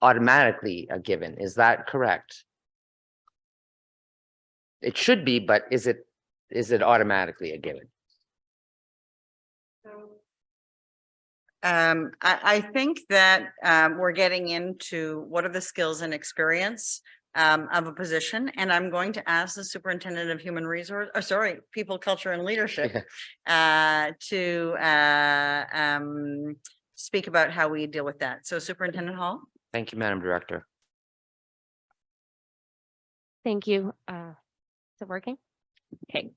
automatically a given. Is that correct? It should be, but is it automatically a given? I think that we're getting into what are the skills and experience of a position, and I'm going to ask the superintendent of human resource, people, culture, and leadership to speak about how we deal with that. So, Superintendent Hall. Thank you, Madam Director. Thank you. Is it working? Okay.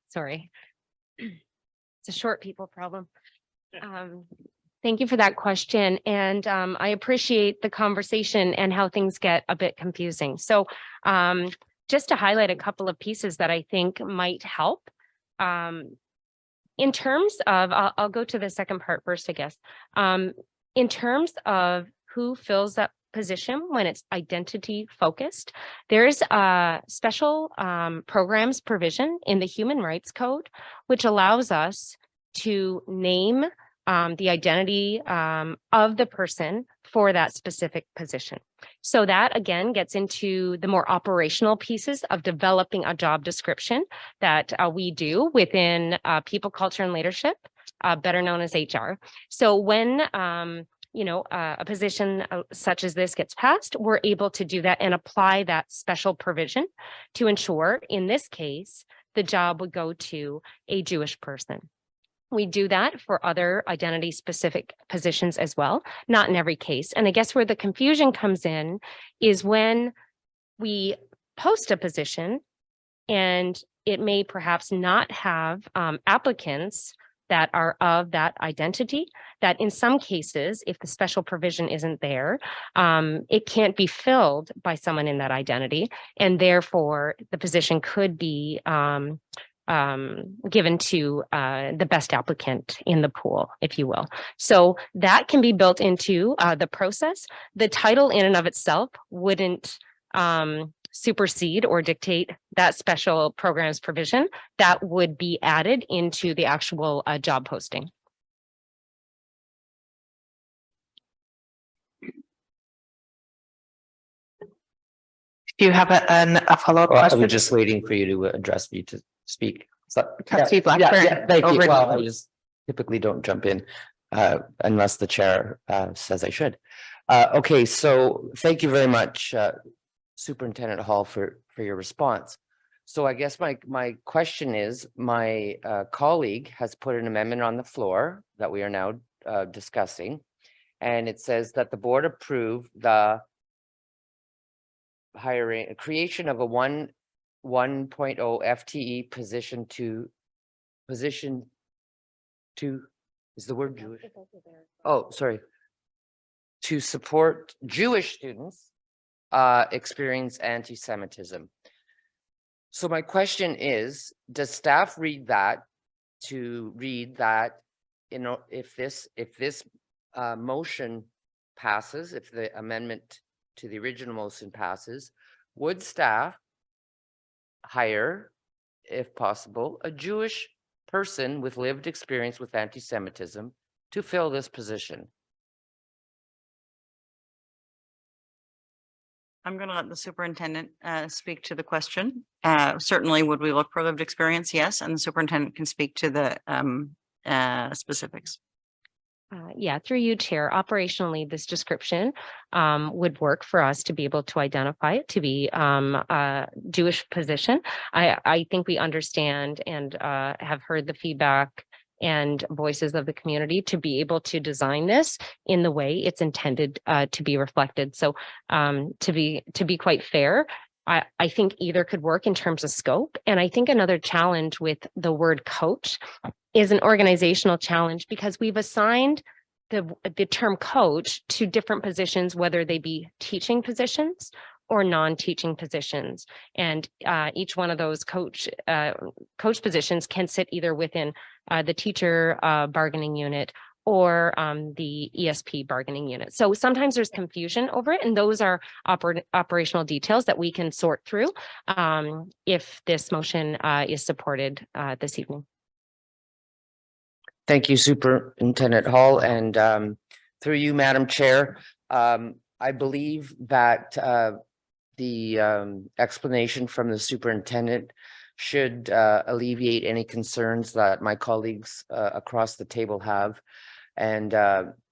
Sorry. It's a short people problem. Thank you for that question. And I appreciate the conversation and how things get a bit confusing. So just to highlight a couple of pieces that I think might help. In terms of, I'll go to the second part first, I guess. In terms of who fills that position when it's identity focused, there's a special programs provision in the Human Rights Code, which allows us to name the identity of the person for that specific position. So that again gets into the more operational pieces of developing a job description that we do within people, culture, and leadership, better known as HR. So when a position such as this gets passed, we're able to do that and apply that special provision to ensure, in this case, the job would go to a Jewish person. We do that for other identity specific positions as well, not in every case. And I guess where the confusion comes in is when we post a position and it may perhaps not have applicants that are of that identity, that in some cases, if the special provision isn't there, it can't be filled by someone in that identity. And therefore, the position could be given to the best applicant in the pool, if you will. So that can be built into the process. The title in and of itself wouldn't supersede or dictate that special programs provision. That would be added into the actual job posting. Do you have a follow-up question? I was just waiting for you to address me to speak. So, Trustee Blackburn, thank you. over to Well, you. I just typically don't jump in unless the chair says I should. Okay, so thank you very much, Superintendent Hall, for your response. So I guess my question is, my colleague has put an amendment on the floor that we are now discussing, and it says that the board approve the creation of a 1.0 FTE position to is the word Jewish? Oh, sorry. To support Jewish students experience anti-Semitism. So my question is, does staff read that to read that, if this motion passes, if the amendment to the original motion passes, would staff hire, if possible, a Jewish person with lived experience with anti-Semitism to fill this position? I'm going to let the superintendent speak to the question. Certainly, would we look for lived experience? Yes, and the superintendent can speak to the specifics. Yeah, through you, Chair. Operationally, this description would work for us to be able to identify it to be a Jewish position. I think we understand and have heard the feedback and voices of the community to be able to design this in the way it's intended to be reflected. So to be quite fair, I think either could work in terms of scope. And I think another challenge with the word coach is an organizational challenge, because we've assigned the term coach to different positions, whether they be teaching positions or non-teaching positions. And each one of those coach positions can sit either within the teacher bargaining unit or the ESP bargaining unit. So sometimes there's confusion over it, and those are operational details that we can sort through if this motion is supported this evening. Thank you, Superintendent Hall, and through you, Madam Chair. I believe that the explanation from the superintendent should alleviate any concerns that my colleagues across the table have. And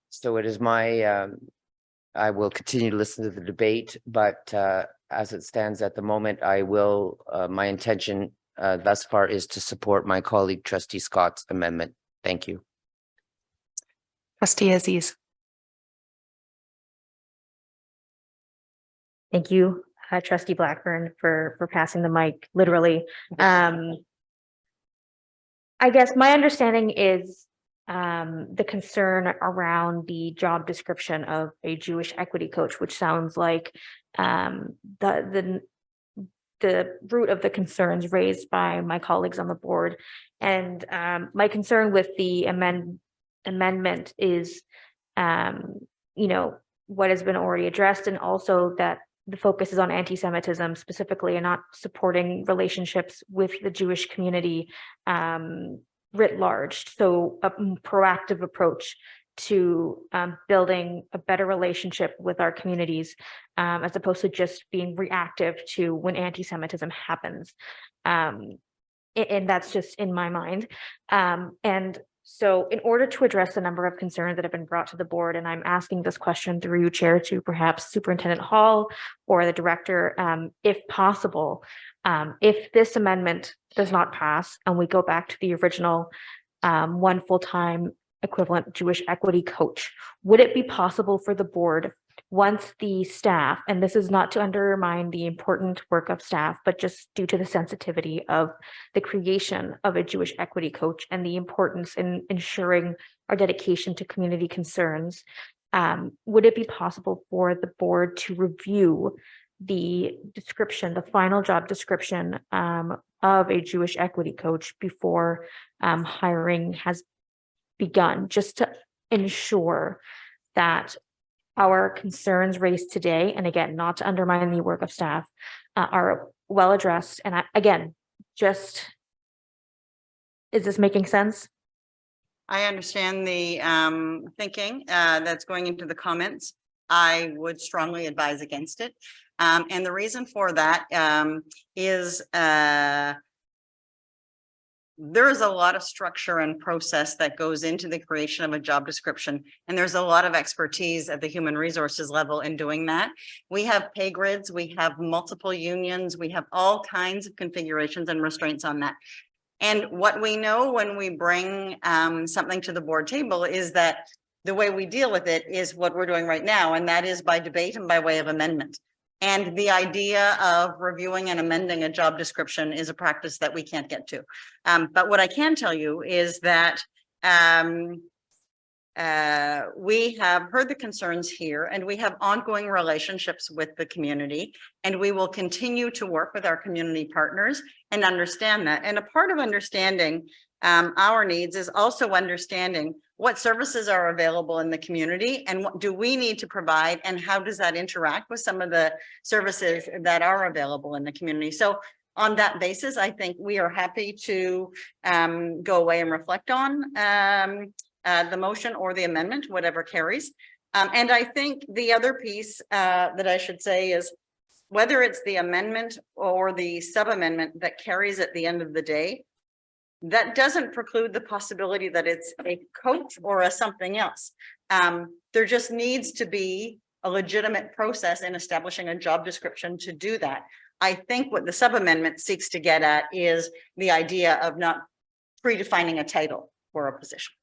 so it is my, I will continue to listen to the debate, but as it stands at the moment, I will, my intention thus far is to support my colleague Trustee Scott's amendment. Thank you. Trustee Aziz. Thank you, Trustee Blackburn, for passing the mic, literally. I guess my understanding is the concern around the job description of a Jewish equity coach, which sounds like the root of the concerns raised by my colleagues on the board. And my concern with the amendment is, what has been already addressed, and also that the focus is on anti-Semitism specifically and not supporting relationships with the Jewish community writ large. So a proactive approach to building a better relationship with our communities, as opposed to just being reactive to when anti-Semitism happens. And that's just in my mind. And so in order to address the number of concerns that have been brought to the board, and I'm asking this question through you, Chair, to perhaps Superintendent Hall or the Director, if possible, if this amendment does not pass and we go back to the original one full-time equivalent Jewish equity coach, would it be possible for the board, once the staff, and this is not to undermine the important work of staff, but just due to the sensitivity of the creation of a Jewish equity coach and the importance in ensuring our dedication to community concerns, would it be possible for the board to review the description, the final job description of a Jewish equity coach before hiring has begun, just to ensure that our concerns raised today, and again, not to undermine the work of staff, are well addressed? And again, just, is this making sense? I understand the thinking that's going into the comments. I would strongly advise against it. And the reason for that is there is a lot of structure and process that goes into the creation of a job description. And there's a lot of expertise at the human resources level in doing that. We have pay grids, we have multiple unions, we have all kinds of configurations and restraints on that. And what we know when we bring something to the board table is that the way we deal with it is what we're doing right now, and that is by debate and by way of amendment. And the idea of reviewing and amending a job description is a practice that we can't get to. But what I can tell you is that we have heard the concerns here, and we have ongoing relationships with the community, and we will continue to work with our community partners and understand that. And a part of understanding our needs is also understanding what services are available in the community and what do we need to provide, and how does that interact with some of the services that are available in the community. So on that basis, I think we are happy to go away and reflect on the motion or the amendment, whatever carries. And I think the other piece that I should say is whether it's the amendment or the sub-amendment that carries at the end of the day, that doesn't preclude the possibility that it's a coach or a something else. There just needs to be a legitimate process in establishing a job description to do that. I think what the sub-amendment seeks to get at is the idea of not predefining a title for a position.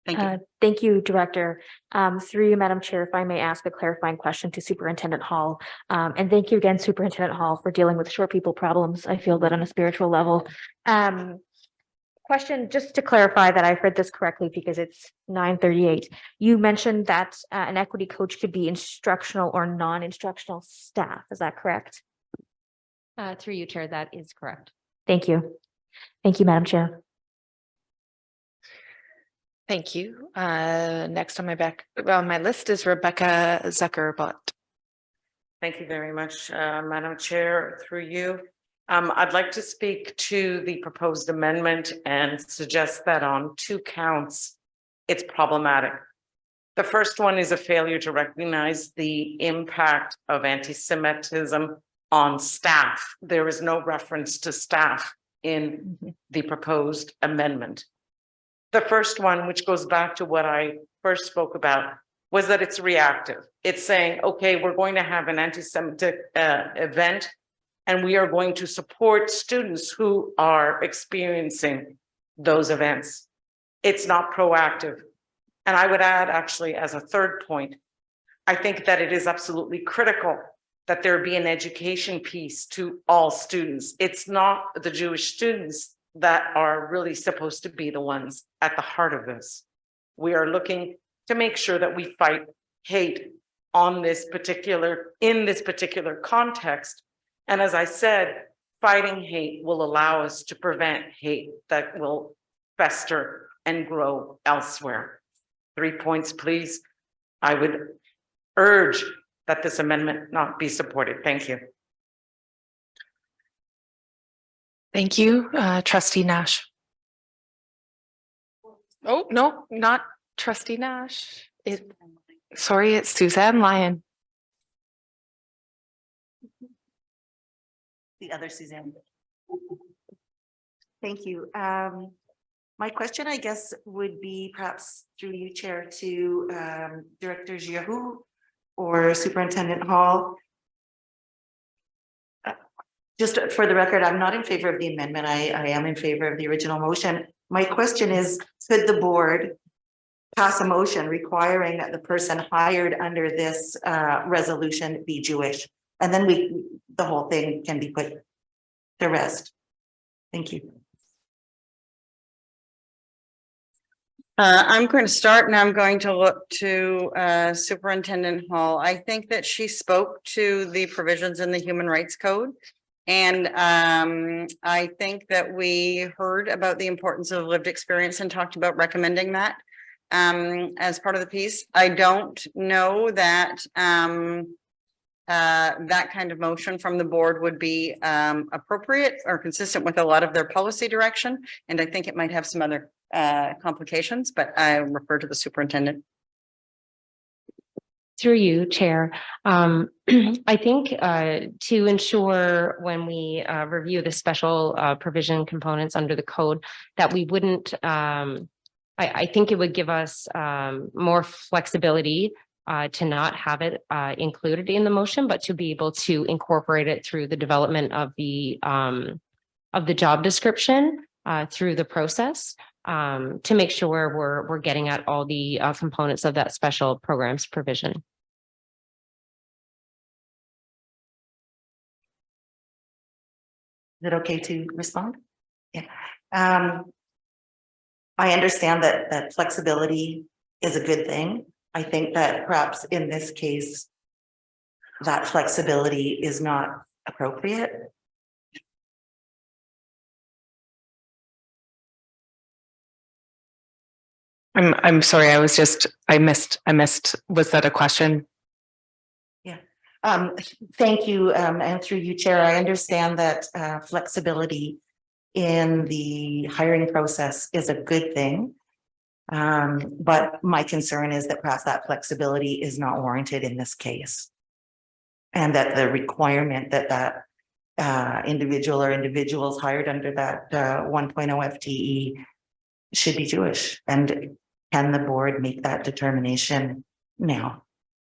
Thank you. Thank you, Director. Through you, Madam Chair, if I may ask a clarifying question to Superintendent Hall. And thank you again, Superintendent Hall, for dealing with short people problems. I feel that on a spiritual level. Question, just to clarify that I've read this correctly because it's 9:38. You mentioned that an equity coach could be instructional or non-instructional staff. Is that correct? Through you, Chair, that is correct. Thank you. Thank you, Madam Chair. Thank you. Next on my list is Rebecca Zuckerbot. Thank you very much, Madam Chair, through you. I'd like to speak to the proposed amendment and suggest that on 2 counts, it's problematic. The first one is a failure to recognize the impact of anti-Semitism on staff. There is no reference to staff in the proposed amendment. The first one, which goes back to what I first spoke about, was that it's reactive. It's saying, okay, we're going to have an anti-Semitic event, and we are going to support students who are experiencing those events. It's not proactive. And I would add, actually, as a third point, I think that it is absolutely critical that there be an education piece to all students. It's not the Jewish students that are really supposed to be the ones at the heart of this. We are looking to make sure that we fight hate in this particular context. And as I said, fighting hate will allow us to prevent hate that will fester and grow elsewhere. 3 points, please. I would urge that this amendment not be supported. Thank you. Thank you, Trustee Nash. Oh, no, not Trustee Nash. Sorry, it's Suzanne Lyon. The other Suzanne. Thank you. My question, I guess, would be perhaps through you, Chair, to Director Giroux or Superintendent Hall. Just for the record, I'm not in favor of the amendment. I am in favor of the original motion. My question is, could the board pass a motion requiring that the person hired under this resolution be Jewish? And then the whole thing can be put to rest. Thank you. I'm going to start and I'm going to look to Superintendent Hall. I think that she spoke to the provisions in the Human Rights Code. And I think that we heard about the importance of lived experience and talked about recommending that as part of the piece. I don't know that that kind of motion from the board would be appropriate or consistent with a lot of their policy direction. And I think it might have some other complications, but I refer to the superintendent. Through you, Chair. I think to ensure when we review the special provision components under the code that we wouldn't, I think it would give us more flexibility to not have it included in the motion, but to be able to incorporate it through the development of the job description through the process to make sure we're getting at all the components of that special programs provision. Is it okay to respond? Yeah. I understand that flexibility is a good thing. I think that perhaps in this case, that flexibility is not appropriate. I'm sorry, I missed, was that a question? Yeah. Thank you. And through you, Chair, I understand that flexibility in the hiring process is a good thing. But my concern is that perhaps that flexibility is not warranted in this case. and that the requirement that individual or individuals hired under that 1.0 FTE should be Jewish? And can the board make that determination now?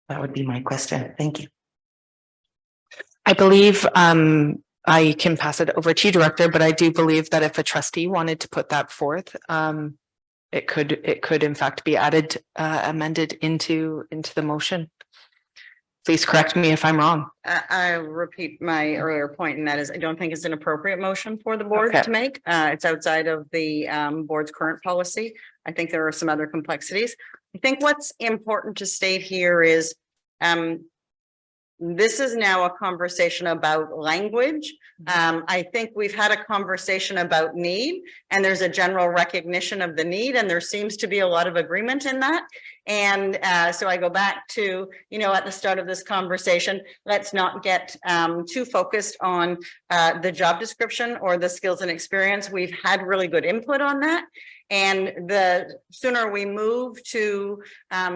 That would be my question. Thank you. I believe I can pass it over to you, Director, but I do believe that if a trustee wanted to put that forth, it could in fact be added, amended into the motion. Please correct me if I'm wrong. I repeat my earlier point, and that is I don't think it's an appropriate motion for the board Okay. to make. It's outside of the board's current policy. I think there are some other complexities. I think what's important to state here is this is now a conversation about language. I think we've had a conversation about need, and there's a general recognition of the need, and there seems to be a lot of agreement in that. And so I go back to, at the start of this conversation, let's not get too focused on the job description or the skills and experience. We've had really good input on that. And the sooner we move to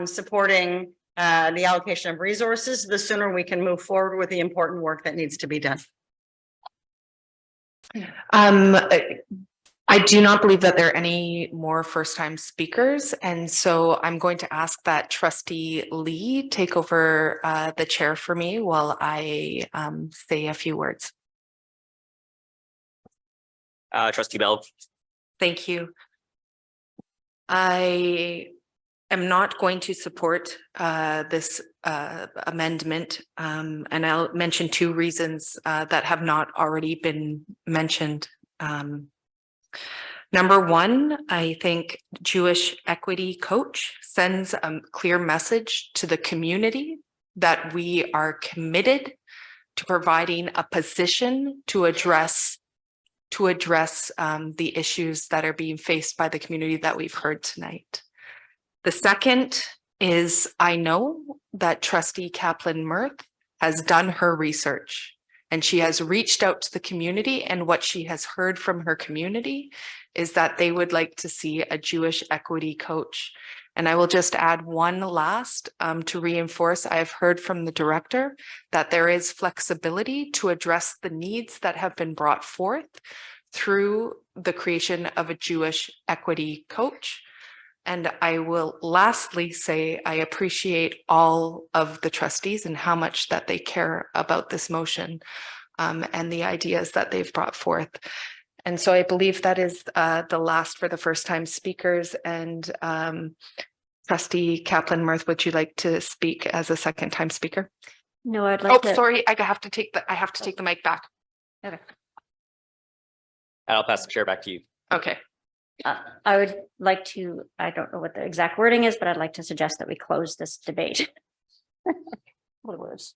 supporting the allocation of resources, the sooner we can move forward with the important work that needs to be done. I do not believe that there are any more first-time speakers, and so I'm going to ask that Trustee Lee take over the chair for me while I say a few words. Trustee Bell. Thank you. I am not going to support this amendment, and I'll mention two reasons that have not already been mentioned. Number one, I think Jewish Equity Coach sends a clear message to the community that we are committed to providing a position to address the issues that are being faced by the community that we've heard tonight. The second is I know that Trustee Kaplan-Myrth has done her research and she has reached out to the community, and what she has heard from her community is that they would like to see a Jewish Equity Coach. And I will just add one last to reinforce. I have heard from the director that there is flexibility to address the needs that have been brought forth through the creation of a Jewish Equity Coach. And I will lastly say I appreciate all of the trustees and how much that they care about this motion and the ideas that they've brought forth. And so I believe that is the last for the first time speakers. And Trustee Kaplan-Myrth, would you like to speak as a second time speaker? No, I'd like to. Sorry, I have to take the mic back. Okay. I'll pass the chair back to you. Okay. I would like to, I don't know what the exact wording is, but I'd like to suggest that we close this debate. What words?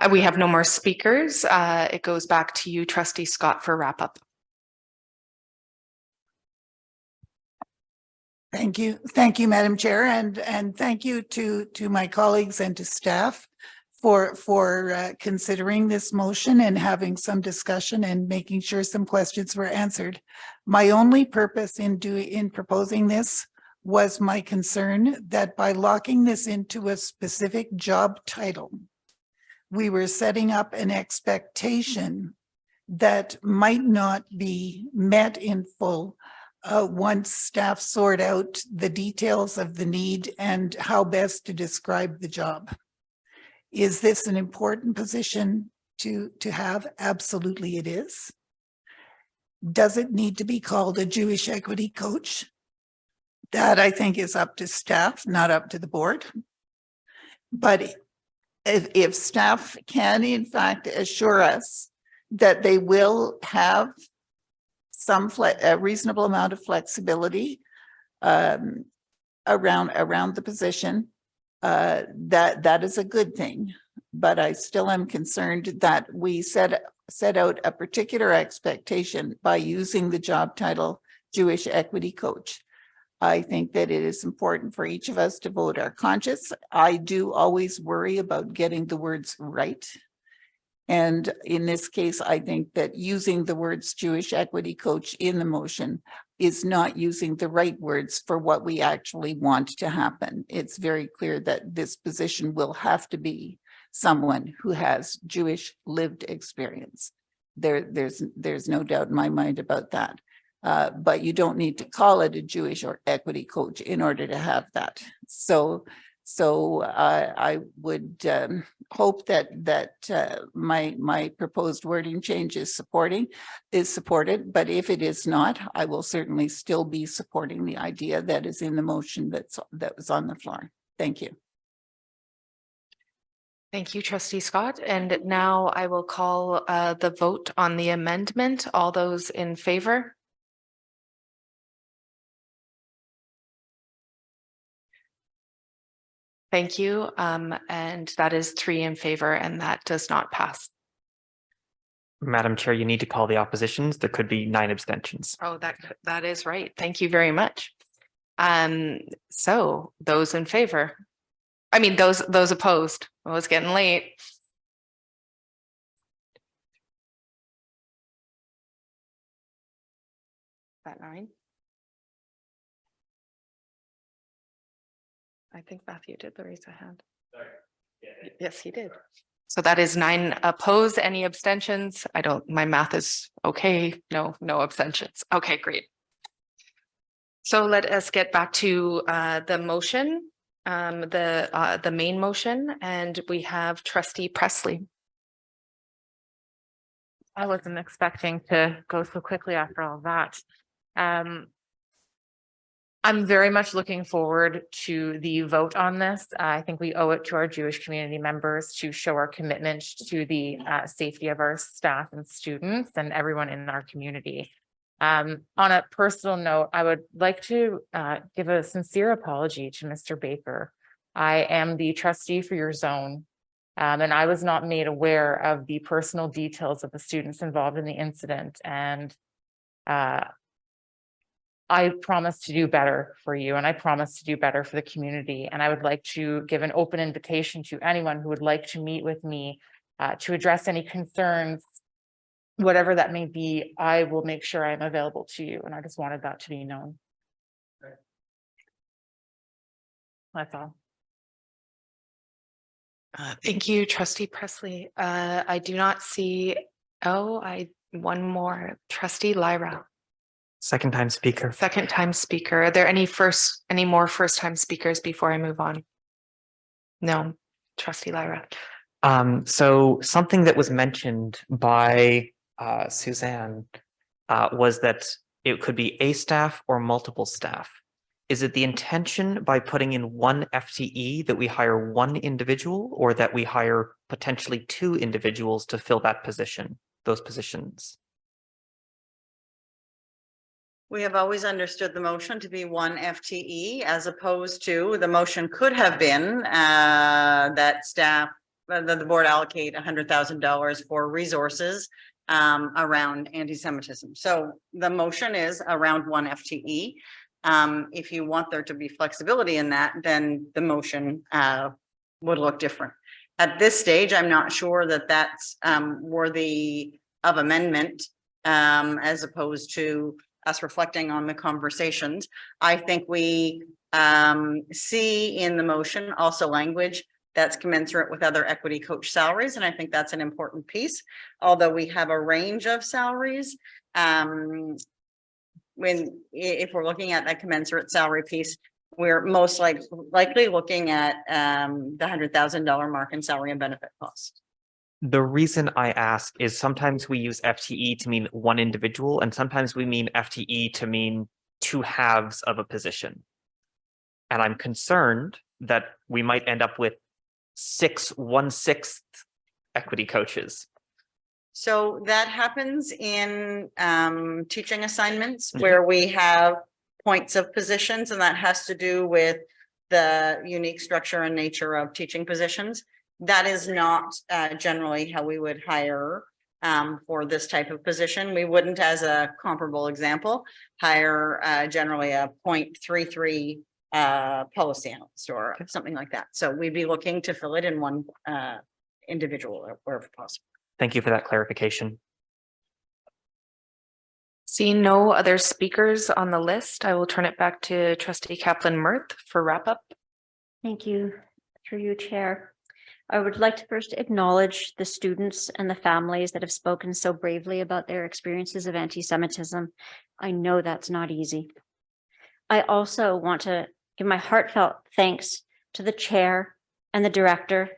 We have no more speakers. It goes back to you, Trustee Scott, for wrap up. Thank you, Madam Chair, and thank you to my colleagues and to staff for considering this motion and having some discussion and making sure some questions were answered. My only purpose in proposing this was my concern that by locking this into a specific job title, we were setting up an expectation that might not be met in full once staff sort out the details of the need and how best to describe the job. Is this an important position to have? Absolutely it is. Does it need to be called a Jewish Equity Coach? That I think is up to staff, not up to the board. But if staff can in fact assure us that they will have a reasonable amount of flexibility around the position, that is a good thing. But I still am concerned that we set out a particular expectation by using the job title Jewish Equity Coach. I think that it is important for each of us to vote our conscience. I do always worry about getting the words right. And in this case, I think that using the words Jewish Equity Coach in the motion is not using the right words for what we actually want to happen. It's very clear that this position will have to be someone who has Jewish lived experience. There's no doubt in my mind about that. But you don't need to call it a Jewish or equity coach in order to have that. So I would hope that my proposed wording change is supported, but if it is not, I will certainly still be supporting the idea that is in the motion that was on the floor. Thank you. Thank you, Trustee Scott. And now I will call the vote on the amendment. All those in favor? Thank you. And that is 3 in favor, and that does not pass. Madam Chair, you need to call the oppositions. There could be 9 abstentions. Oh, that is right. Thank you very much. So those in favor, I mean, those opposed. Oh, it's getting late. Is that 9? I think Matthew did the raise a hand. Yes, he did. So that is 9 opposed. Any abstentions? My math is okay. No abstentions. Okay, great. So let us get back to the motion, the main motion, and we have Trustee Presley. I wasn't expecting to go so quickly after all that. I'm very much looking forward to the vote on this. I think we owe it to our Jewish community members to show our commitment to the safety of our staff and students and everyone in our community. On a personal note, I would like to give a sincere apology to Mr. Baker. I am the trustee for your zone, and I was not made aware of the personal details of the students involved in the incident. And I promise to do better for you, and I promise to do better for the community. And I would like to give an open invitation to anyone who would like to meet with me to address any concerns, whatever that may be. I will make sure I'm available to you. And I just wanted that to be known. That's all. Thank you, Trustee Presley. I do not see, one more, Trustee Lyra. Second time speaker. Second time speaker. Are there any more first time speakers before I move on? No, Trustee Lyra. So something that was mentioned by Suzanne was that it could be a staff or multiple staff. Is it the intention by putting in 1 FTE that we hire 1 individual, or that we hire potentially 2 individuals to fill that position, those positions? We have always understood the motion to be 1 FTE, as opposed to the motion could have been that staff, the board allocate $100,000 for resources around anti-Semitism. So the motion is around 1 FTE. If you want there to be flexibility in that, then the motion would look different. At this stage, I'm not sure that that's worthy of amendment, as opposed to us reflecting on the conversations. I think we see in the motion also language that's commensurate with other equity coach salaries. And I think that's an important piece. Although we have a range of salaries, if we're looking at that commensurate salary piece, we're most likely looking at the $100,000 mark in salary and benefit costs. The reason I ask is sometimes we use FTE to mean 1 individual, and sometimes we mean FTE to mean 2 halves of a position. And I'm concerned that we might end up with 1/6 equity coaches. So that happens in teaching assignments where we have points of positions, and that has to do with the unique structure and nature of teaching positions. That is not generally how we would hire for this type of position. We wouldn't, as a comparable example, hire generally a 0.33 policy analyst or something like that. So we'd be looking to fill it in 1 individual wherever possible. Thank you for that clarification. Seeing no other speakers on the list, I will turn it back to Trustee Kaplan-Myrth for wrap up. Thank you, through you, Chair. I would like to first acknowledge the students and the families that have spoken so bravely about their experiences of anti-Semitism. I know that's not easy. I also want to give my heartfelt thanks to the chair and the director,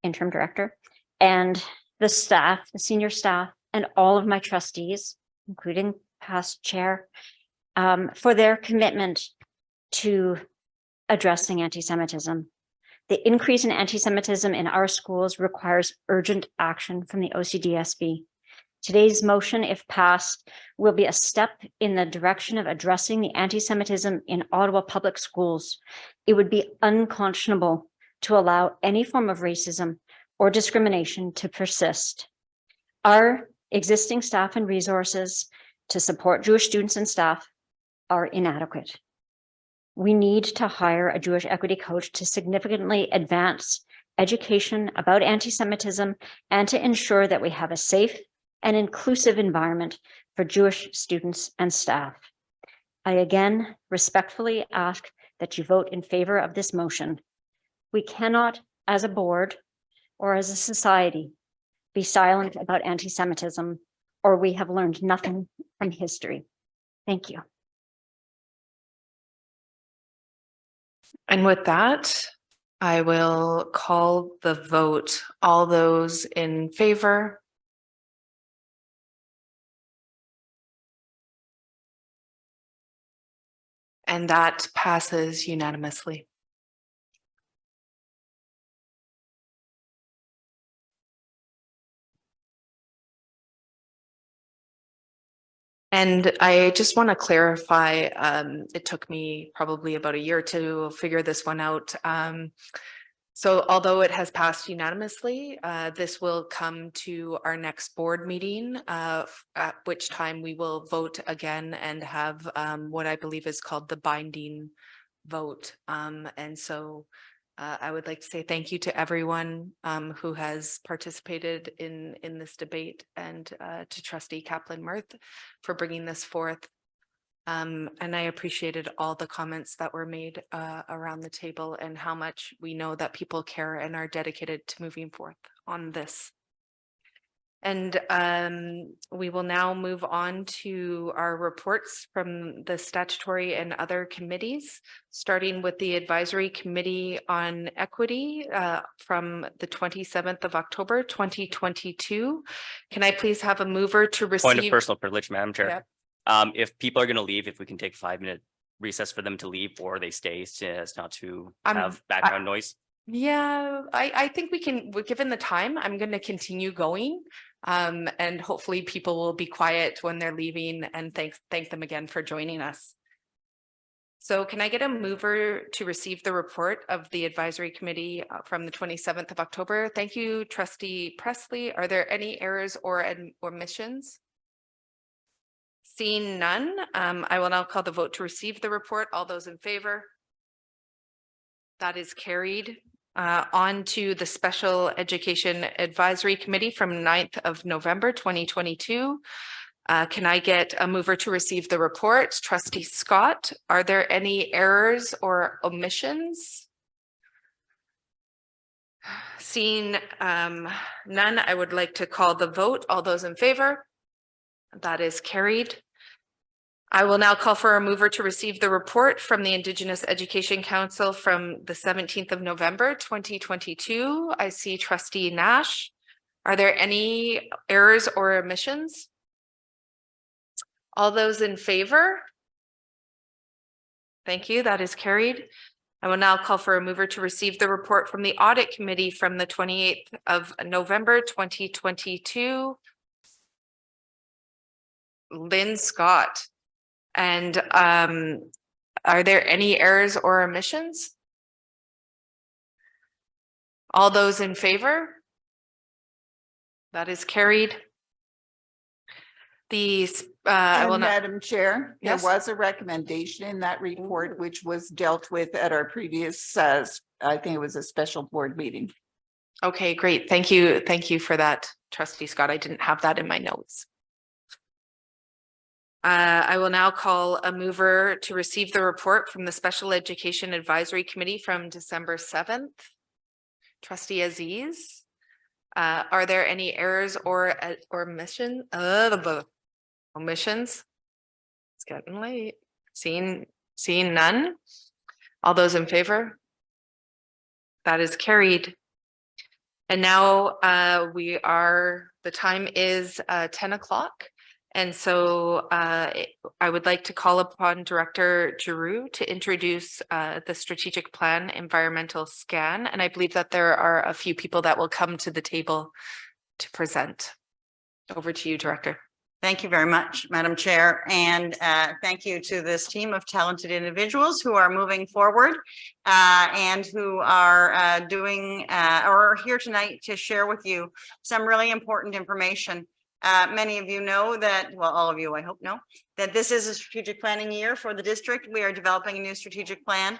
interim director, and the staff, the senior staff, and all of my trustees, including past chair, for their commitment to addressing anti-Semitism. The increase in anti-Semitism in our schools requires urgent action from the OCDSB. Today's motion, if passed, will be a step in the direction of addressing the anti-Semitism in Ottawa public schools. It would be unconscionable to allow any form of racism or discrimination to persist. Our existing staff and resources to support Jewish students and staff are inadequate. We need to hire a Jewish equity coach to significantly advance education about anti-Semitism and to ensure that we have a safe and inclusive environment for Jewish students and staff. I again respectfully ask that you vote in favor of this motion. We cannot, as a board or as a society, be silent about anti-Semitism, or we have learned nothing from history. Thank you. And with that, I will call the vote. All those in favor? And that passes unanimously. And I just want to clarify, it took me probably about a year to figure this one out. So although it has passed unanimously, this will come to our next board meeting, at which time we will vote again and have what I believe is called the binding vote. And so I would like to say thank you to everyone who has participated in this debate, and to Trustee Kaplan-Myrth for bringing this forth. And I appreciated all the comments that were made around the table and how much we know that people care and are dedicated to moving forth on this. And we will now move on to our reports from the statutory and other committees, starting with the Advisory Committee on Equity from the 27th of October, 2022. Can I please have a mover to receive? Point of personal privilege, Madam Chair. Yep. If people are going to leave, if we can take a 5-minute recess for them to leave, or they stay so as not to have background noise. Yeah, I think we can, given the time, I'm going to continue going. And hopefully people will be quiet when they're leaving, and thank them again for joining us. So can I get a mover to receive the report of the Advisory Committee from the 27th of October? Thank you, Trustee Presley. Are there any errors or omissions? Seeing none, I will now call the vote to receive the report. All those in favor? That is carried. On to the Special Education Advisory Committee from 9th of November, 2022. Can I get a mover to receive the report? Trustee Scott, are there any errors or omissions? Seeing none, I would like to call the vote. All those in favor? That is carried. I will now call for a mover to receive the report from the Indigenous Education Council from the 17th of November, 2022. I see Trustee Nash. Are there any errors or omissions? All those in favor? Thank you. That is carried. I will now call for a mover to receive the report from the Audit Committee from the 28th of November, 2022. Lynn Scott. And are there any errors or omissions? All those in favor? That is carried. Madam Chair, Yes? there was a recommendation in that report which was dealt with at our previous, I think it was a special board meeting. Okay, great. Thank you. Thank you for that, Trustee Scott. I didn't have that in my notes. I will now call a mover to receive the report from the Special Education Advisory Committee from December 7th. Trustee Aziz, are there any errors or omissions? It's getting late. Seeing none. All those in favor? That is carried. And now the time is 10 o'clock. And so I would like to call upon Director Giroux to introduce the strategic plan environmental scan. And I believe that there are a few people that will come to the table to present. Over to you, Director. Thank you very much, Madam Chair, and thank you to this team of talented individuals who are moving forward and who are doing or are here tonight to share with you some really important information. Many of you know that, well, all of you, I hope know, that this is a strategic planning year for the district. We are developing a new strategic plan.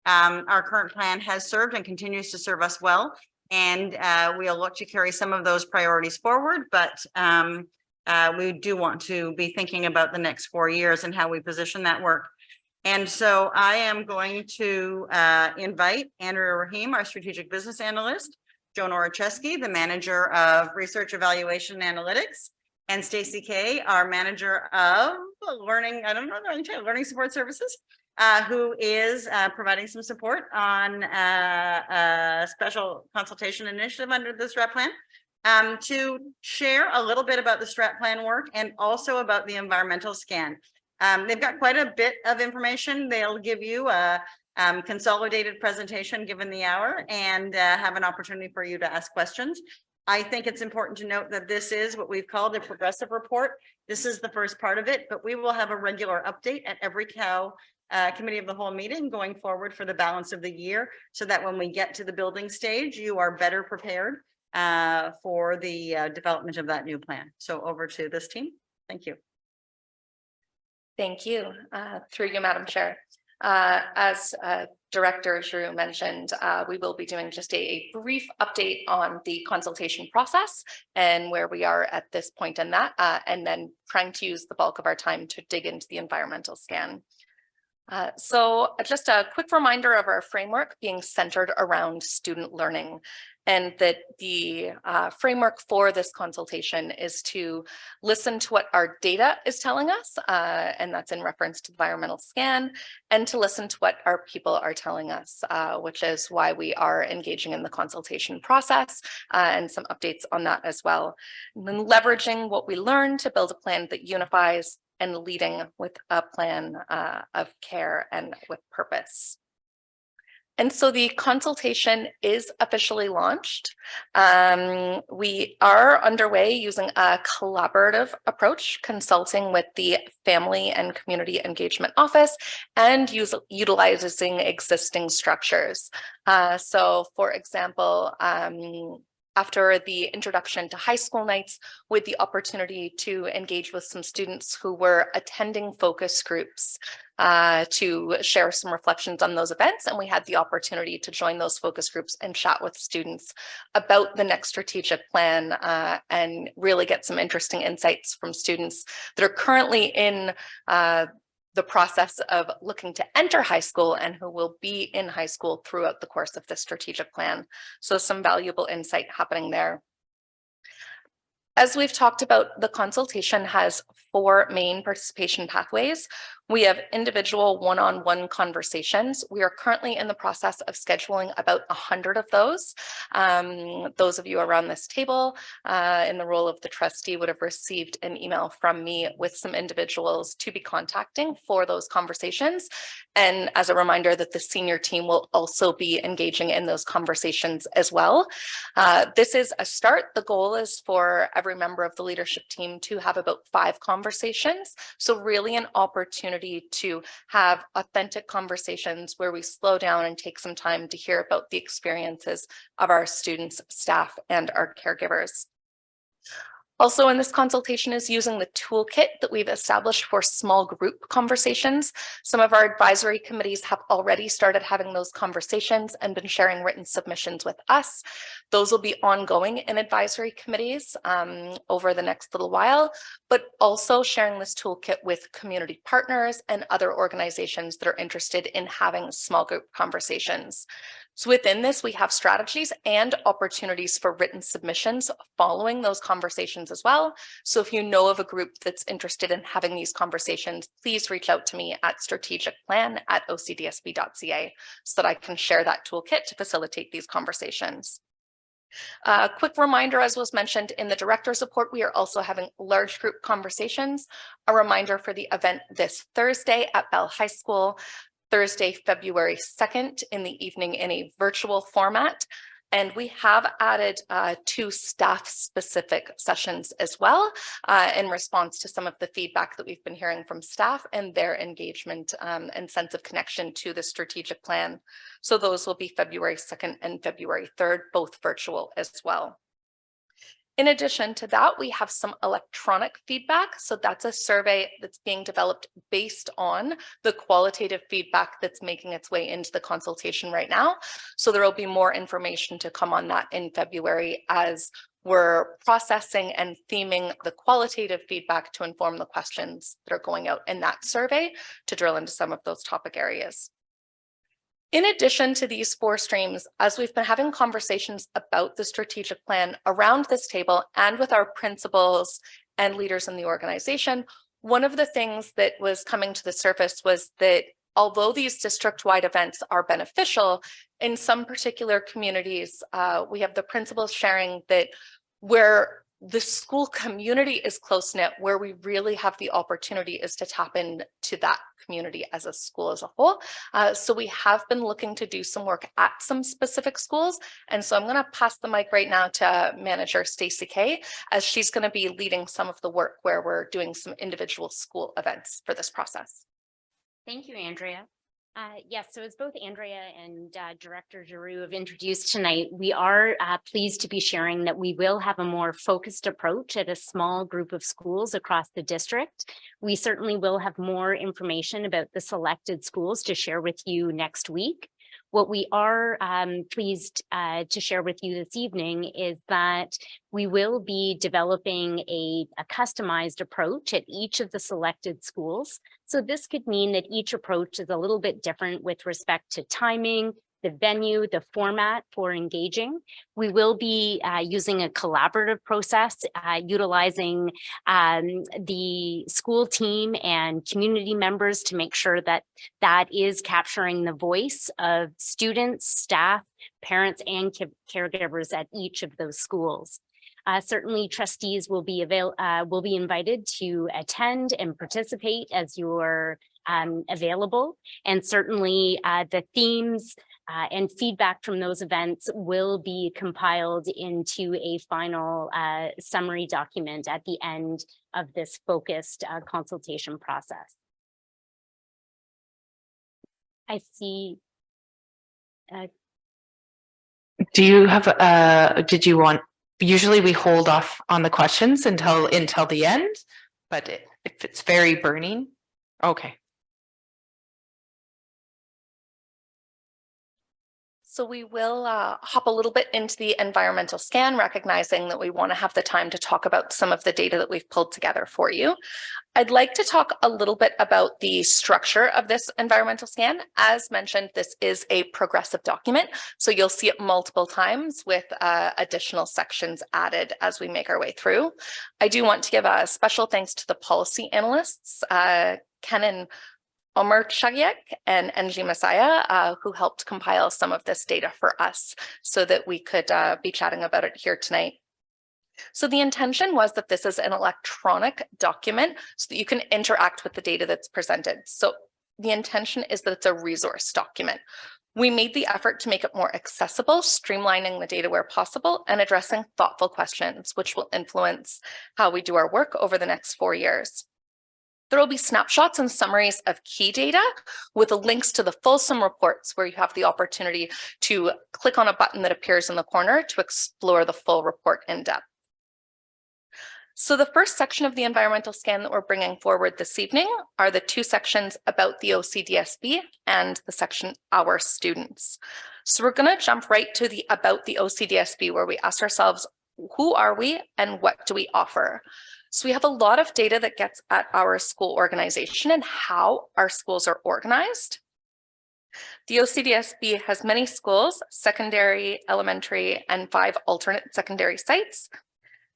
Our current plan has served and continues to serve us well, and we'll look to carry some of those priorities forward, but we do want to be thinking about the next 4 years and how we position that work. And so I am going to invite Andrea Rahim, our strategic business analyst, Joan Oracheski, the manager of research evaluation and analytics, and Stacy Kay, our manager of learning, learning support services, who is providing some support on a special consultation initiative under the STRAT plan. To share a little bit about the STRAT plan work and also about the environmental scan. They've got quite a bit of information. They'll give you a consolidated presentation given the hour and have an opportunity for you to ask questions. I think it's important to note that this is what we've called a progressive report. This is the first part of it, but we will have a regular update at every committee of the whole meeting going forward for the balance of the year, so that when we get to the building stage, you are better prepared for the development of that new plan. So over to this team. Thank you. Thank you. Through you, Madam Chair. As Director Giroux mentioned, we will be doing just a brief update on the consultation process and where we are at this point in that, and then trying to use the bulk of our time to dig into the environmental scan. So just a quick reminder of our framework being centered around student learning, and that the framework for this consultation is to listen to what our data is telling us, and that's in reference to the environmental scan, and to listen to what our people are telling us, which is why we are engaging in the consultation process, and some updates on that as well. And then leveraging what we learn to build a plan that unifies, and leading with a plan of care and with purpose. And so the consultation is officially launched. We are underway using a collaborative approach, consulting with the Family and Community Engagement Office and utilizing existing structures. So for example, after the introduction to high school nights, with the opportunity to engage with some students who were attending focus groups to share some reflections on those events. And we had the opportunity to join those focus groups and chat with students about the next strategic plan and really get some interesting insights from students that are currently in the process of looking to enter high school and who will be in high school throughout the course of the strategic plan. So some valuable insight happening there. As we've talked about, the consultation has 4 main participation pathways. We have individual one-on-one conversations. We are currently in the process of scheduling about 100 of those. Those of you around this table in the role of the trustee would have received an email from me with some individuals to be contacting for those conversations. And as a reminder that the senior team will also be engaging in those conversations as well. This is a start. The goal is for every member of the leadership team to have about 5 conversations. So really an opportunity to have authentic conversations where we slow down and take some time to hear about the experiences of our students, staff, and our caregivers. Also in this consultation is using the toolkit that we've established for small group conversations. Some of our advisory committees have already started having those conversations and been sharing written submissions with us. Those will be ongoing in advisory committees over the next little while, but also sharing this toolkit with community partners and other organizations that are interested in having small group conversations. So within this, we have strategies and opportunities for written submissions following those conversations as well. So if you know of a group that's interested in having these conversations, please reach out to me at strategicplan@ocdsb.ca so that I can share that toolkit to facilitate these conversations. A quick reminder, as was mentioned in the director's report, we are also having large group conversations. A reminder for the event this Thursday at Bell High School, Thursday, February 2nd in the evening in a virtual format. And we have added 2 staff-specific sessions as well in response to some of the feedback that we've been hearing from staff and their engagement and sense of connection to the strategic plan. So those will be February 2nd and February 3rd, both virtual as well. In addition to that, we have some electronic feedback. So that's a survey that's being developed based on the qualitative feedback that's making its way into the consultation right now. So there will be more information to come on that in February as we're processing and theming the qualitative feedback to inform the questions that are going out in that survey to drill into some of those topic areas. In addition to these 4 streams, as we've been having conversations about the strategic plan around this table and with our principals and leaders in the organization, one of the things that was coming to the surface was that although these district-wide events are beneficial, in some particular communities, we have the principals sharing that where the school community is close-knit, where we really have the opportunity is to tap into that community as a school as a whole. So we have been looking to do some work at some specific schools. And so I'm going to pass the mic right now to manager Stacey Kay, as she's going to be leading some of the work where we're doing some individual school events for this process. Thank you, Andrea. Yes, so as both Andrea and Director Giroux have introduced tonight, we are pleased to be sharing that we will have a more focused approach at a small group of schools across the district. We certainly will have more information about the selected schools to share with you next week. What we are pleased to share with you this evening is that we will be developing a customized approach at each of the selected schools. So this could mean that each approach is a little bit different with respect to timing, the venue, the format for engaging. We will be using a collaborative process, utilizing the school team and community members to make sure that that is capturing the voice of students, staff, parents, and caregivers at each of those schools. Certainly trustees will be invited to attend and participate as you're available. And certainly the themes and feedback from those events will be compiled into a final summary document at the end of this focused consultation process. I see. Do you have, did you want, usually we hold off on the questions until the end, but if it's very burning, okay. So we will hop a little bit into the environmental scan, recognizing that we want to have the time to talk about some of the data that we've pulled together for you. I'd like to talk a little bit about the structure of this environmental scan. As mentioned, this is a progressive document, so you'll see it multiple times with additional sections added as we make our way through. I do want to give a special thanks to the policy analysts, Ken and Omer Chagiek and NG Messiah, who helped compile some of this data for us so that we could be chatting about it here tonight. So the intention was that this is an electronic document so that you can interact with the data that's presented. So the intention is that it's a resource document. We made the effort to make it more accessible, streamlining the data where possible and addressing thoughtful questions, which will influence how we do our work over the next 4 years. There will be snapshots and summaries of key data with links to the fulsome reports where you have the opportunity to click on a button that appears in the corner to explore the full report in depth. So the first section of the environmental scan that we're bringing forward this evening are the two sections about the OCDSB and the section Our Students. So we're going to jump right to the about the OCDSB, where we ask ourselves, who are we and what do we offer? So we have a lot of data that gets at our school organization and how our schools are organized. The OCDSB has many schools, secondary, elementary, and 5 alternate secondary sites.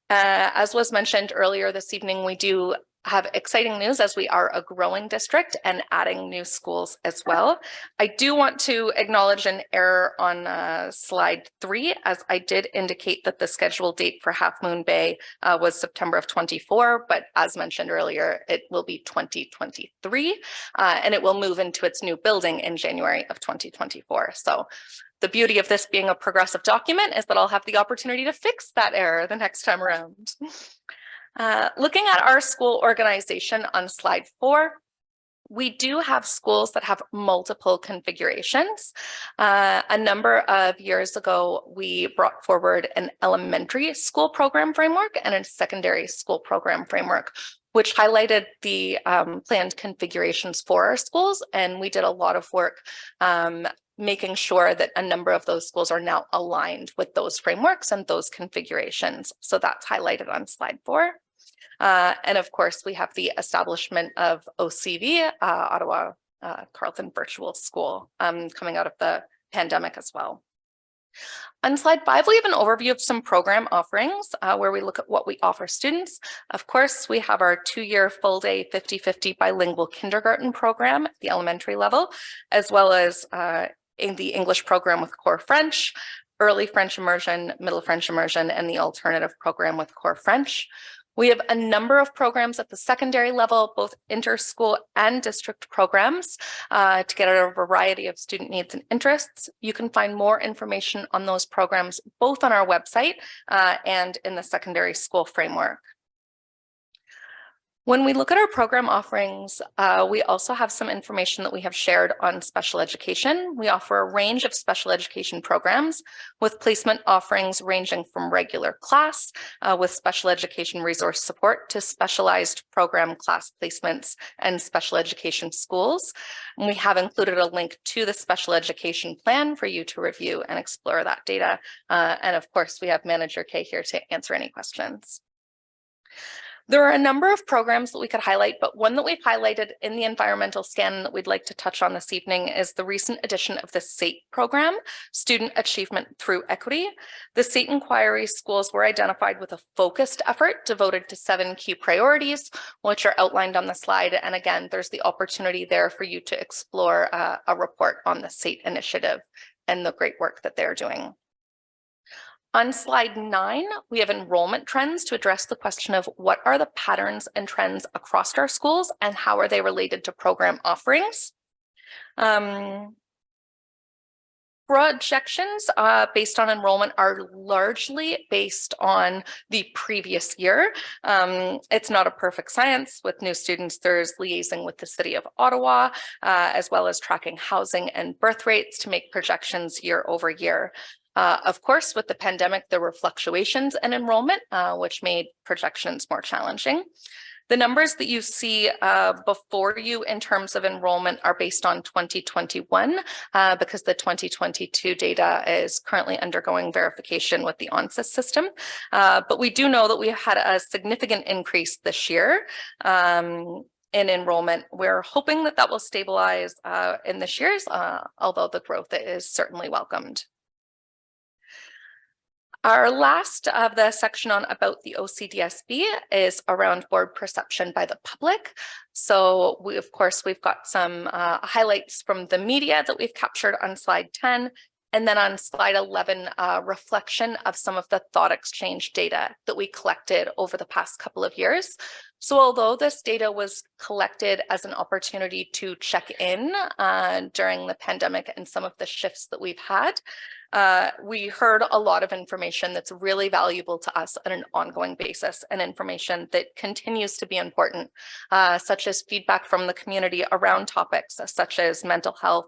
As was mentioned earlier this evening, we do have exciting news as we are a growing district and adding new schools as well. I do want to acknowledge an error on slide 3, as I did indicate that the scheduled date for Half Moon Bay was September of 24, but as mentioned earlier, it will be 2023, and it will move into its new building in January of 2024. So the beauty of this being a progressive document is that I'll have the opportunity to fix that error the next time around. Looking at our school organization on slide 4, we do have schools that have multiple configurations. A number of years ago, we brought forward an elementary school program framework and a secondary school program framework, which highlighted the planned configurations for our schools. And we did a lot of work making sure that a number of those schools are now aligned with those frameworks and those configurations. So that's highlighted on slide 4. And of course, we have the establishment of OCV, Ottawa-Carleton Virtual School, coming out of the pandemic as well. On slide 5, we have an overview of some program offerings where we look at what we offer students. Of course, we have our 2-year full-day 50-50 bilingual kindergarten program at the elementary level, as well as in the English program with core French, early French immersion, middle French immersion, and the alternative program with core French. We have a number of programs at the secondary level, both inter-school and district programs to get at a variety of student needs and interests. You can find more information on those programs both on our website and in the secondary school framework. When we look at our program offerings, we also have some information that we have shared on special education. We offer a range of special education programs with placement offerings ranging from regular class with special education resource support to specialized program class placements and special education schools. And we have included a link to the special education plan for you to review and explore that data. And of course, we have Manager Kay here to answer any questions. There are a number of programs that we could highlight, but one that we've highlighted in the environmental scan that we'd like to touch on this evening is the recent addition of the SATE program, Student Achievement Through Equity. The SATE inquiry schools were identified with a focused effort devoted to 7 key priorities, which are outlined on the slide. And again, there's the opportunity there for you to explore a report on the SATE initiative and the great work that they're doing. On slide 9, we have enrollment trends to address the question of what are the patterns and trends across our schools and how are they related to program offerings. Projections based on enrollment are largely based on the previous year. It's not a perfect science. With new students, there's liaising with the City of Ottawa, as well as tracking housing and birth rates to make projections year over year. Of course, with the pandemic, there were fluctuations in enrollment, which made projections more challenging. The numbers that you see before you in terms of enrollment are based on 2021 because the 2022 data is currently undergoing verification with the ONSIS system. But we do know that we had a significant increase this year in enrollment. We're hoping that that will stabilize in this year's, although the growth is certainly welcomed. Our last of the section on about the OCDSB is around board perception by the public. So of course, we've got some highlights from the media that we've captured on slide 10. And then on slide 11, reflection of some of the thought exchange data that we collected over the past couple of years. So although this data was collected as an opportunity to check in during the pandemic and some of the shifts that we've had, we heard a lot of information that's really valuable to us on an ongoing basis and information that continues to be important, such as feedback from the community around topics such as mental health,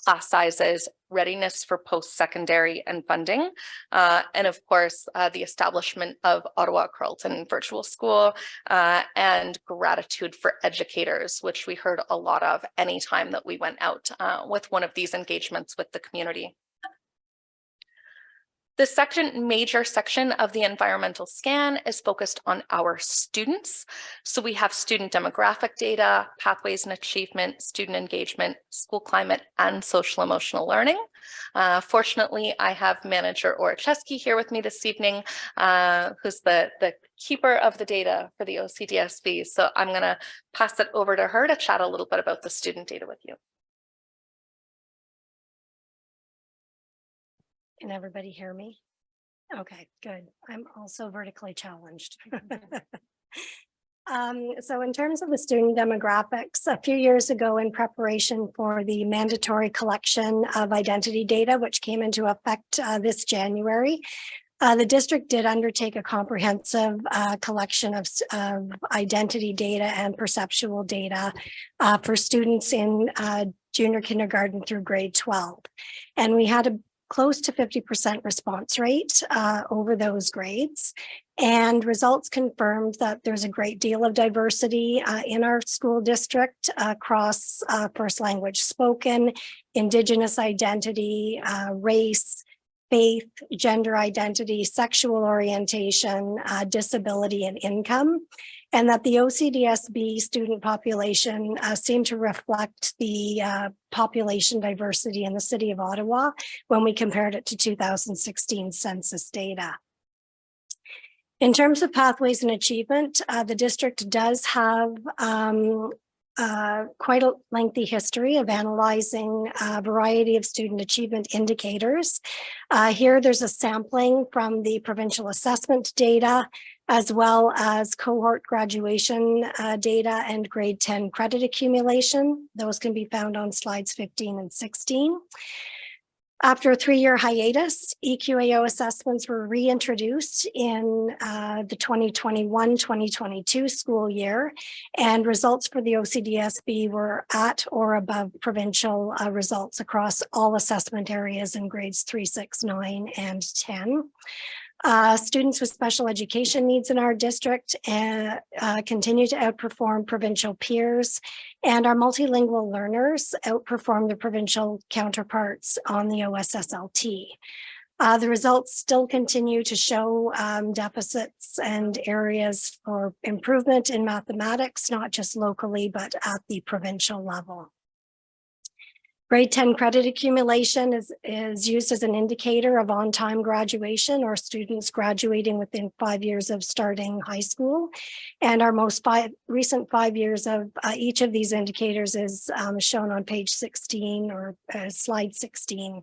class sizes, readiness for post-secondary and funding, and of course, the establishment of Ottawa-Carleton Virtual School, and gratitude for educators, which we heard a lot of anytime that we went out with one of these engagements with the community. The second major section of the environmental scan is focused on our students. So we have student demographic data, pathways and achievement, student engagement, school climate, and social emotional learning. Fortunately, I have manager Oracheski here with me this evening, who's the keeper of the data for the OCDSB. So I'm going to pass it over to her to chat a little bit about the student data with you. Can everybody hear me? Okay, good. I'm also vertically challenged. So in terms of the student demographics, a few years ago in preparation for the mandatory collection of identity data, which came into effect this January, the district did undertake a comprehensive collection of identity data and perceptual data for students in junior kindergarten through grade 12. And we had a close to 50% response rate over those grades. And results confirmed that there's a great deal of diversity in our school district across first language spoken, Indigenous identity, race, faith, gender identity, sexual orientation, disability, and income. And that the OCDSB student population seemed to reflect the population diversity in the city of Ottawa when we compared it to 2016 census data. In terms of pathways and achievement, the district does have quite a lengthy history of analyzing a variety of student achievement indicators. Here, there's a sampling from the provincial assessment data, as well as cohort graduation data and grade 10 credit accumulation. Those can be found on slides 15 and 16. After a 3-year hiatus, EQAO assessments were reintroduced in the 2021-2022 school year, and results for the OCDSB were at or above provincial results across all assessment areas in grades 3, 6, 9, and 10. Students with special education needs in our district continue to outperform provincial peers, and our multilingual learners outperform their provincial counterparts on the OSSLT. The results still continue to show deficits and areas for improvement in mathematics, not just locally, but at the provincial level. Grade 10 credit accumulation is used as an indicator of on-time graduation or students graduating within 5 years of starting high school. And our most recent 5 years of each of these indicators is shown on page 16 or slide 16.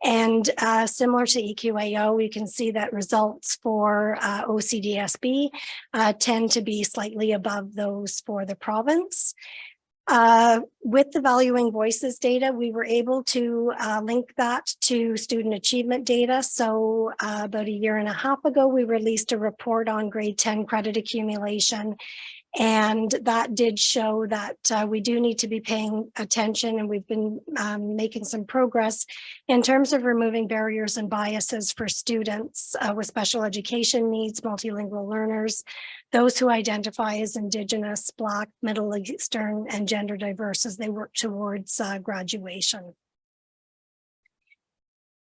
And similar to EQAO, we can see that results for OCDSB tend to be slightly above those for the province. With the Valuing Voices data, we were able to link that to student achievement data. So about 1.5 years ago, we released a report on grade 10 credit accumulation. And that did show that we do need to be paying attention, and we've been making some progress in terms of removing barriers and biases for students with special education needs, multilingual learners, those who identify as Indigenous, Black, Middle Eastern, and gender diverse as they work towards graduation.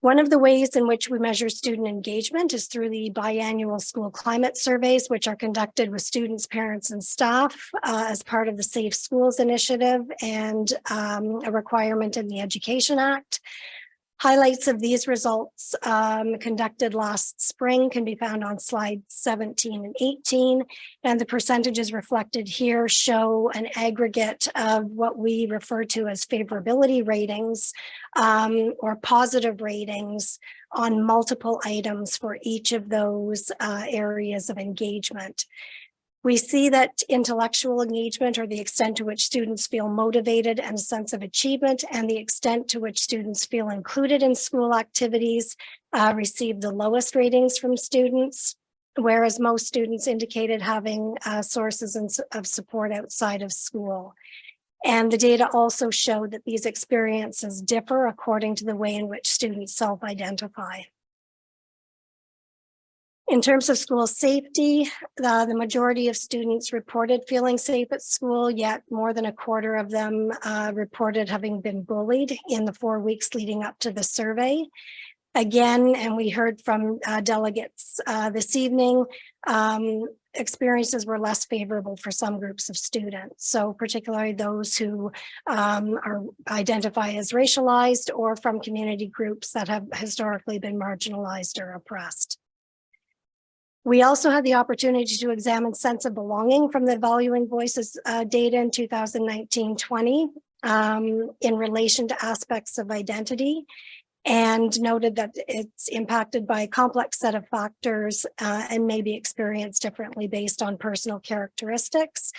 One of the ways in which we measure student engagement is through the biannual school climate surveys, which are conducted with students, parents, and staff as part of the Safe Schools initiative and a requirement in the Education Act. Highlights of these results conducted last spring can be found on slides 17 and 18, and the percentages reflected here show an aggregate of what we refer to as favorability ratings or positive ratings on multiple items for each of those areas of engagement. We see that intellectual engagement, or the extent to which students feel motivated and a sense of achievement, and the extent to which students feel included in school activities, receive the lowest ratings from students, whereas most students indicated having sources of support outside of school. And the data also showed that these experiences differ according to the way in which students self-identify. In terms of school safety, the majority of students reported feeling safe at school, yet more than a quarter of them reported having been bullied in the 4 weeks leading up to the survey. Again, and we heard from delegates this evening, experiences were less favorable for some groups of students. So particularly those who identify as racialized or from community groups that have historically been marginalized or oppressed. We also had the opportunity to examine sense of belonging from the Valuing Voices data in 2019-20 in relation to aspects of identity, and noted that it's impacted by a complex set of factors and may be experienced differently based on personal characteristics.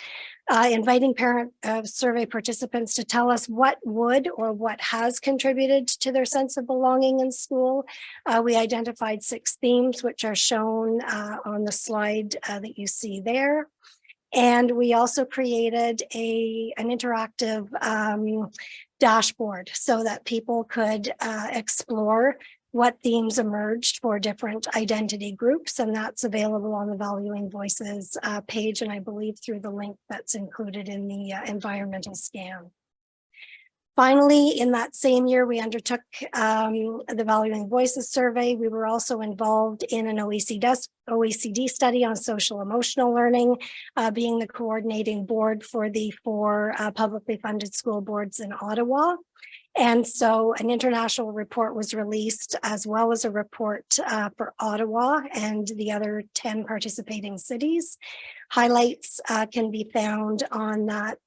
Inviting parent survey participants to tell us what would or what has contributed to their sense of belonging in school. We identified 6 themes, which are shown on the slide that you see there. And we also created an interactive dashboard so that people could explore what themes emerged for different identity groups, and that's available on the Valuing Voices page, and I believe through the link that's included in the environmental scan. Finally, in that same year, we undertook the Valuing Voices survey. We were also involved in an OECD study on social emotional learning, being the coordinating board for the 4 publicly funded school boards in Ottawa. And so an international report was released, as well as a report for Ottawa and the other 10 participating cities. Highlights can be found on that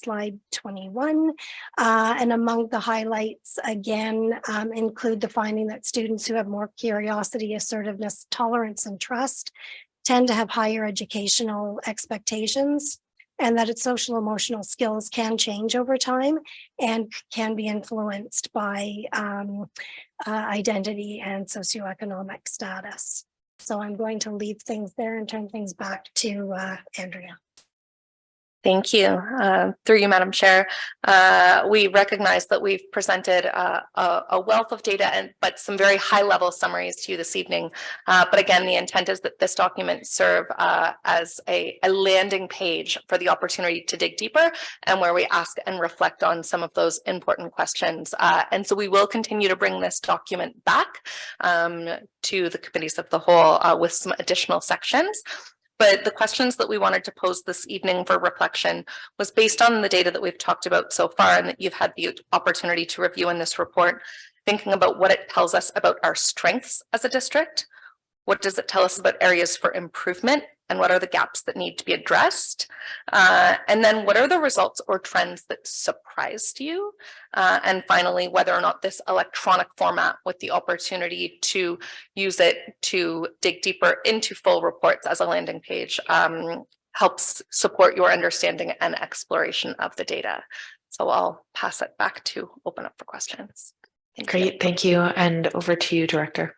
slide 21. And among the highlights, again, include the finding that students who have more curiosity, assertiveness, tolerance, and trust tend to have higher educational expectations, and that its social emotional skills can change over time and can be influenced by identity and socioeconomic status. So I'm going to leave things there and turn things back to Andrea. Thank you. Through you, Madam Chair. We recognize that we've presented a wealth of data, but some very high-level summaries to you this evening. But again, the intent is that this document serve as a landing page for the opportunity to dig deeper, and where we ask and reflect on some of those important questions. And so we will continue to bring this document back to the committees of the whole with some additional sections. But the questions that we wanted to pose this evening for reflection was based on the data that we've talked about so far and that you've had the opportunity to review in this report, thinking about what it tells us about our strengths as a district. What does it tell us about areas for improvement, and what are the gaps that need to be addressed? And then what are the results or trends that surprised you? And finally, whether or not this electronic format with the opportunity to use it to dig deeper into full reports as a landing page helps support your understanding and exploration of the data. So I'll pass it back to open up for questions. Great, thank you. And over to you, Director.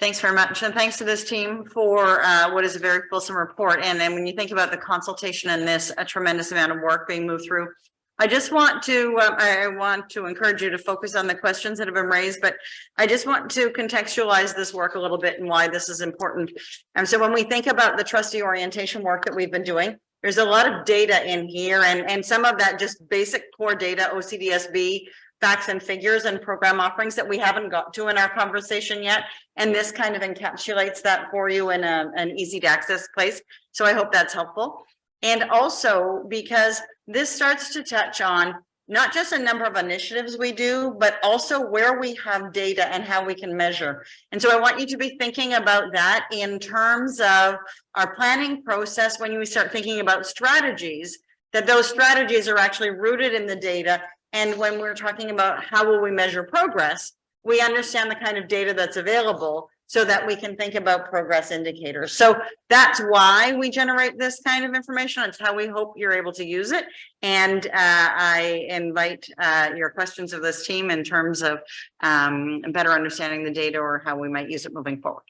Thanks very much. And thanks to this team for what is a very fulsome report. And then when you think about the consultation and this, a tremendous amount of work being moved through, I just want to, I want to encourage you to focus on the questions that have been raised, but I just want to contextualize this work a little bit and why this is important. And so when we think about the trustee orientation work that we've been doing, there's a lot of data in here, and some of that just basic core data, OCDSB, facts and figures and program offerings that we haven't got to in our conversation yet. And this kind of encapsulates that for you in an easy to access place. So I hope that's helpful. And also because this starts to touch on not just a number of initiatives we do, but also where we have data and how we can measure. And so I want you to be thinking about that in terms of our planning process when we start thinking about strategies, that those strategies are actually rooted in the data. And when we're talking about how will we measure progress, we understand the kind of data that's available so that we can think about progress indicators. So that's why we generate this kind of information. It's how we hope you're able to use it. And I invite your questions of this team in terms of better understanding the data or how we might use it moving forward.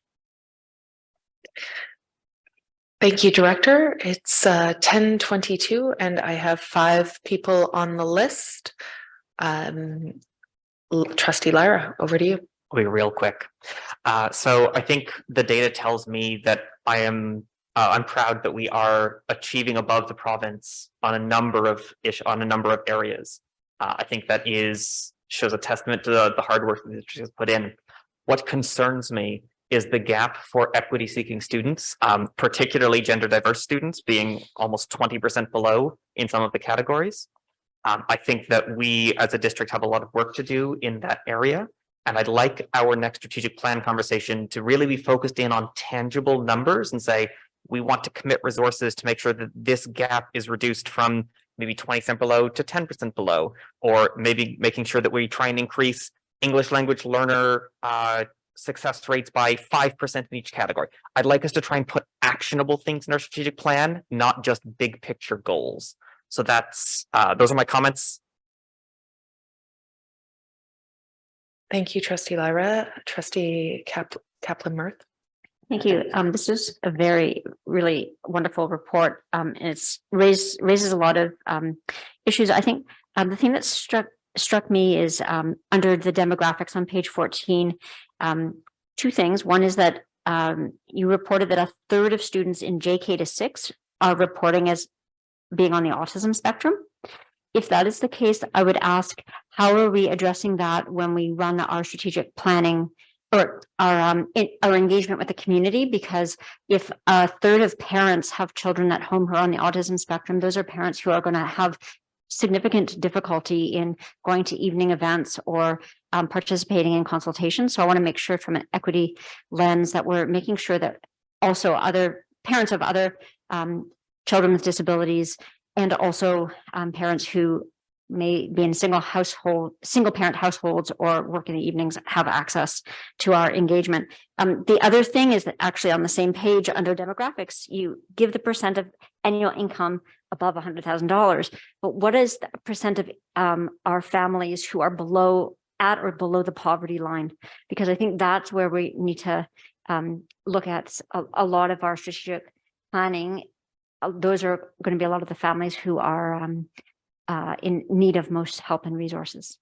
Thank you, Director. It's 10:22 and I have 5 people on the list. Trustee Lyra, over to you. I'll be real quick. So I think the data tells me that I'm proud that we are achieving above the province on a number of areas. I think that shows a testament to the hard work that the district has put in. What concerns me is the gap for equity seeking students, particularly gender diverse students being almost 20% below in some of the categories. I think that we as a district have a lot of work to do in that area. And I'd like our next strategic plan conversation to really be focused in on tangible numbers and say, we want to commit resources to make sure that this gap is reduced from maybe 20% below to 10% below, or maybe making sure that we try and increase English language learner success rates by 5% in each category. I'd like us to try and put actionable things in our strategic plan, not just big picture goals. So those are my comments. Thank you, Trustee Lyra. Trustee Kaplan-Murth. Thank you. This is a really wonderful report. It's raises a lot of issues. I think the thing that struck me is under the demographics on page 14, 2 things. One is that you reported that 1/3 of students in JK to 6 are reporting as being on the autism spectrum. If that is the case, I would ask, how are we addressing that when we run our strategic planning or our engagement with the community? Because if 1/3 of parents have children at home who are on the autism spectrum, those are parents who are going to have significant difficulty in going to evening events or participating in consultations. So I want to make sure from an equity lens that we're making sure that also other parents of other children with disabilities and also parents who may be in single parent households or work in the evenings have access to our engagement. The other thing is that actually on the same page under demographics, you give the percent of annual income above $100,000, but what is the percent of our families who are at or below the poverty line? Because I think that's where we need to look at a lot of our strategic planning. Those are going to be a lot of the families who are in need of most help and resources.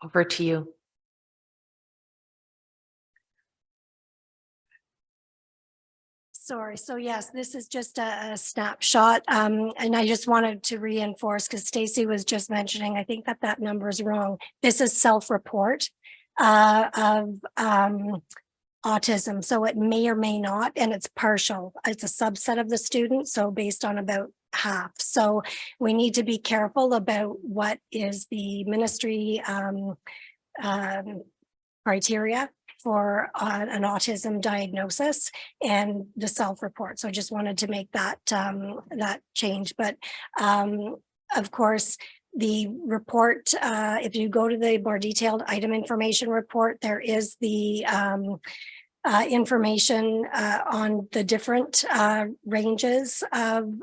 Over to you. Sorry. So yes, this is just a snapshot. And I just wanted to reinforce because Stacy was just mentioning, I think that number is wrong. This is self-report of autism. So it may or may not, and it's partial. It's a subset of the students. So based on about half. So we need to be careful about what is the ministry criteria for an autism diagnosis and the self-report. So I just wanted to make that change. But of course, the report, if you go to the more detailed item information report, there is the information on the different ranges of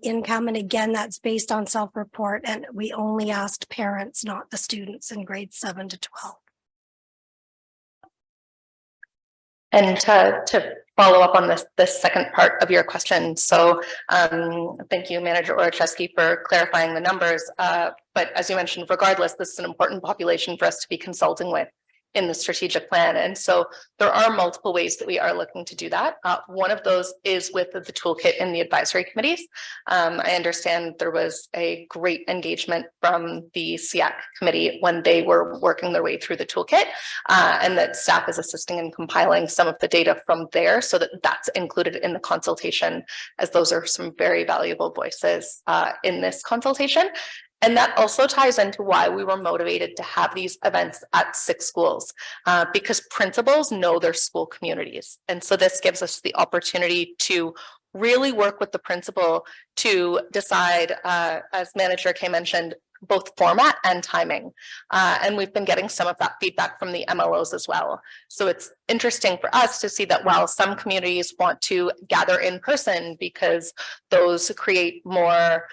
income. And again, that's based on self-report. And we only asked parents, not the students in grades 7 to 12. And to follow up on this second part of your question. So thank you, Manager Orachevsky, for clarifying the numbers. But as you mentioned, regardless, this is an important population for us to be consulting with in the strategic plan. And so there are multiple ways that we are looking to do that. One of those is with the toolkit in the advisory committees. I understand there was a great engagement from the SEAC committee when they were working their way through the toolkit, and that staff is assisting in compiling some of the data from there so that that's included in the consultation, as those are some very valuable voices in this consultation. And that also ties into why we were motivated to have these events at 6 schools, because principals know their school communities. And so this gives us the opportunity to really work with the principal to decide, as Manager Kay mentioned, both format and timing. And we've been getting some of that feedback from the MLOs as well. So it's interesting for us to see that while some communities want to gather in person because those create more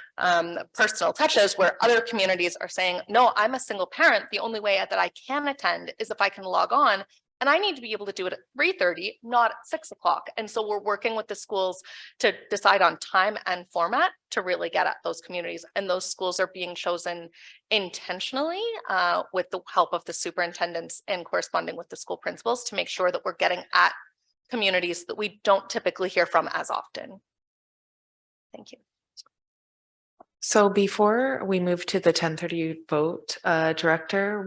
personal touches, where other communities are saying, no, I'm a single parent. The only way that I can attend is if I can log on And I need to be able to do it at 3:30, not at 6 o'clock. And so we're working with the schools to decide on time and format to really get at those communities. And those schools are being chosen intentionally with the help of the superintendents and corresponding with the school principals to make sure that we're getting at communities that we don't typically hear from as often. Thank you. So before we move to the 10:30 vote, Director,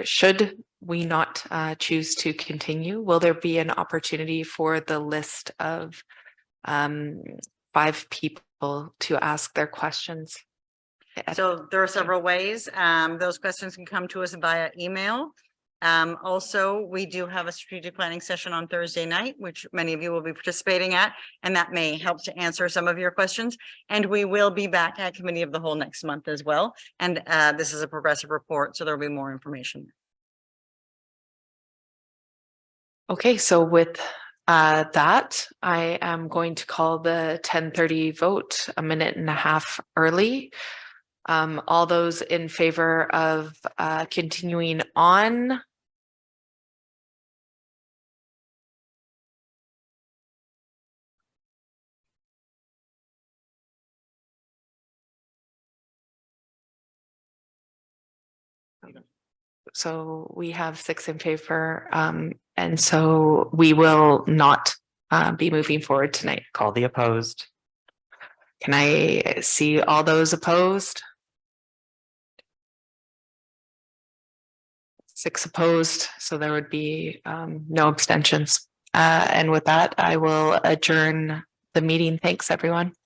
should we not choose to continue, will there be an opportunity for the list of 5 people to ask their questions? So there are several ways. Those questions can come to us via email. Also, we do have a strategic planning session on Thursday night, which many of you will be participating at, and that may help to answer some of your questions. And we will be back at Committee of the Whole next month as well. And this is a progressive report, so there'll be more information. Okay, so with that, I am going to call the 10:30 vote a minute and a half early. All those in favor of continuing on? So we have 6 in favor, and so we will not be moving forward tonight. Call the opposed. Can I see all those opposed? 6 opposed, so there would be no abstentions. And with that, I will adjourn the meeting. Thanks, everyone.